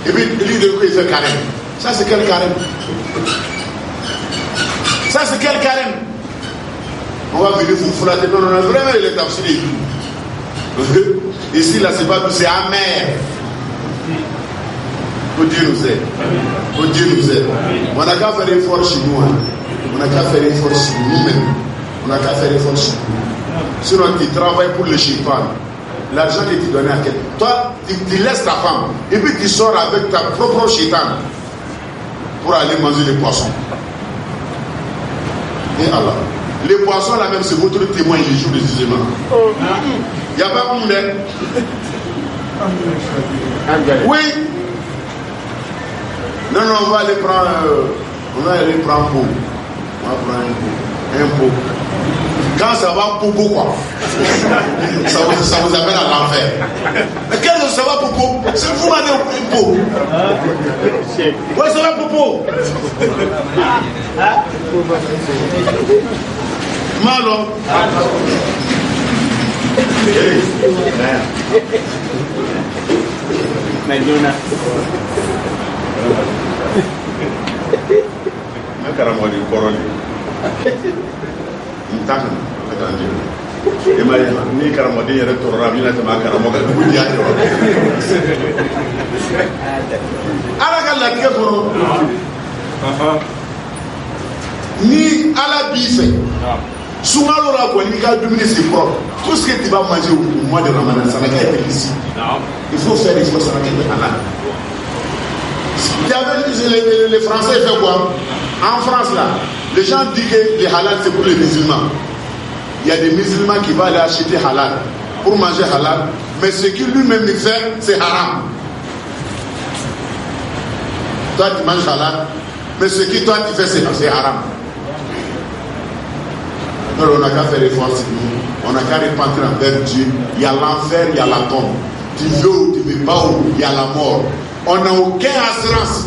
Et puis lui, de quoi il fait carême. Ça c'est quel carême? Ça c'est quel carême? On va venir vous flatter. Non, vraiment il est tafsir. Ici là c'est pas tout, c'est amer. Que Dieu nous aide. Que Dieu nous aide. On n'a qu'à faire effort chez nous. On n'a qu'à faire effort chez nous-mêmes. On n'a qu'à faire effort chez nous. Sinon tu travailles pour le shaitan. L'argent que tu donnes à quelqu'un. Toi, tu laisses ta femme. Et puis tu sors avec ta propre shaitan pour aller manger les poissons. Et Allah. Les poissons là même, c'est votre témoin les jours de jugement. Il n'y a pas de monde. Oui. Non, on va aller prendre. On va aller prendre un pot. On va prendre un pot. Quand ça va popo quoi. Ça vous amène à l'enfer. Mais qu'est-ce que ça va popo? C'est vous m'avez un pot. Ouais, ça va popo. Malo. Medina. Makaramodi koroni. Mtakana atanje. Ema ni karamodi yere torra bina ta makaramoga budi ajo. Ala kala ke foro. Ni ala bife. Soumalo la quoi, il y a 2 minutes c'est propre. Tout ce que tu vas manger au mois de Ramadan, ça n'a qu'à être ici. Il faut faire des choses, ça n'a qu'à être halal. Les Français font quoi? En France là, les gens disent que les halal c'est pour les musulmans. Il y a des musulmans qui vont aller acheter halal pour manger halal, mais ce qu'il lui-même fait, c'est haram. Toi tu manges halal, mais ce que toi tu fais, c'est haram. Alors on n'a qu'à faire effort sur nous, on n'a qu'à repentir envers Dieu. Il y a l'enfer, il y a la tombe. Tu veux ou tu ne veux pas, il y a la mort. On n'a aucune assurance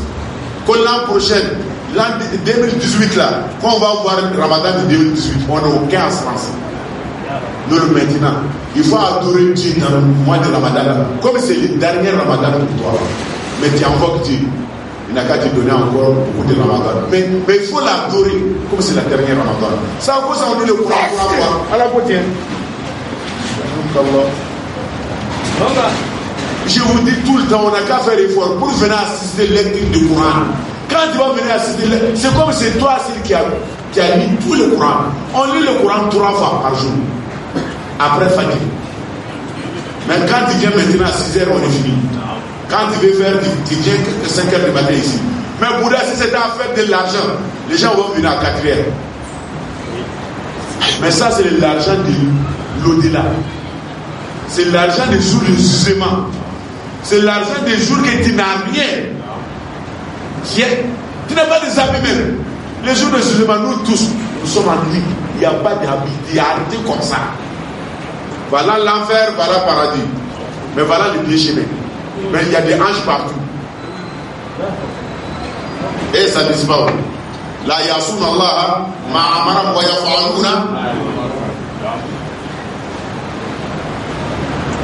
que l'an prochain, l'an 2018 là, quand on va voir le Ramadan de 2018, on n'a aucune assurance. Nous maintenant, il faut adorer Dieu dans le mois de Ramadan, comme c'est le dernier Ramadan pour toi. Mais tu invoques Dieu. Il n'a qu'à te donner encore beaucoup de Ramadan. Mais il faut l'adorer comme c'est la dernière Ramadan. Ça, à cause on dit le Coran, à la beauté. Je vous dis tout le temps, on n'a qu'à faire effort pour venir assister à la lecture du Coran. Quand tu vas venir assister, c'est comme c'est toi qui a lu tout le Coran. On lit le Coran 3 fois par jour. Après Fajr. Mais quand tu viens maintenant à 6h, on est fini. Quand tu veux faire, tu viens à 5h du matin ici. Mais Bouddha, si c'était à faire de l'argent, les gens vont venir à 4h. Mais ça, c'est l'argent de l'au-delà. C'est l'argent des jours de jugement. C'est l'argent des jours que tu n'as rien. Tu n'as pas des habits même. Les jours de jugement, nous tous, nous sommes en nuit. Il n'y a pas d'habits. Il y a arrêté comme ça. Voilà l'enfer, voilà le paradis. Mais voilà le pied chemin. Mais il y a des anges partout. Et ça ne dit pas. La yasoun Allah, ma'amara wa yafa'aluna.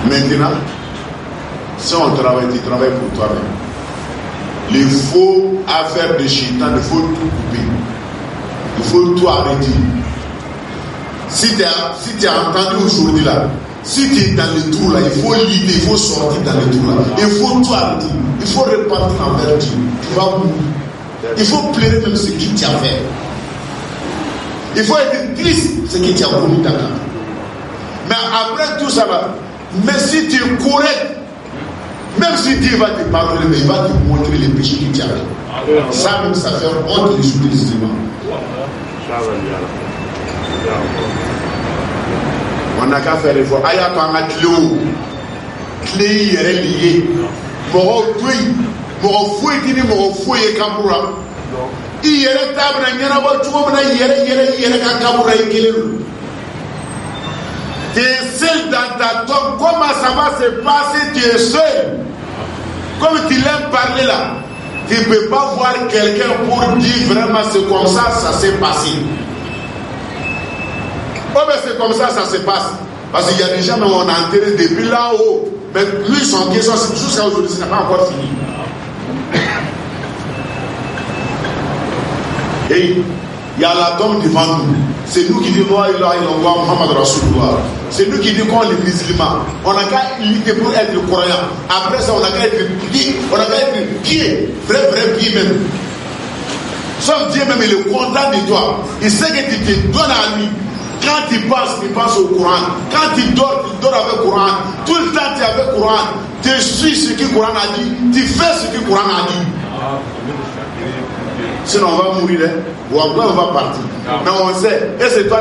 Maintenant, si on travaille, tu travailles pour toi-même. Les faux affaires de shaitan, il faut tout couper. Il faut tout arrêter. Si tu as entendu aujourd'hui là, si tu es dans le trou là, il faut l'idée, il faut sortir dans le trou là. Il faut tout arrêter. Il faut repartir envers Dieu. Tu vas mourir. Il faut pleurer même ce qu'il t'a fait. Il faut être triste ce qu'il t'a commis dans la vie. Mais après tout ça va. Mais si tu es correct, même si Dieu va te pardonner, mais il va te montrer les péchés qu'il t'a fait. Ça même, ça fait honte de jouer les éléments. On n'a qu'à faire l'effort. Aya to anga clé yere lié. Moro tui, moro foué tini, moro foué kambura. yere tabra nyana ba tumo na yere ka kabura ikilelu. Tu es seul dans ta tombe. Comment ça va se passer? Tu es seul. Comme tu l'aimes parler là, tu ne peux pas voir quelqu'un pour dire vraiment c'est comme ça s'est passé. Oh mais c'est comme ça se passe. Parce qu'il y a des gens où on a enterré depuis là-haut. Mais lui son question jusqu'à aujourd'hui, ce n'est pas encore fini. Et il y a la tombe devant nous. C'est nous qui disons Muhammad Rasulullah. C'est nous qui disons qu'on est musulmans. On n'a qu'à lutter pour être croyant. Après ça, on n'a qu'à être pied. Vrai pied même. Sauf Dieu même, il est content de toi. Il sait que tu te donnes à lui. Quand tu passes au Coran. Quand tu dors avec le Coran. Tout le temps, tu es avec le Coran. Tu suis ce que le Coran a dit. Tu fais ce que le Coran a dit. Sinon, on va mourir. Ou après, on va partir. Mais on sait. Et c'est toi,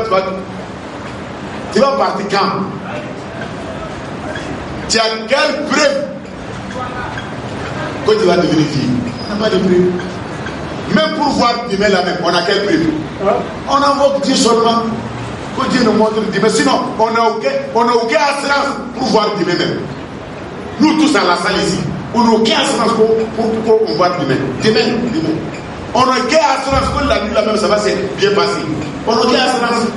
tu vas partir quand? Tu as quelle preuve que tu vas devenir fille? On n'a pas de preuve. Même pour voir demain la même, on a quelle preuve? On invoque Dieu seulement. Que Dieu nous montre demain. Sinon, on n'a aucune assurance pour voir demain même. Nous tous à la salle ici, on n'a aucune assurance pour voir demain. Demain. On n'a aucune assurance que la nuit là même ça va se bien passer. On n'a aucune assurance.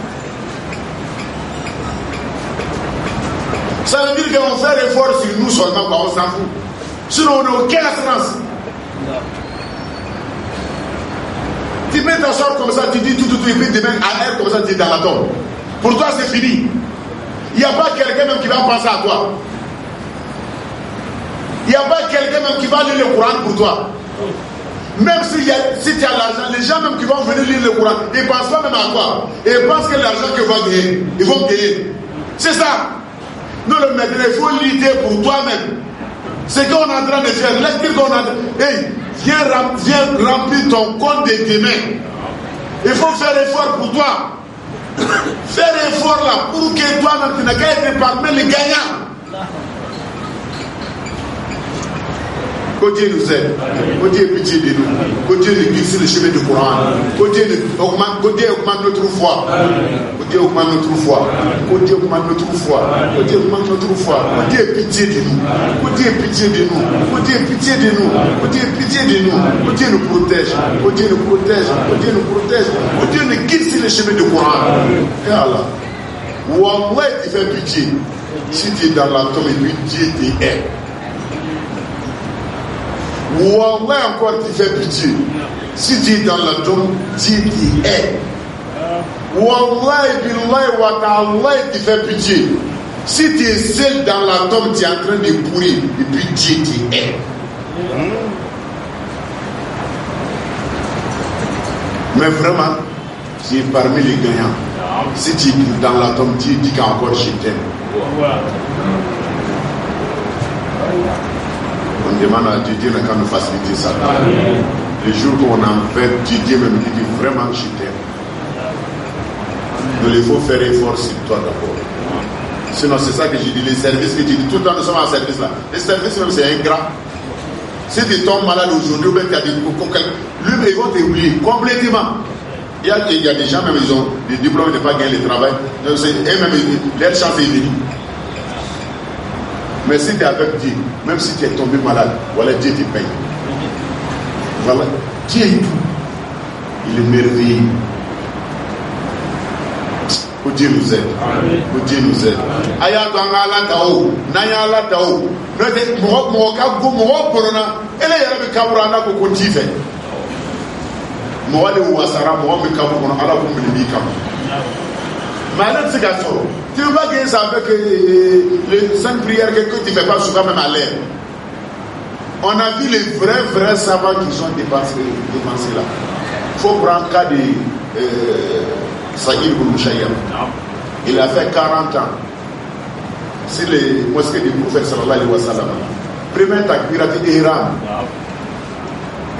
Ça veut dire qu'on fait l'effort sur nous seulement, on s'en fout. Sinon on n'a aucune assurance. Tu mets ta soeur comme ça, tu dis tout, et puis demain à elle comme ça, tu es dans la tombe. Pour toi c'est fini. Il n'y a pas quelqu'un même qui va penser à toi. Il n'y a pas quelqu'un même qui va lire le Coran pour toi. Même si tu as l'argent, les gens même qui vont venir lire le Coran, ils ne pensent pas même à toi. Ils pensent que l'argent qu'ils vont gagner, ils vont gagner. C'est ça. Nous le maître, il faut lutter pour toi-même. C'est ce qu'on est en train de faire. Laisse-le qu'on a. Hey, viens remplir ton compte de demain. Il faut faire effort pour toi. Faire effort là pour que toi-même tu n'as qu'à être parmi les gagnants. Que Dieu nous aide, que Dieu ait pitié de nous, que Dieu nous guide sur le chemin du Coran, que Dieu augmente notre foi, que Dieu augmente notre foi, que Dieu augmente notre foi, que Dieu augmente notre foi, que Dieu ait pitié de nous, que Dieu ait pitié de nous, que Dieu ait pitié de nous, que Dieu ait pitié de nous, que Dieu nous protège, que Dieu nous protège, que Dieu nous protège, que Dieu nous guide sur le chemin du Coran. Et Allah, Wallah, tu fais pitié, si tu es dans la tombe et puis Dieu t'aide. Wallah encore tu fais pitié. Si tu es dans la tombe, Dieu t'aide. Wallah billahi wa ta'ala tu fais pitié. Si tu es seul dans la tombe, tu es en train de pourrir et puis Dieu t'aide. Mais vraiment, tu es parmi les gagnants. Si tu es dans la tombe, Dieu dit qu'encore je t'aime. On demande à Dieu n'a qu'à nous faciliter ça. Le jour où on en fait, Dieu même dit vraiment je t'aime. Donc il faut faire effort sur toi d'abord. Sinon c'est ça que je dis, les services que tu dis, tout le temps nous sommes en service là. Les services même c'est ingrat. Si tu tombes malade aujourd'hui, tu as des lui ils vont t'oublier complètement. Il y a des gens même ils ont des diplômes, ils n'ont pas gagné le travail. Donc eux-mêmes, leur chance est venue. Mais si tu es avec Dieu, même si tu es tombé malade, voilà, Dieu te paye. Voilà, Dieu est tout. Il est merveilleux. Que Dieu nous aide. Que Dieu nous aide. Aya Tangala Tao, Nayala Tao, Note Moka Gomo Corona, et les Arabe Kaburana Kokotife. Moale Ouassara, Mohamed Kaburana, Allah Koumilibikam. Malade c'est gâteau. Tu ne vas pas gagner ça avec les 5 prières que tu ne fais pas souvent même à l'air. On a vu les vrais savants qui sont dépensés là. Il faut prendre le cas de Saïd ibn Musayyab. Il a fait 40 ans. C'est les mosquées du prophète sallallahu alayhi wa sallam. Premier takbirat ihram.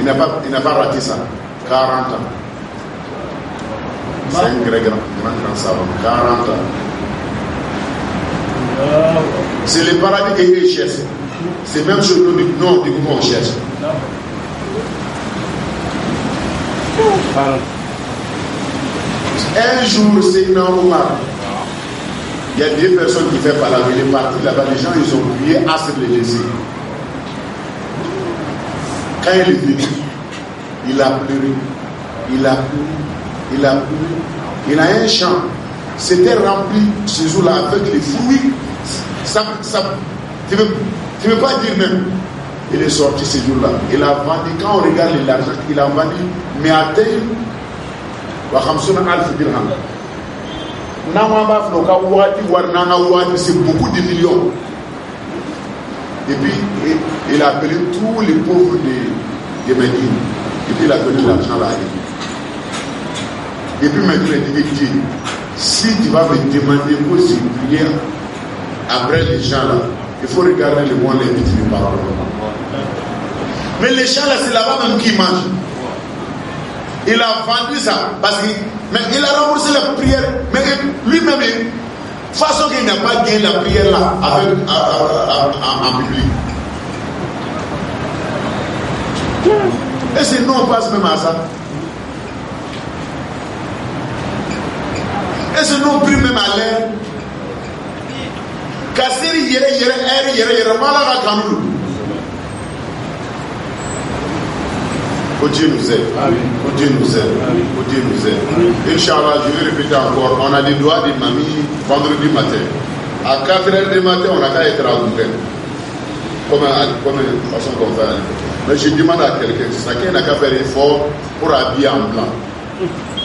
Il n'a pas raté ça. 40 ans. C'est un grand savant. 40 ans. C'est le paradis qu'il cherche. C'est même chose que nous, on cherche. Un jour, c'est Omar. Il y a des personnes qui font par la vie, les partis là-bas, les gens, ils ont oublié à se les laisser. Quand il est venu, il a pleuré, il a pleuré, il a pleuré. Il a un champ, c'était rempli ce jour-là avec les fruits. Tu ne veux pas dire même. Il est sorti ce jour-là. Il a vendu, quand on regarde l'argent, il a vendu, mais à tel, c'est beaucoup de millions. Et puis, il a appelé tous les pauvres de Médine. Et puis, il a donné l'argent là. Et puis, maintenant, il dit, si tu vas me demander aussi prier après les gens là, il faut regarder les bons, les petits paroles. Mais les gens là, c'est là-bas même qui mangent. Il a vendu ça parce qu'il il a remboursé la prière. Mais lui-même, de toute façon qu'il n'a pas gagné la prière là en public. Et c'est nous on passe même à ça. Et c'est nous on prie même à l'air. Kasseri yere malaka kanulu. Oh Dieu nous aide. Oh Dieu nous aide. Oh Dieu nous aide. Inch'Allah, je vais répéter encore. On a des doigts de mamie vendredi matin. À 4h du matin, on a qu'à être à l'ouvert. Comme une façon qu'on fait. Mais je demande à quelqu'un, c'est qu'il n'a qu'à faire effort pour habiller en blanc.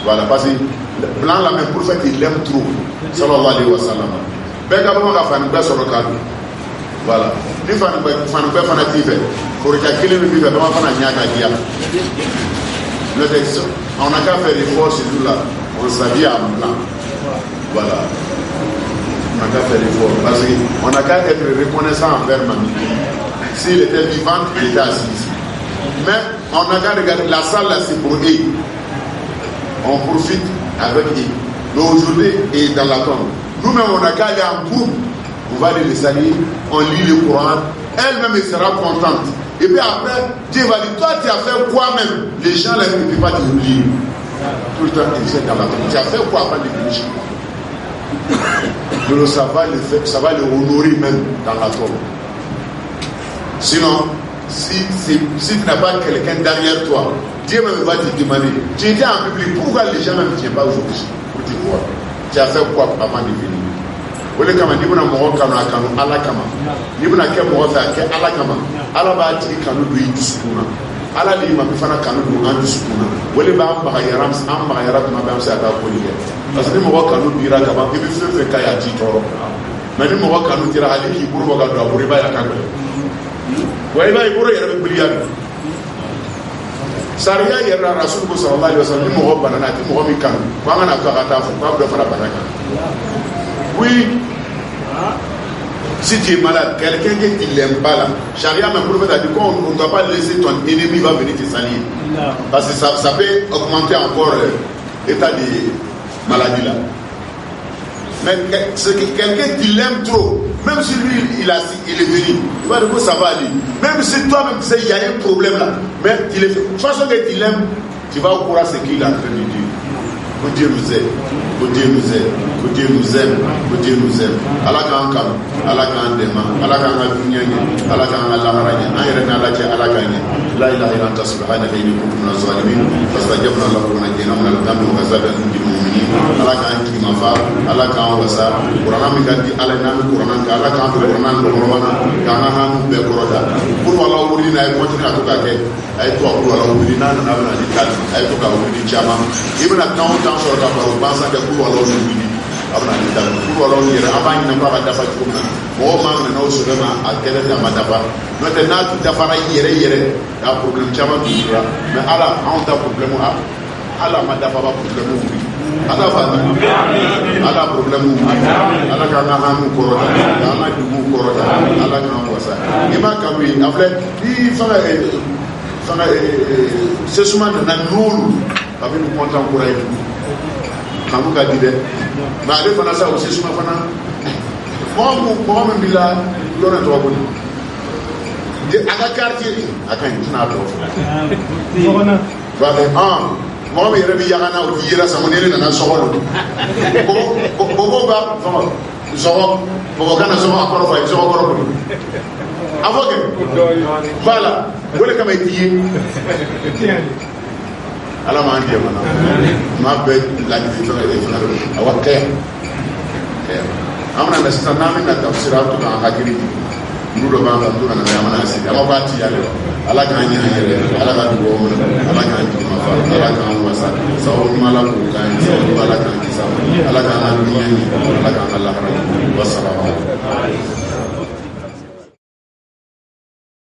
Voilà, parce que le blanc, là, même pour faire qu'il l'aime trop. Sallallahu alayhi wa sallam. Ben, quand on a fait un peu sur le cadre. Voilà. Ni fan fanatique, pour que quelqu'un me vive, comment on a niaga. Le texte, on n'a qu'à faire l'effort ce jour-là. On s'habille en blanc. Voilà. On n'a qu'à faire l'effort. Parce qu'on n'a qu'à être reconnaissant envers mamie. S'il était vivant, il était assis ici. Mais on n'a qu'à regarder la salle là, c'est pour eux. On profite avec eux. Mais aujourd'hui, et dans la tombe. Nous-mêmes, on n'a qu'à aller en groupe. On va les saluer, on lit le Coran, elle-même elle sera contente. Et puis après, Dieu va dire, toi tu as fait quoi même? Les gens là ne peuvent pas te oublier. Tout le temps, ils sont dans la tombe. Tu as fait quoi avant de venir? Donc ça va les honorer même dans la tombe. Sinon, si tu n'as pas quelqu'un derrière toi, Dieu même va te demander, tu étais en public, pourquoi les gens ne viennent pas aujourd'hui pour te voir? Tu as fait quoi avant de venir? Wole kama ni buna mo kanu akanu ala kama ni buna ke mo fa ke ala kama ala ba ti kanu do yi sukuna ala li ma bi fana kanu do an sukuna wole ba am ba yaram am ba yarat ma ba am sa ta ko ni parce que mo kanu dira kama e bi fe ka ya ti toro mais ni mo kanu dira ali ki buru ga do aburi ba ya ka ko way ba buru ya be buri ya sariya yara rasul sallallahu alaihi wasallam mo banana ti mo mi kanu ko ngana ka ta fu ko do fara banaka. Oui, si tu es malade, quelqu'un qui ne l'aime pas là, Charia me prouve à dire qu'on ne doit pas laisser ton ennemi va venir te salir. Parce que ça peut augmenter encore l'état de maladie là. Mais c'est quelqu'un qui l'aime trop, même si lui il est venu, il va dire que ça va aller. Même si toi-même tu sais qu'il y a un problème là, mais de toute façon que tu l'aimes, tu vas au courant ce qu'il a en train de dire. Que Dieu nous aide, que Dieu nous aide, que Dieu nous aime, que Dieu nous aime. Allah kan kam, Allah kan dema, Allah kan dunya ni, Allah kan Allah haranya. Akhirnya Allah ke Allah kan ni. La ilaha illa anta subhanaka inni kuntu minaz zalimin. Fastajabna lahu wa najayna min al-ghammi wa kazalika nunjil mu'minin. Allah kan ki mafa, Allah kan wasa. Qur'an mi kan di Allah na Qur'an ka Allah kan Qur'an ko Qur'an ka ha mu be koroda. Pour wala wuri na ko tina to ka ke. Ay to ko wala wuri na na na di kan. Ay to ka wuri chama. Ibn at-Tawt sur la parole, pensant que pour alors nous pour alors nous avant il n'a pas d'afa comme ça. Bon, man na sur le à quel est ma dafa. Notre nat dafa yere da problème chama dira. Mais ala on da problème ala ma dafa ba problème oui. Ala fa ala problème ala ka na hamu korota ala du korota ala ka wasa. Ima kambi afle bi fanga ce souvent na nulu avec nous content pour être kamu ka di dɛ mais ale fana sa o se suma fana mɔgɔ min b'i la yɔrɔ tɔgɔ ko a ka quartier a ka ɲi tɛna tɔgɔ fɔ. mɔgɔ min yɛrɛ bɛ yaga n'a o t'i yɛrɛ sama ni ne nana sɔgɔ don ko ba sɔgɔ mɔgɔ kana sɔgɔ a kɔrɔ fɔ a ye sɔgɔ kɔrɔ bolo a fɔ kɛ voilà o de kama i t'i ye ala m'an jɛ mana maa bɛɛ ladili fɛn yɛrɛ fana don awa kɛya an bɛna na sisan n'an bɛna tafsir to k'an hakili jigin olu dɔ b'an kan to ka na an bɛna sigi an b'a ci yɛrɛ ala k'an ɲɛ an yɛrɛ ala ka dugawu minɛ ala k'an jigin fa ala k'an wasa sababu ɲuman ala k'o k'an ye sababu ala k'an kisa ala k'an ka dunya ɲɛ ala k'an ka lahara wasalamu